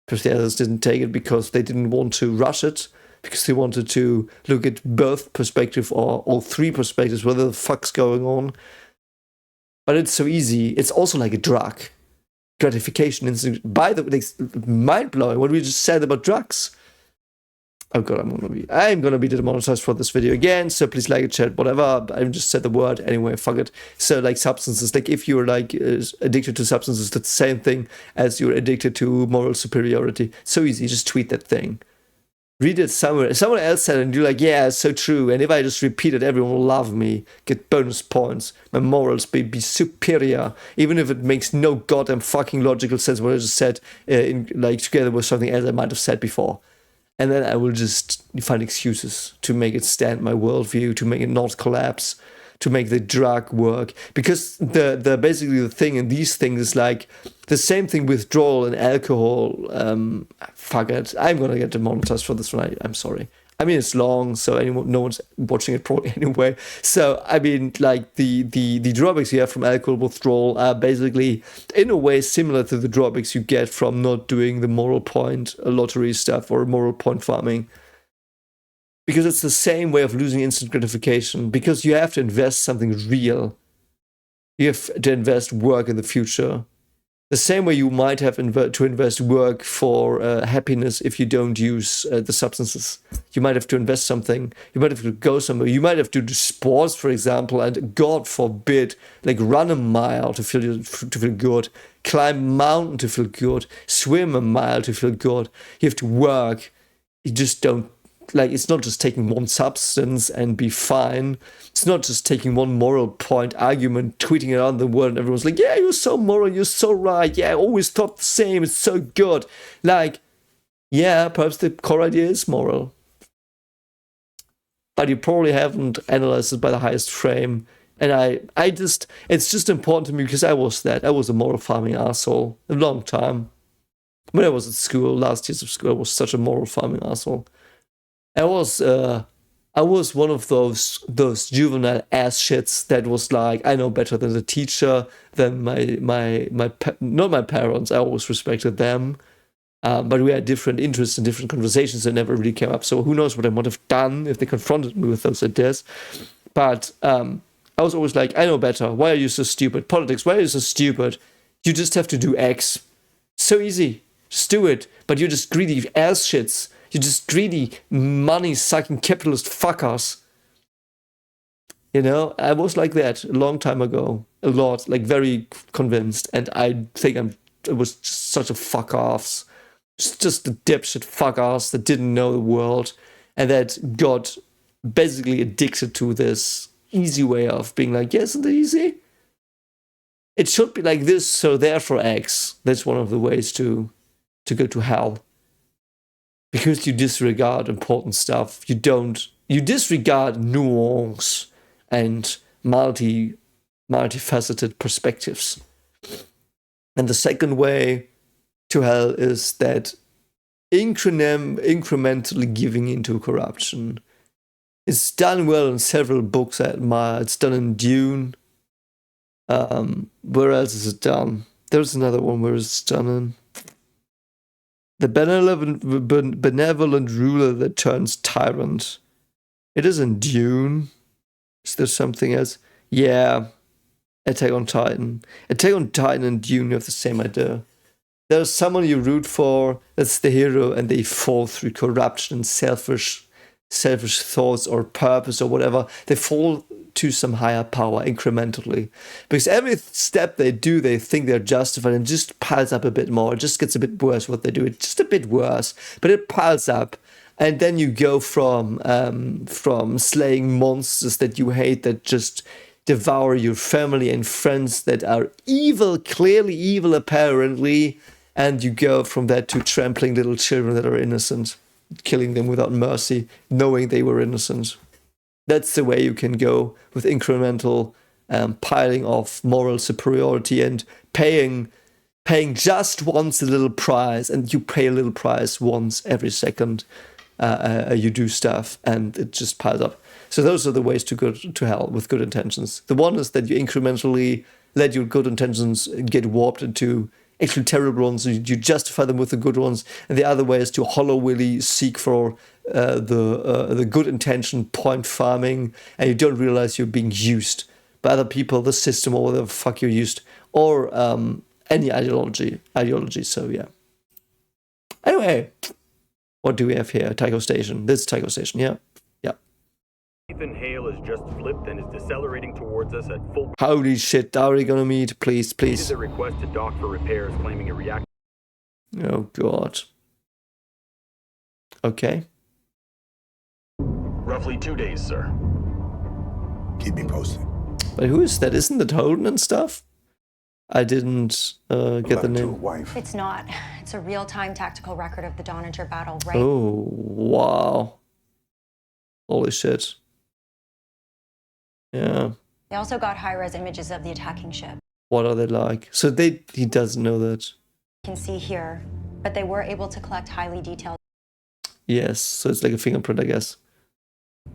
Because the others didn't take it because they didn't want to rush it. Because they wanted to look at both perspectives or all three perspectives, what the fuck's going on. But it's so easy. It's also like a drug. Gratification. By the way, it's mind-blowing what we just said about drugs. Oh god, I'm gonna be demonetized for this video again, so please like it, chat, whatever. I just said the word anyway, fuck it. So like substances, like if you're like addicted to substances, that's the same thing as you're addicted to moral superiority. So easy, just tweet that thing. Read it somewhere. Someone else said it and you're like, yeah, it's so true. And if I just repeat it, everyone will love me, get bonus points, my morals be superior, even if it makes no goddamn fucking logical sense what I just said together with something else I might have said before. And then I will just find excuses to make it stand my worldview, to make it not collapse, to make the drug work. Because the basically the thing in these things is like the same thing with withdrawal and alcohol. Fuck it. I'm gonna get demonetized for this one. I'm sorry. I mean, it's long, so no one's watching it probably anyway. So, I mean, like, the drawbacks you have from alcohol withdrawal are basically, in a way, similar to the drawbacks you get from not doing the moral point lottery stuff or moral point farming. Because it's the same way of losing instant gratification, because you have to invest something real. You have to invest work in the future. The same way you might have to invest work for happiness if you don't use the substances. You might have to invest something. You might have to go somewhere. You might have to do sports, for example, and God forbid, like run a mile to feel good, climb a mountain to feel good, swim a mile to feel good. You have to work. You just don't. Like, it's not just taking one substance and be fine. It's not just taking one moral point argument, tweeting it around the world, and everyone's like, yeah, you're so moral, you're so right, yeah, I always thought the same, it's so good. Like, yeah, perhaps the core idea is moral. But you probably haven't analyzed it by the highest frame And it's just important to me because I was a moral farming asshole a long time. When I was at school, last years of school, I was such a moral farming asshole. I was one of those juvenile ass shits that was like, I know better than the teacher, than not my parents. I always respected them, but we had different interests and different conversations that never really came up. So who knows what I would have done if they confronted me with those ideas. But I was always like, I know better. Why are you so stupid? Politics, why are you so stupid? You just have to do X. So easy. Just do it. But you're just greedy ass shits. You're just greedy, money-sucking capitalist fuckers. You know, I was like that a long time ago. A lot, like very convinced. And I think I was just such a fuck-offs. Just the dipshit fuck-offs that didn't know the world. And that got basically addicted to this easy way of being like, yes, isn't it easy? It should be like this, so therefore X. That's one of the ways to go to hell. Because you disregard important stuff. You disregard nuance and multifaceted perspectives. And the second way to hell is that incrementally giving into corruption. It's done well in several books I admire. It's done in Dune. Where else is it done? There's another one where it's done in. The benevolent ruler that turns tyrant. It is in Dune. Is there something else? Yeah. Attack on Titan. Attack on Titan and Dune, you have the same idea. There's someone you root for, that's the hero, and they fall through corruption and selfish thoughts or purpose or whatever. They fall to some higher power incrementally. Because every step they do, they think they're justified, and just piles up a bit more. It just gets a bit worse what they do. It's just a bit worse, but it piles up. And then you go from slaying monsters that you hate, that just devour your family and friends that are evil, clearly evil apparently, and you go from that to trampling little children that are innocent, killing them without mercy, knowing they were innocent. That's the way you can go with incremental piling of moral superiority and paying just once a little price, and you pay a little price once every second you do stuff, and it just piles up. So those are the ways to go to hell with good intentions. The one is that you incrementally let your good intentions get warped into actually terrible ones, so you justify them with the good ones, and the other way is to hollowly seek for the good intention point farming, and you don't realize you're being used by other people, the system, or whatever the fuck you're used, or any ideology. So yeah. Anyway, what do we have here? Tycho Station. This is Tycho Station. Yeah. Ethan Hale has just flipped and is decelerating towards us at full. Holy shit, are we gonna meet? Please. This is a request to dock for repairs, claiming a react. Oh god. Okay. Roughly 2 days, sir. Keep me posted. But who is that? Isn't it Holden and stuff? I didn't get the name. It's not. It's a real-time tactical record of the Doninger battle, right? Oh, wow. Holy shit. Yeah. They also got high-res images of the attacking ship. What are they like? So he doesn't know that. You can see here, but they were able to collect highly detailed. Yes, so it's like a fingerprint, I guess.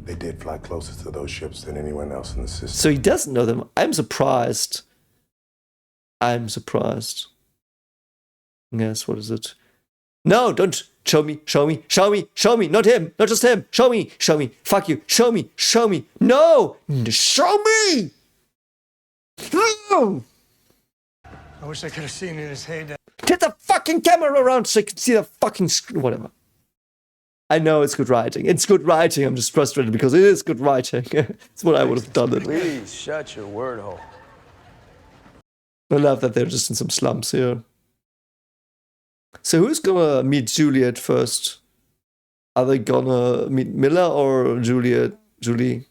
They did fly closer to those ships than anyone else in the system. So he doesn't know them. I'm surprised. Yes, what is it? No, don't show me. Not him, not just him. Show me. Fuck you. Show me. No, show me. No. I wish I could have seen it in his heyday. Get the fucking camera around so I can see the fucking screen. Whatever. I know it's good writing. I'm just frustrated because it is good writing. It's what I would have done. Please shut your word hole. I love that they're just in some slums here. So who's gonna meet Juliet first? Are they gonna meet Miller or Julie?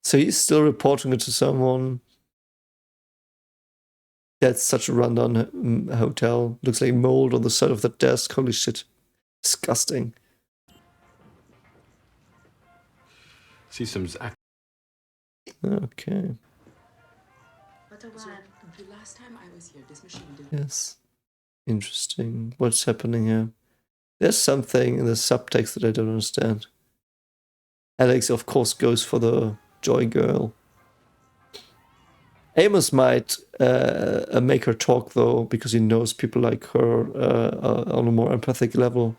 So he's still reporting it to someone. That's such a rundown hotel. Looks like mold on the side of the desk. Holy shit. Disgusting. See some act. Okay. Last time I was here, this machine did. Yes. Interesting. What's happening here? There's something in the subtext that I don't understand. Alex, of course, goes for the Joy Girl. Amos might make her talk, though, because he knows people like her on a more empathic level.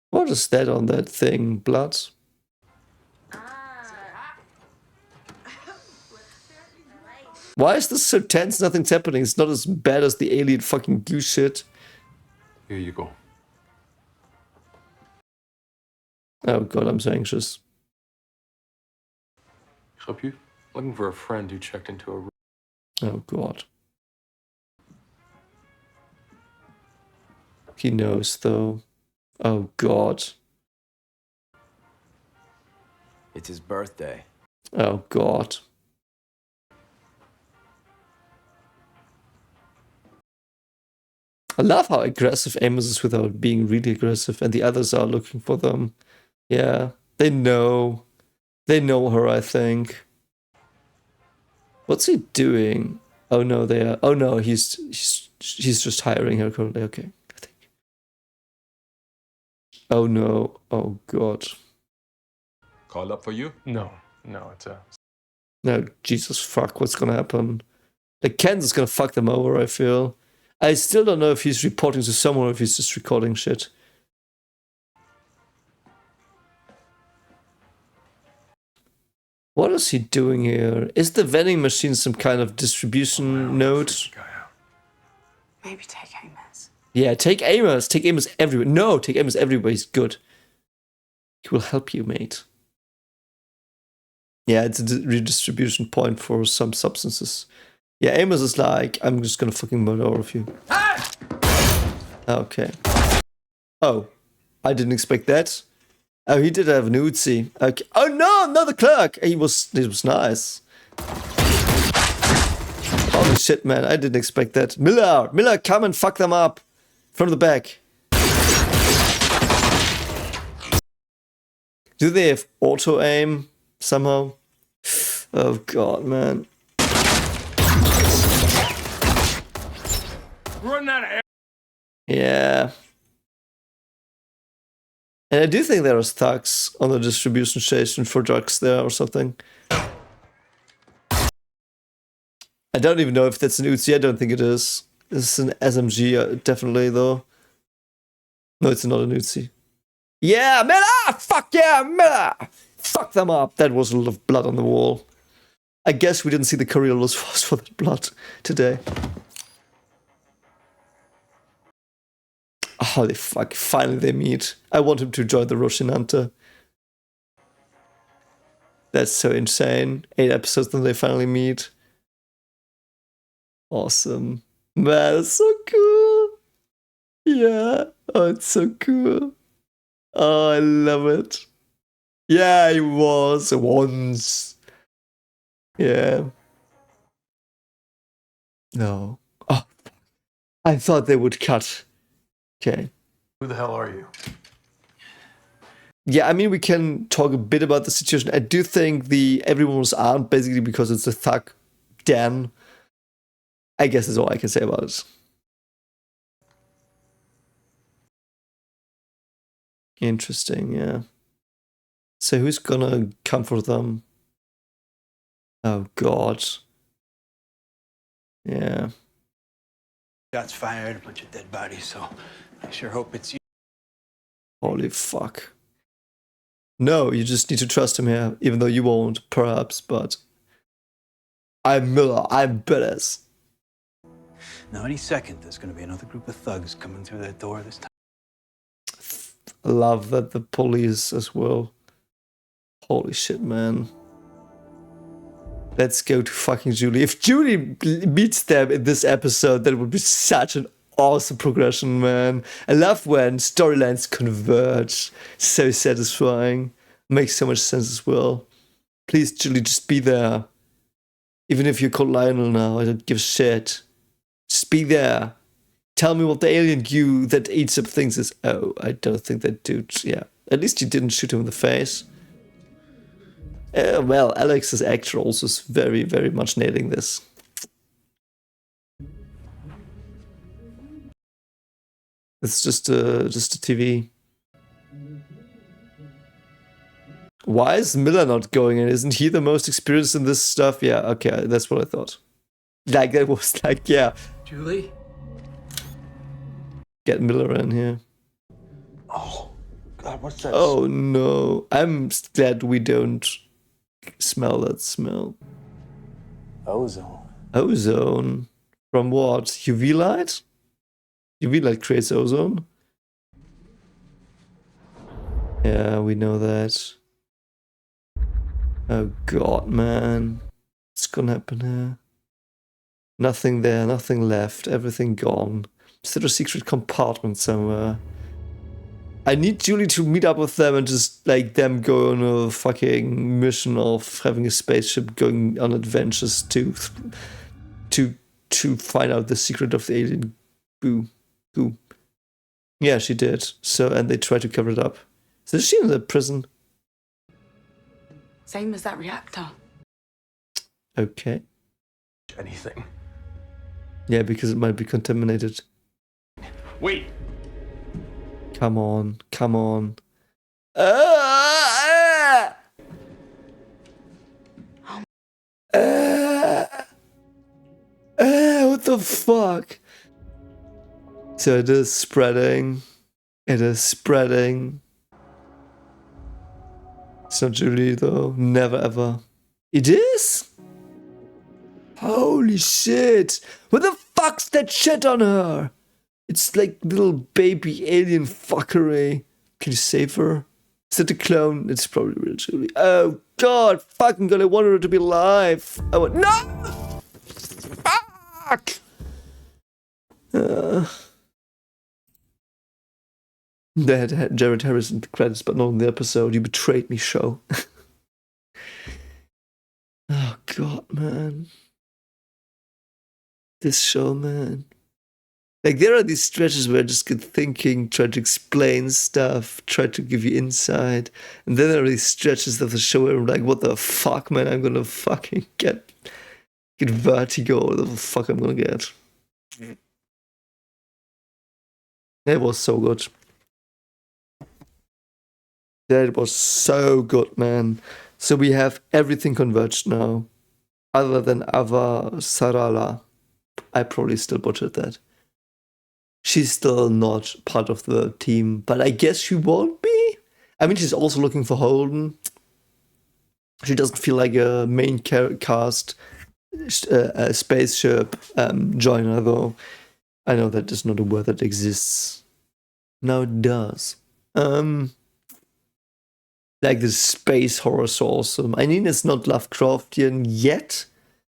What is that on that thing? Blood? Why is this so tense? Nothing's happening. It's not as bad as the alien fucking goo shit. Here you go. Oh god, I'm so anxious. Help you? Looking for a friend who checked into a room. Oh god. He knows, though. Oh god. It's his birthday. Oh god. I love how aggressive Amos is without being really aggressive, and the others are looking for them. Yeah, they know. They know her, I think. What's he doing? Oh no, they are. Oh no, he's just hiring her currently. Okay, I think. Oh no. Oh god. Call up for you? No, it's a. No, Jesus fuck, what's gonna happen? Like, Kenzo's gonna fuck them over, I feel. I still don't know if he's reporting to someone or if he's just recording shit. What is he doing here? Is the vending machine some kind of distribution node? Maybe take Amos. Yeah, take Amos. Take Amos everywhere. No, take Amos everywhere. He's good. He will help you, mate. Yeah, it's a redistribution point for some substances. Yeah, Amos is like, I'm just gonna fucking murder all of you. Okay. Oh, I didn't expect that. Oh, he did have an Uzi. Okay. Oh no, not the clerk. He was nice. Holy shit, man! I didn't expect that. Miller, come and fuck them up from the back. Do they have auto aim somehow? Oh god, man. Run out of air. Yeah. And I do think there are thugs on the distribution station for drugs there or something. I don't even know if that's an Uzi. I don't think it is. This is an SMG, definitely, though. No, it's not an Uzi. Yeah, Miller! Fuck yeah, Miller! Fuck them up. That was a lot of blood on the wall. I guess we didn't see the Coriolis Force for that blood today. Holy fuck, finally they meet. I want him to join the Roshinante. That's so insane. 8 episodes, then they finally meet. Awesome. Man, it's so cool. Yeah. Oh, it's so cool. Oh, I love it. Yeah, he was once. Yeah. No. Oh, I thought they would cut. Okay. Who the hell are you? Yeah, I mean, we can talk a bit about the situation. I do think everyone was armed basically because it's a thug den. I guess that's all I can say about it. Interesting, yeah. So who's gonna comfort them? Oh god. Yeah. Shots fired, a bunch of dead bodies, so I sure hope it's you. Holy fuck. No, you just need to trust him here, even though you won't, perhaps, but I'm Miller, I'm badass. Now, any second, there's going to be another group of thugs coming through that door this time. I love that the police as well. Holy shit, man. Let's go to fucking Julie. If Julie meets them in this episode, that would be such an awesome progression, man. I love when storylines converge. So satisfying. Makes so much sense as well. Please, Julie, just be there. Even if you're called Lionel now, I don't give a shit. Just be there. Tell me what the alien goo that eats up things is. Oh, I don't think that dude. Yeah, at least you didn't shoot him in the face. Well, Alex's actor also is very, very much nailing this. It's just a TV. Why is Miller not going in? Isn't he the most experienced in this stuff? Yeah, okay, that's what I thought. Like, that was like, yeah. Julie? Get Miller in here. Oh, God, what's that? Oh, no. I'm glad we don't smell that smell. Ozone. Ozone? From what? UV light? UV light creates ozone? Yeah, we know that. Oh god, man. What's gonna happen here? Nothing there, nothing left, everything gone. Is there a secret compartment somewhere? I need Julie to meet up with them and just, like, them go on a fucking mission of having a spaceship going on adventures to find out the secret of the alien goo. Yeah, she did. So, and they tried to cover it up. So is she in the prison? Same as that reactor. Okay. Anything. Yeah, because it might be contaminated. Wait. Come on, come on. What the fuck? So it is spreading. It is spreading. It's not Julie though. Never ever. It is? Holy shit. What the fuck's that shit on her? It's like little baby alien fuckery. Can you save her? Is that a clone? It's probably real Julie. Oh god, fucking god, I wanted her to be alive. I want no! Fuck! They had Jared Harris in the credits, but not in the episode. You betrayed me, show. Oh god, man. This show, man. Like, there are these stretches where I just get thinking, try to explain stuff, try to give you insight. And then there are these stretches of the show where I'm like, what the fuck, man? I'm gonna fucking get vertigo, or the fuck I'm gonna get. It was so good. That was so good, man. So we have everything converged now. Other than Ava Sarala. I probably still butchered that. She's still not part of the team, but I guess she won't be. I mean, she's also looking for Holden. She doesn't feel like a main cast a spaceship joiner, though. I know that is not a word that exists. Now it does. Like the space horror is awesome. I mean, it's not Lovecraftian yet,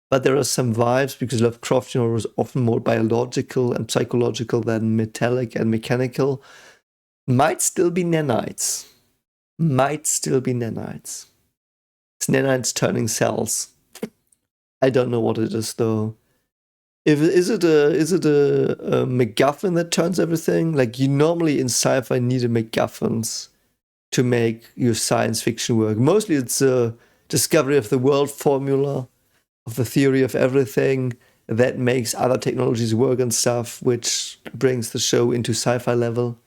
but there are some vibes because Lovecraftian horror is often more biological and psychological than metallic and mechanical. Might still be nanites. It's nanites turning cells. I don't know what it is though. Is it a MacGuffin that turns everything? Like, you normally in sci-fi need a MacGuffins to make your science fiction work. Mostly it's a discovery of the world formula, of the theory of everything that makes other technologies work and stuff, which brings the show into sci-fi level.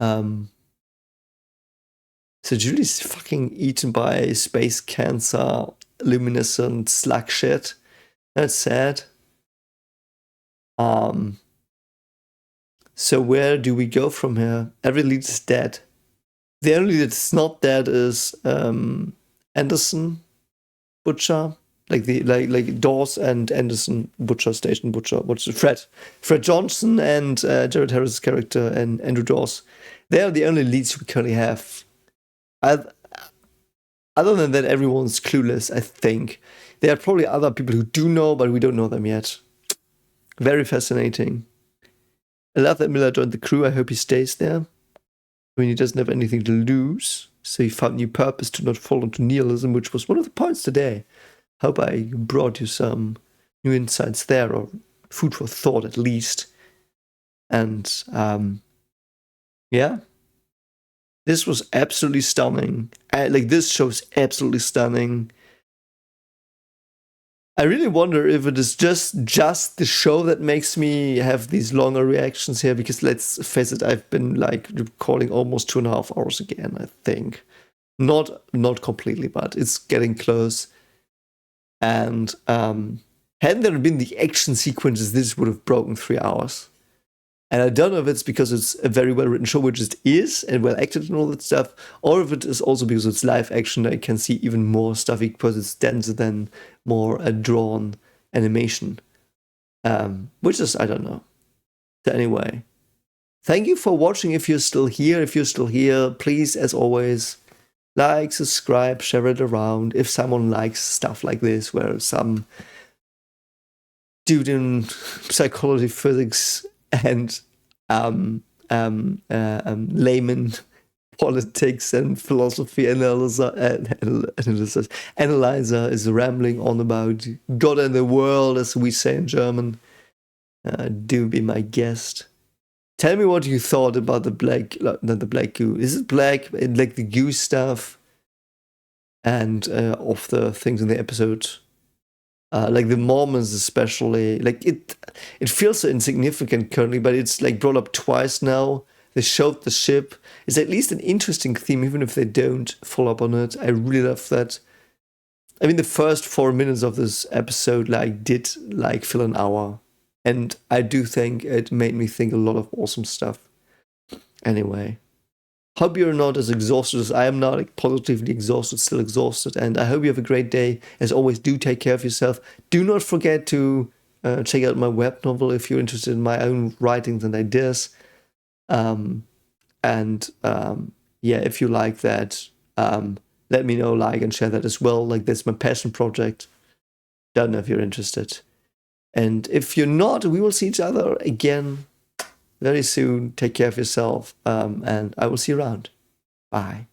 So Julie's fucking eaten by space cancer, luminescent slug shit. That's sad. So where do we go from here? Every lead is dead. The only lead that's not dead is Anderson Butcher, like Dawes and Anderson Butcher, Station Butcher. What's it? Fred Johnson and Jared Harris' character and Andrew Dawes. They are the only leads we currently have. Other than that, everyone's clueless, I think. There are probably other people who do know, but we don't know them yet. Very fascinating. I love that Miller joined the crew. I hope he stays there. I mean, he doesn't have anything to lose, so he found new purpose to not fall into nihilism, which was one of the points today. Hope I brought you some new insights there, or food for thought at least. And yeah, this was absolutely stunning. Like, this show's absolutely stunning. I really wonder if it is just the show that makes me have these longer reactions here, because let's face it, I've been like recording almost 2.5 hours again, I think. Not completely, but it's getting close. And hadn't there been the action sequences, this would have broken 3 hours. And I don't know if it's because it's a very well-written show, which it is, and well-acted and all that stuff, or if it is also because it's live action, I can see even more stuff because it's denser than more a drawn animation. Which is, I don't know. So anyway, thank you for watching if you're still here. If you're still here, please, as always, like, subscribe, share it around. If someone likes stuff like this, where some dude in psychology, physics, and layman politics and philosophy analyzer is rambling on about God and the world, as we say in German, do be my guest. Tell me what you thought about the black, not the black goo. Is it black? Like the goo stuff, and of the things in the episode. Like the Mormons especially, like it feels so insignificant currently, but it's like brought up twice now. They showed the ship. It's at least an interesting theme, even if they don't follow up on it. I really love that. I mean, the first 4 minutes of this episode did fill an hour, and I do think it made me think a lot of awesome stuff. Anyway, hope you're not as exhausted as I am now, like positively exhausted, still exhausted. And I hope you have a great day. As always, do take care of yourself. Do not forget to check out my web novel if you're interested in my own writings and ideas. Yeah, if you like that, let me know, like, and share that as well. Like, that's my passion project. Don't know if you're interested. And if you're not, we will see each other again very soon. Take care of yourself, and I will see you around. Bye.